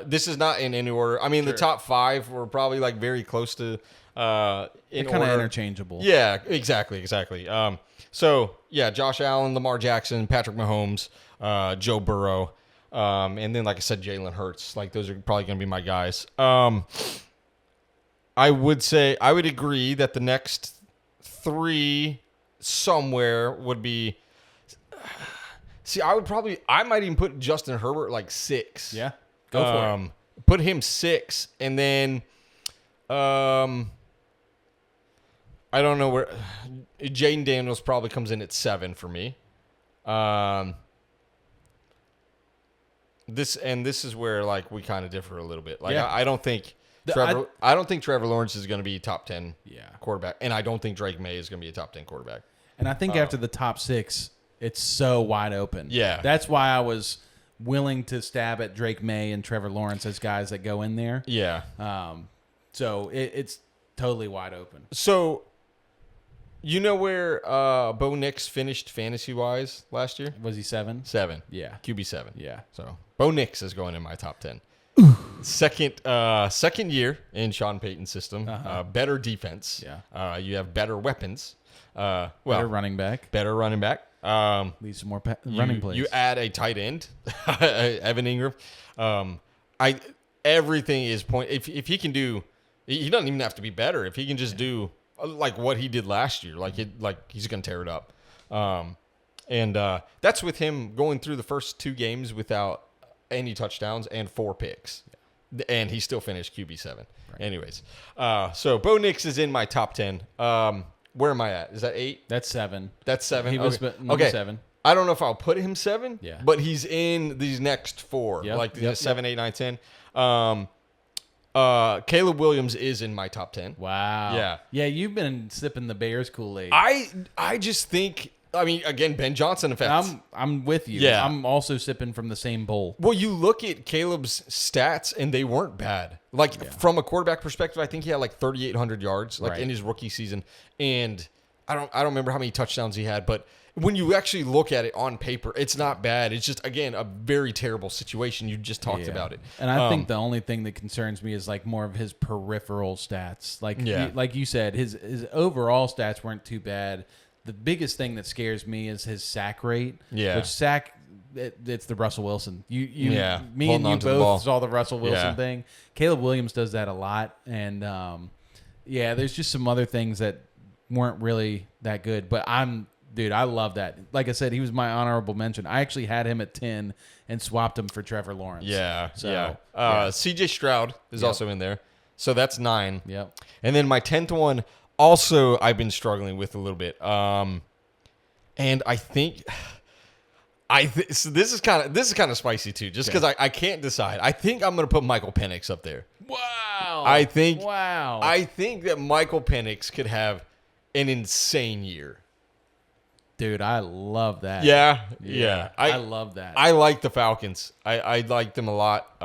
This is not in any order. I mean, the top 5 were probably very close to They're kind of interchangeable. Yeah, exactly. Josh Allen, Lamar Jackson, Patrick Mahomes, Joe Burrow, and then, like I said, Jalen Hurts. Those are probably going to be my guys. I would agree that the next 3 somewhere would be. See, I might even put Justin Herbert 6. Yeah. Go for it. Put him 6, and then I don't know where. Jaden Daniels probably comes in at 7 for me. This is where like we kind of differ a little bit. Like Yeah. I don't think I don't think Trevor Lawrence is going to be top 10 quarterback, and I don't think Drake May is going to be a top 10 quarterback. And I think after the top 6, it's so wide open. Yeah. That's why I was willing to stab at Drake May and Trevor Lawrence as guys that go in there. Yeah. So it's totally wide open. So, you know where Bo Nix finished fantasy-wise last year? Was he 7? 7. Yeah. QB 7. Yeah. So, Bo Nix is going in my top 10. Second year in Sean Payton's system. Better defense. Yeah. You have better weapons. Better running back. Better running back. Leave some more running plays. You add a tight end, Evan Ingram. Everything is point. If he can do, he doesn't even have to be better. If he can just do like what he did last year, like he's gonna tear it up. And that's with him going through the first 2 games without any touchdowns and 4 picks, and he still finished QB 7. Right. Anyways, so Bo Nix is in my top 10. Where am I at? Is that 8? That's 7. That's 7. He was okay. 7. I don't know if I'll put him 7. Yeah. But he's in these next 4, like 7, 8, 9, 10. Caleb Williams is in my top 10. Wow. Yeah. Yeah, you've been sipping the Bears Kool-Aid. I just think. I mean, again, Ben Johnson effect. I'm with you. Yeah. I'm also sipping from the same bowl. Well, you look at Caleb's stats, and they weren't bad. Like, from a quarterback perspective, I think he had like 3,800 yards in his rookie season. And I don't remember how many touchdowns he had, but when you actually look at it on paper, it's not bad. It's just, again, a very terrible situation. You just talked about it. And I think the only thing that concerns me is like more of his peripheral stats. Like you said, his overall stats weren't too bad. The biggest thing that scares me is his sack rate. Yeah. Which it's the Russell Wilson. Me and you both saw the Russell Wilson thing. Caleb Williams does that a lot. And, there's just some other things that weren't really that good. But I love that. Like I said, he was my honorable mention. I actually had him at 10 and swapped him for Trevor Lawrence. Yeah. So, CJ Stroud is also in there. So that's 9. Yep. And then my 10th one, also I've been struggling with a little bit. And I think so this is kind of spicy too, just because I can't decide. I think I'm going to put Michael Penix up there. Wow. I think that Michael Penix could have an insane year. Dude, I love that. Yeah. I love that. I like the Falcons. I like them a lot.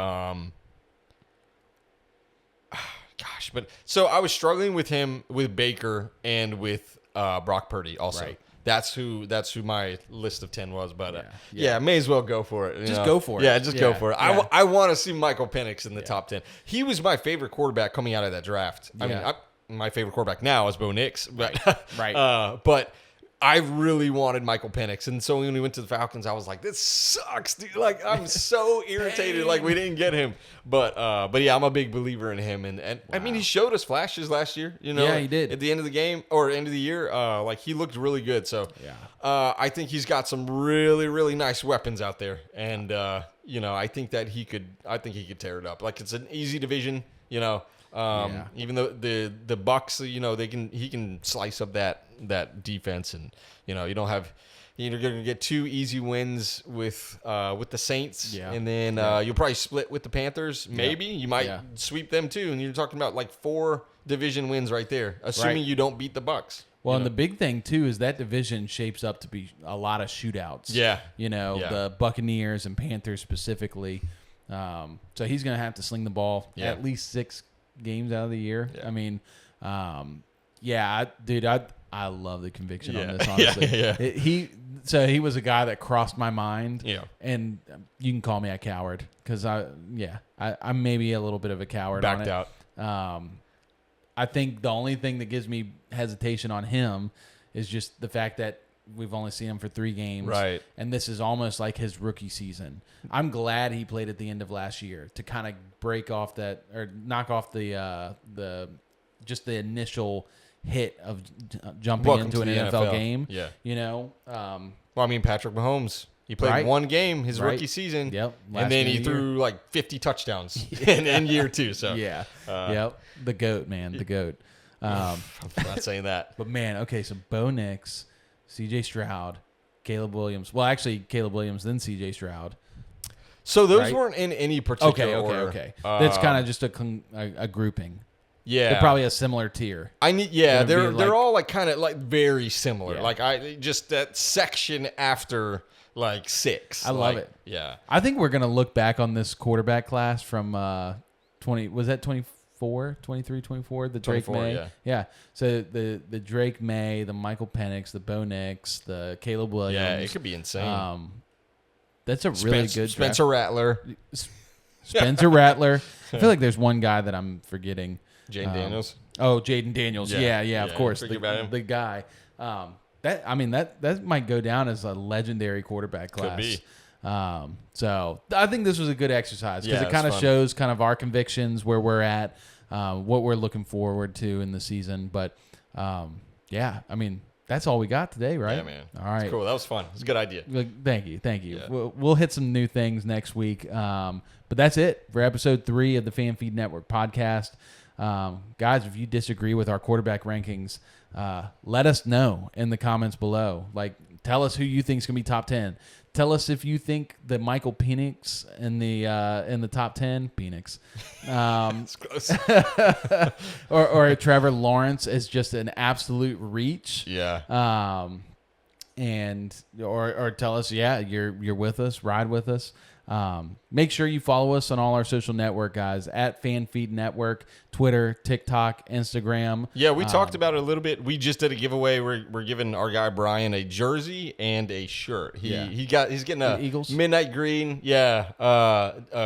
But so I was struggling with him with Baker and with Brock Purdy also. Right. That's who my list of 10 was. But may as well go for it. Just go for it. Yeah, go for it. Yeah. I want to see Michael Penix in the top 10. He was my favorite quarterback coming out of that draft. I mean, my favorite quarterback now is Bo Nix. But, right. But I really wanted Michael Penix. And so when we went to the Falcons, I was like, this sucks, dude. Like, I'm so irritated. Like, we didn't get him. But yeah, I'm a big believer in him. And I mean, he showed us flashes last year, you know. Yeah, he did. At the end of the game or end of the year, like, he looked really good. So I think he's got some really, really nice weapons out there. And, I think that he could tear it up. Like, it's an easy division, even though the Bucks, he can slice up that defense, and you don't have. You're going to get 2 easy wins with the Saints, and then you'll probably split with the Panthers. Maybe you might sweep them too, and you're talking about like 4 division wins right there, assuming you don't beat the Bucks. Well, and the big thing too is that division shapes up to be a lot of shootouts. Yeah, the Buccaneers and Panthers specifically. So he's going to have to sling the ball at least 6 games out of the year. Yeah. I mean, I love the conviction on this, honestly. He was a guy that crossed my mind. Yeah. And you can call me a coward because I'm maybe a little bit of a coward. Backed on it. out. I think the only thing that gives me hesitation on him is just the fact that we've only seen him for 3 games. Right. And this is almost like his rookie season. I'm glad he played at the end of last year to kind of break off that or knock off the initial hit of jumping into an NFL game. Yeah. Well, I mean, Patrick Mahomes. He played Right. one game his Right. rookie season. Yep. Last And then game he of the year. threw like 50 touchdowns in year 2. So Yeah. Yep. The GOAT, man. The GOAT. I'm not saying that. But man, okay, so Bo Nix, CJ Stroud, Caleb Williams. Well, actually, Caleb Williams, then CJ Stroud. So those Right. weren't in any particular Okay. order. That's kind of just a grouping. Yeah. They're probably a similar tier. They're Gonna be like- all like kind of like very similar. Yeah. Like I just that section after like 6. I love Like, it. Yeah. I think we're going to look back on this quarterback class from 23, 24, the Drake 24, May. yeah. So the Drake May, the Michael Penix, the Bo Nix, the Caleb Williams. Yeah, it could be insane. That's a really good draft. Spencer Rattler, Spencer Rattler. I feel like there's one guy that I'm forgetting. Jaden Daniels. Oh, Jaden Daniels. Yeah. Yeah, of Yeah, course. forget about him. The guy. That might go down as a legendary quarterback class. Could be. So I think this was a good exercise because Yeah, it kind of it's fun. shows kind of our convictions, where we're at, what we're looking forward to in the season. But yeah, I mean, that's all we got today, right? Yeah, man. All right. Cool. That was fun. It's a good idea. Thank you. Yeah. We'll hit some new things next week. But that's it for episode 3 of the Fan Feed Network podcast. Guys, if you disagree with our quarterback rankings, let us know in the comments below. Like, tell us who you think is going to be top 10. Tell us if you think that Michael Penix in the top 10, Penix, It's close. or Trevor Lawrence is just an absolute reach. Yeah. And or tell us, yeah, you're with us, ride with us. Make sure you follow us on all our social network, guys, at FanFeed Network, Twitter, TikTok, Instagram. Yeah, we talked about it a little bit. We just did a giveaway. We're giving our guy Brian a jersey and a shirt. He's getting a The Eagles? midnight green. Yeah.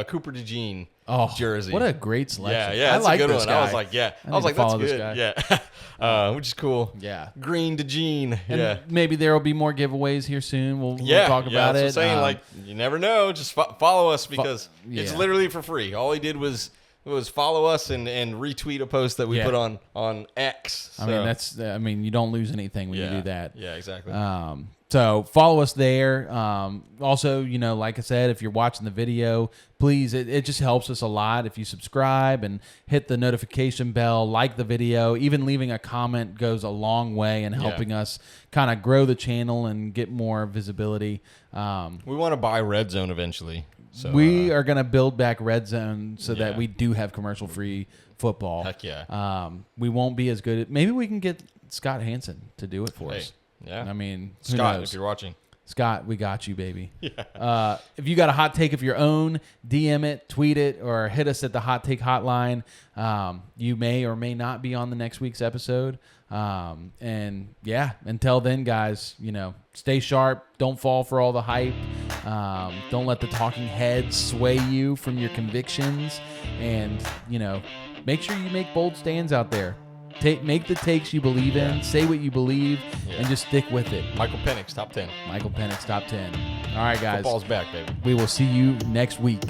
Cooper DeJean jersey. What a great selection. Yeah, I that's like a good this one. guy. I was like, yeah. I I was need like, to that's follow this good. Yeah. Which is cool. Yeah. Green DeJean. And Yeah. maybe there will be more giveaways here soon. We'll talk yeah, about that's it. What I'm saying. Like, you never know. Just follow us because it's yeah. literally for free. All he did was follow us and retweet a post that we Yeah. put on X. I mean, you don't lose anything when you do that. Yeah, exactly. So follow us there. Also, like I said, if you're watching the video, please, it just helps us a lot if you subscribe and hit the notification bell, like the video. Even leaving a comment goes a long way in helping us kind of grow the channel and get more visibility. We want to buy Red Zone eventually. So We are going to build back Red Zone so that we do have commercial-free football. Heck yeah. We won't be as good at. Maybe we can get Scott Hansen to do it for us. Yeah. I mean, who Scott, knows? if you're watching. Scott, we got you, baby. Yeah. If you got a hot take of your own, DM it, tweet it, or hit us at the Hot Take Hotline. You may or may not be on the next week's episode. And yeah, until then, guys, stay sharp. Don't fall for all the hype. Don't let the talking heads sway you from your convictions. And, make sure you make bold stands out there. Make the takes you believe in. Say what you believe, and just stick with it. Michael Penix, top 10. Michael Penix, top 10. All right, guys. Football's back, baby. We will see you next week.